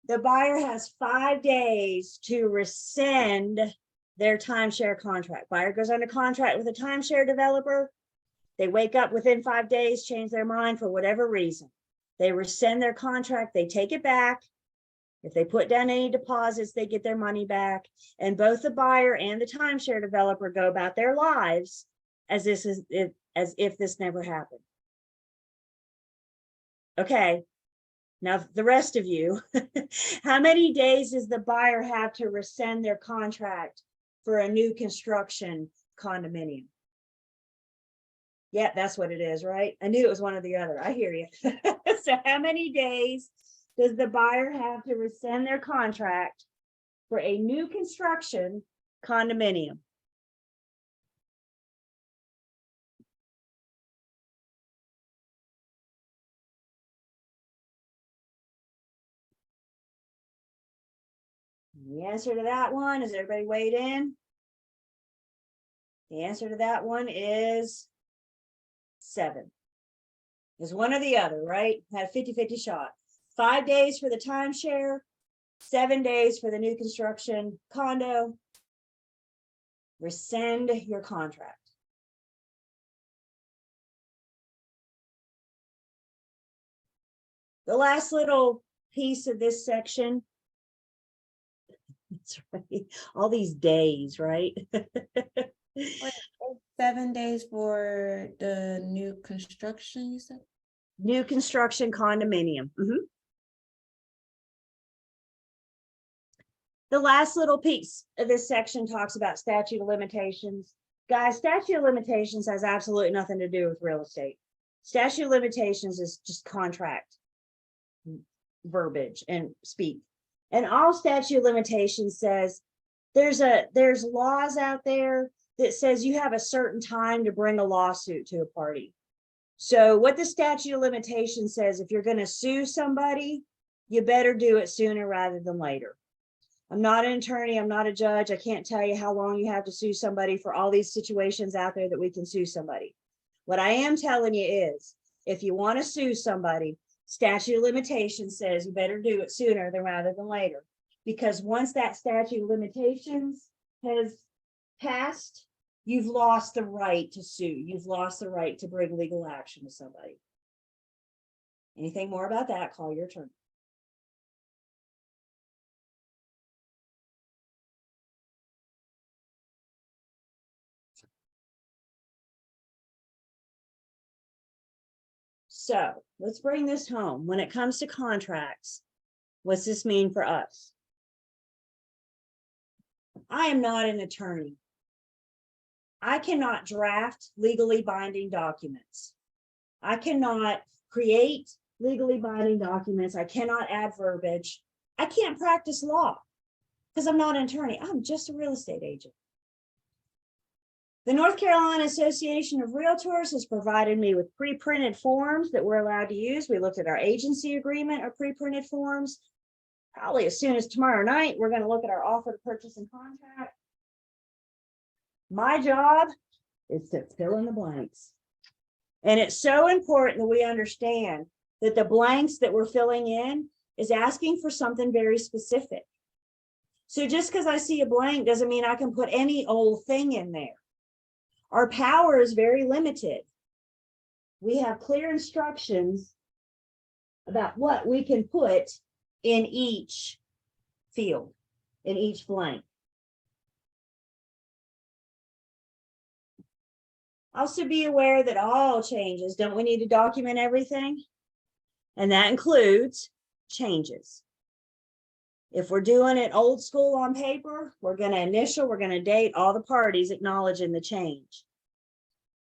The buyer has 5 days to rescind their timeshare contract. Buyer goes under contract with a timeshare developer. They wake up within 5 days, change their mind for whatever reason. They rescind their contract. They take it back. If they put down any deposits, they get their money back. And both the buyer and the timeshare developer go about their lives as if this never happened. Okay. Now, the rest of you, how many days does the buyer have to rescind their contract for a new construction condominium? Yeah, that's what it is, right? I knew it was one or the other. I hear you. So how many days does the buyer have to rescind their contract for a new construction condominium? The answer to that one, is everybody weighed in? The answer to that one is 7. Is one or the other, right? Had a 50-50 shot. 5 days for the timeshare, 7 days for the new construction condo. Rescind your contract. The last little piece of this section. That's right. All these days, right? Wait, 7 days for the new construction, you said? New construction condominium. The last little piece of this section talks about statute of limitations. Guys, statute of limitations has absolutely nothing to do with real estate. Statute of limitations is just contract verbiage and speak. And all statute of limitations says there's laws out there that says you have a certain time to bring a lawsuit to a party. So what the statute of limitations says, if you're going to sue somebody, you better do it sooner rather than later. I'm not an attorney. I'm not a judge. I can't tell you how long you have to sue somebody for all these situations out there that we can sue somebody. What I am telling you is, if you want to sue somebody, statute of limitations says you better do it sooner than rather than later. Because once that statute of limitations has passed, you've lost the right to sue. You've lost the right to bring legal action to somebody. Anything more about that, call your attorney. So let's bring this home. When it comes to contracts, what's this mean for us? I am not an attorney. I cannot draft legally binding documents. I cannot create legally binding documents. I cannot add verbiage. I can't practice law because I'm not an attorney. I'm just a real estate agent. The North Carolina Association of Realtors has provided me with pre-printed forms that we're allowed to use. We looked at our agency agreement or pre-printed forms. Probably as soon as tomorrow night, we're going to look at our offer to purchase and contract. My job is to fill in the blanks. And it's so important that we understand that the blanks that we're filling in is asking for something very specific. So just because I see a blank doesn't mean I can put any old thing in there. Our power is very limited. We have clear instructions about what we can put in each field, in each blank. Also be aware that all changes, don't we need to document everything? And that includes changes. If we're doing it old school on paper, we're going to initial, we're going to date all the parties acknowledging the change.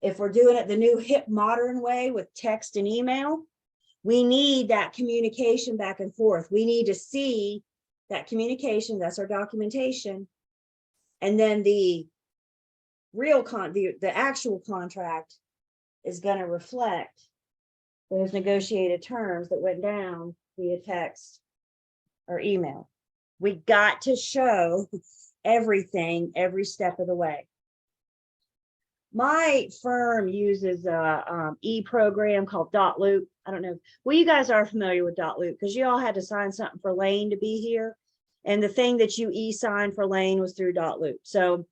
If we're doing it the new hip modern way with text and email, we need that communication back and forth. We need to see that communication, that's our documentation. And then the real the actual contract is going to reflect those negotiated terms that went down via text or email. We got to show everything every step of the way. My firm uses a e-program called Loop. I don't know. Well, you guys are familiar with Loop because you all had to sign something for Lane to be here. And the thing that you e-signed for Lane was through Loop. So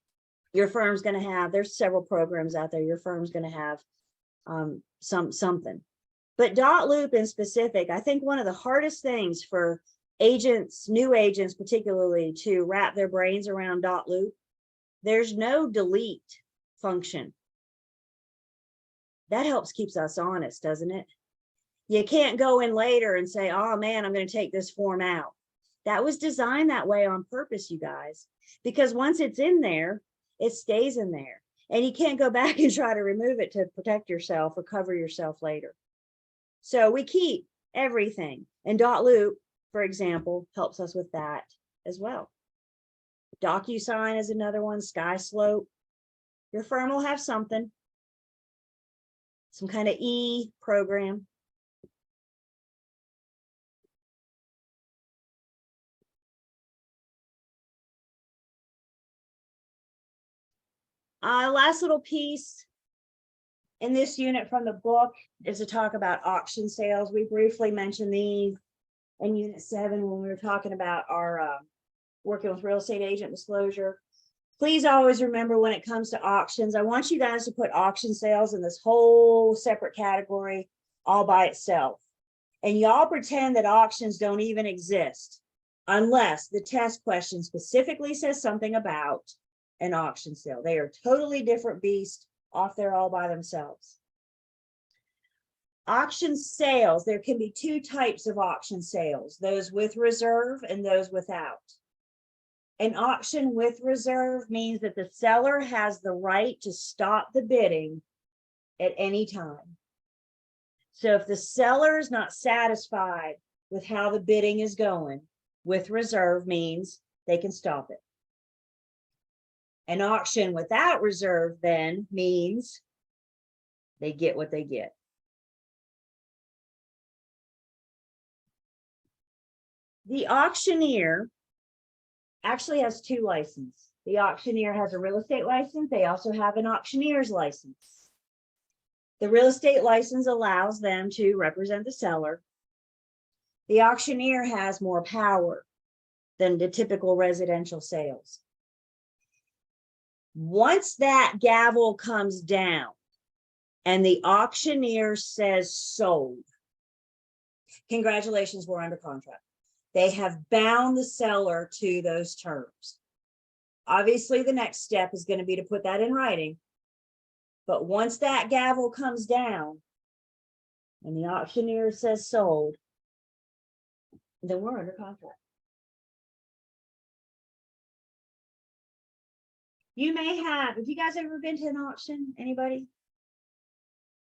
your firm's going to have, there's several programs out there. Your firm's going to have something. But Loop in specific, I think one of the hardest things for agents, new agents particularly, to wrap their brains around Loop, there's no delete function. That helps keeps us honest, doesn't it? You can't go in later and say, oh man, I'm going to take this form out. That was designed that way on purpose, you guys, because once it's in there, it stays in there. And you can't go back and try to remove it to protect yourself or cover yourself later. So we keep everything. And Loop, for example, helps us with that as well. DocuSign is another one, SkySlope. Your firm will have something, some kind of e-program. Last little piece in this unit from the book is to talk about auction sales. We briefly mentioned these in Unit 7 when we were talking about our working with real estate agent disclosure. Please always remember when it comes to auctions, I want you guys to put auction sales in this whole separate category all by itself. And y'all pretend that auctions don't even exist unless the test question specifically says something about an auction sale. They are totally different beasts off there all by themselves. Auction sales, there can be two types of auction sales, those with reserve and those without. An auction with reserve means that the seller has the right to stop the bidding at any time. So if the seller is not satisfied with how the bidding is going, with reserve means they can stop it. An auction without reserve then means they get what they get. The auctioneer actually has two licenses. The auctioneer has a real estate license. They also have an auctioneer's license. The real estate license allows them to represent the seller. The auctioneer has more power than the typical residential sales. Once that gavel comes down and the auctioneer says sold, congratulations, we're under contract. They have bound the seller to those terms. Obviously, the next step is going to be to put that in writing. But once that gavel comes down and the auctioneer says sold, then we're under contract. You may have you guys ever been to an auction? Anybody?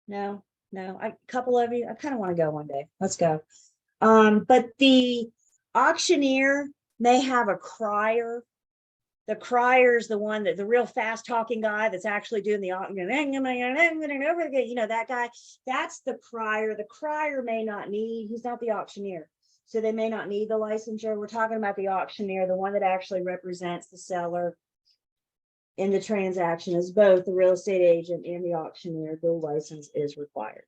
No, No, a couple of you, I kind of want to go one day. Let's go. But the auctioneer may have a crier. The crier is the one that the real fast talking guy that's actually doing the auction. You know, that guy, that's the crier. The crier may not need, he's not the auctioneer. So they may not need the licensure. We're talking about the auctioneer, the one that actually represents the seller in the transaction. Is both the real estate agent and the auctioneer. The license is required.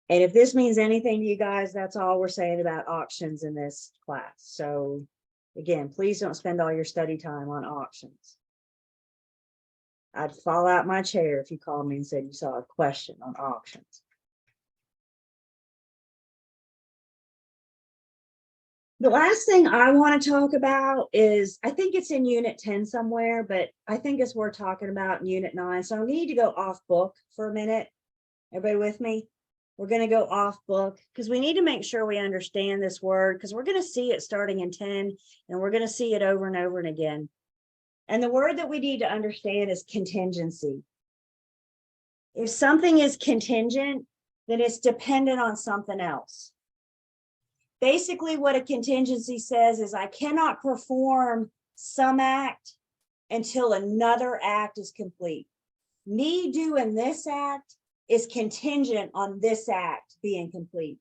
And if this means anything to you guys, that's all we're saying about auctions in this class. So again, please don't spend all your study time on auctions. I'd fall out my chair if you called me and said you saw a question on auctions. The last thing I want to talk about is, I think it's in Unit 10 somewhere, but I think it's worth talking about in Unit 9. So I need to go off book for a minute. Everybody with me? We're going to go off book because we need to make sure we understand this word, because we're going to see it starting in 10 and we're going to see it over and over and again. And the word that we need to understand is contingency. If something is contingent, then it's dependent on something else. Basically, what a contingency says is I cannot perform some act until another act is complete. Me doing this act is contingent on this act being complete.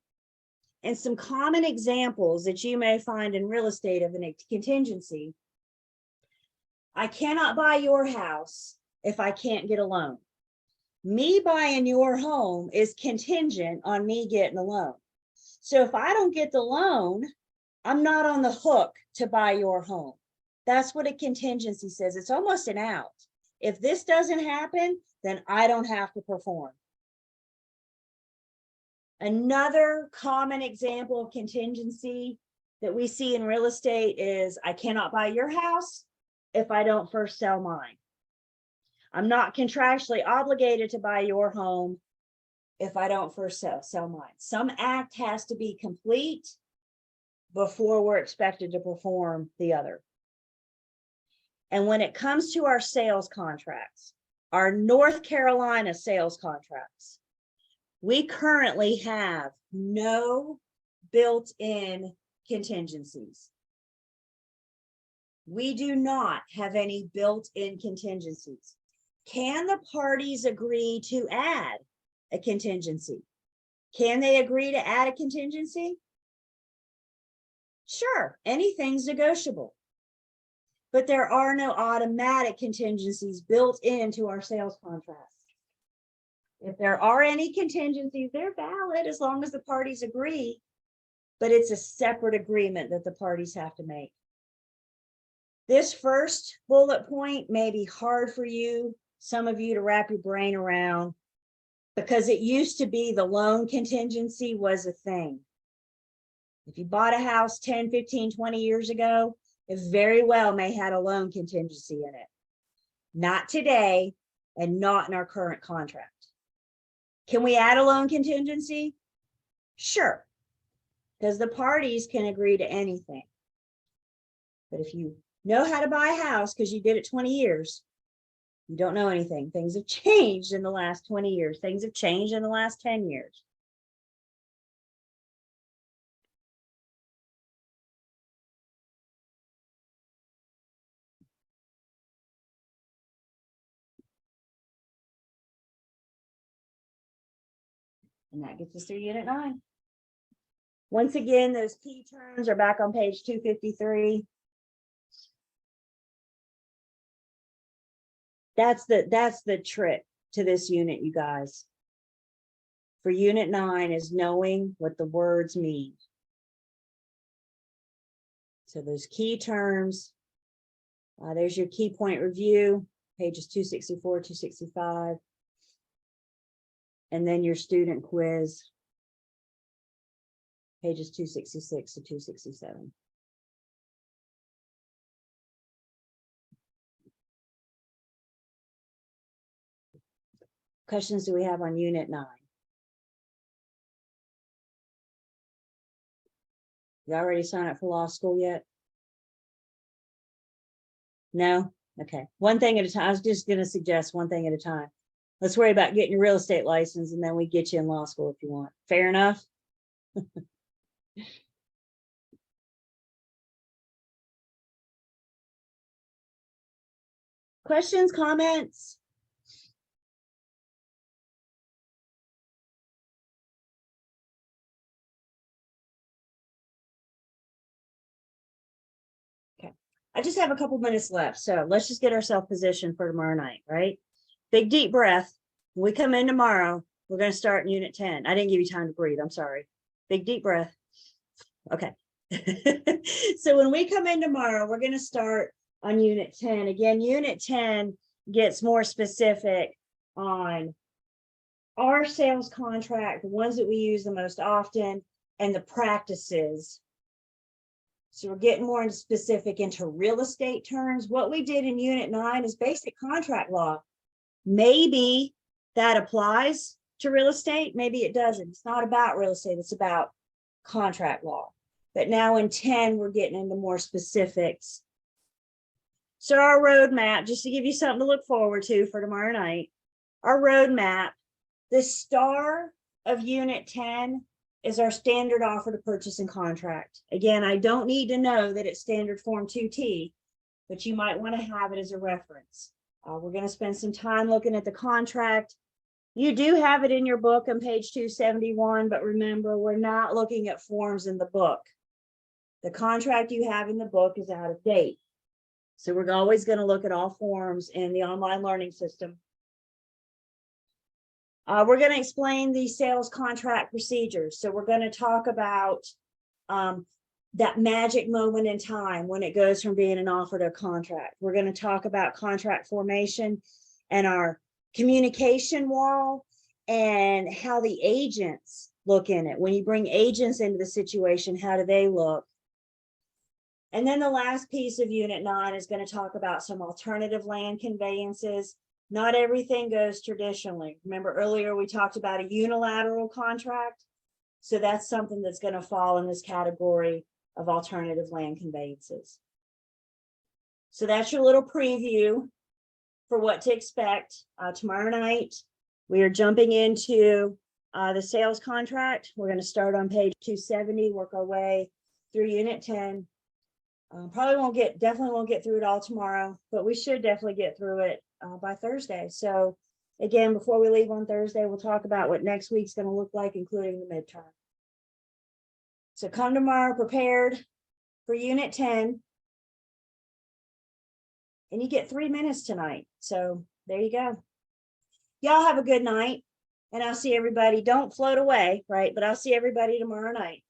And some common examples that you may find in real estate of a contingency: I cannot buy your house if I can't get a loan. Me buying your home is contingent on me getting a loan. So if I don't get the loan, I'm not on the hook to buy your home. That's what a contingency says. It's almost an out. If this doesn't happen, then I don't have to perform. Another common example of contingency that we see in real estate is I cannot buy your house if I don't first sell mine. I'm not contractually obligated to buy your home if I don't first sell mine. Some act has to be complete before we're expected to perform the other. And when it comes to our sales contracts, our North Carolina sales contracts, we currently have no built-in contingencies. We do not have any built-in contingencies. Can the parties agree to add a contingency? Can they agree to add a contingency? Sure, anything's negotiable. But there are no automatic contingencies built into our sales contracts. If there are any contingencies, they're valid as long as the parties agree, but it's a separate agreement that the parties have to make. This first bullet point may be hard for you, some of you, to wrap your brain around, because it used to be the loan contingency was a thing. If you bought a house 10, 15, 20 years ago, it very well may have a loan contingency in it. Not today, and not in our current contract. Can we add a loan contingency? Sure, because the parties can agree to anything. But if you know how to buy a house because you did it 20 years, you don't know anything. Things have changed in the last 20 years. Things have changed in the last 10 years. And that gets us through Unit 9. Once again, those key terms are back on page 253. That's the trick to this unit, you guys. For Unit 9 is knowing what the words mean. So those key terms, there's your key point review, pages 264, 265. And then your student quiz, pages 266 to 267. Questions do we have on Unit 9? You already signed up for law school yet? No? Okay. One thing at a time. I was just going to suggest one thing at a time. Let's worry about getting your real estate license, and then we get you in law school if you want. Fair enough? Questions, comments? Okay, I just have a couple minutes left, so let's just get ourselves positioned for tomorrow night, right? Big deep breath. When we come in tomorrow, we're going to start in unit 10. I didn't give you time to breathe. I'm sorry. Big deep breath. Okay. So when we come in tomorrow, we're going to start on unit 10. Again, unit 10 gets more specific on our sales contract, the ones that we use the most often, and the practices. So we're getting more into specific into real estate terms. What we did in unit 9 is basic contract law. Maybe that applies to real estate. Maybe it doesn't. It's not about real estate. It's about contract law. But now in 10, we're getting into more specifics. So our roadmap, just to give you something to look forward to for tomorrow night, our roadmap, the star of unit 10 is our standard offer to purchase and contract. Again, I don't need to know that it's standard form 2T, but you might want to have it as a reference. We're going to spend some time looking at the contract. You do have it in your book on page 271, but remember, we're not looking at forms in the book. The contract you have in the book is out of date. So we're always going to look at all forms in the online learning system. We're going to explain the sales contract procedures. So we're going to talk about that magic moment in time when it goes from being an offer to a contract. We're going to talk about contract formation and our communication wall and how the agents look in it. When you bring agents into the situation, how do they look? And then the last piece of unit 9 is going to talk about some alternative land conveyances. Not everything goes traditionally. Remember earlier we talked about a unilateral contract. So that's something that's going to fall in this category of alternative land conveyances. So that's your little preview for what to expect. Tomorrow night, we are jumping into the sales contract. We're going to start on page 270, work our way through unit 10. Definitely won't get through it all tomorrow, but we should definitely get through it by Thursday. So again, before we leave on Thursday, we'll talk about what next week's going to look like, including the midterm. So come tomorrow prepared for unit 10. And you get 3 minutes tonight. So there you go. Y'all have a good night. And I'll see everybody. Don't float away, right? But I'll see everybody tomorrow night.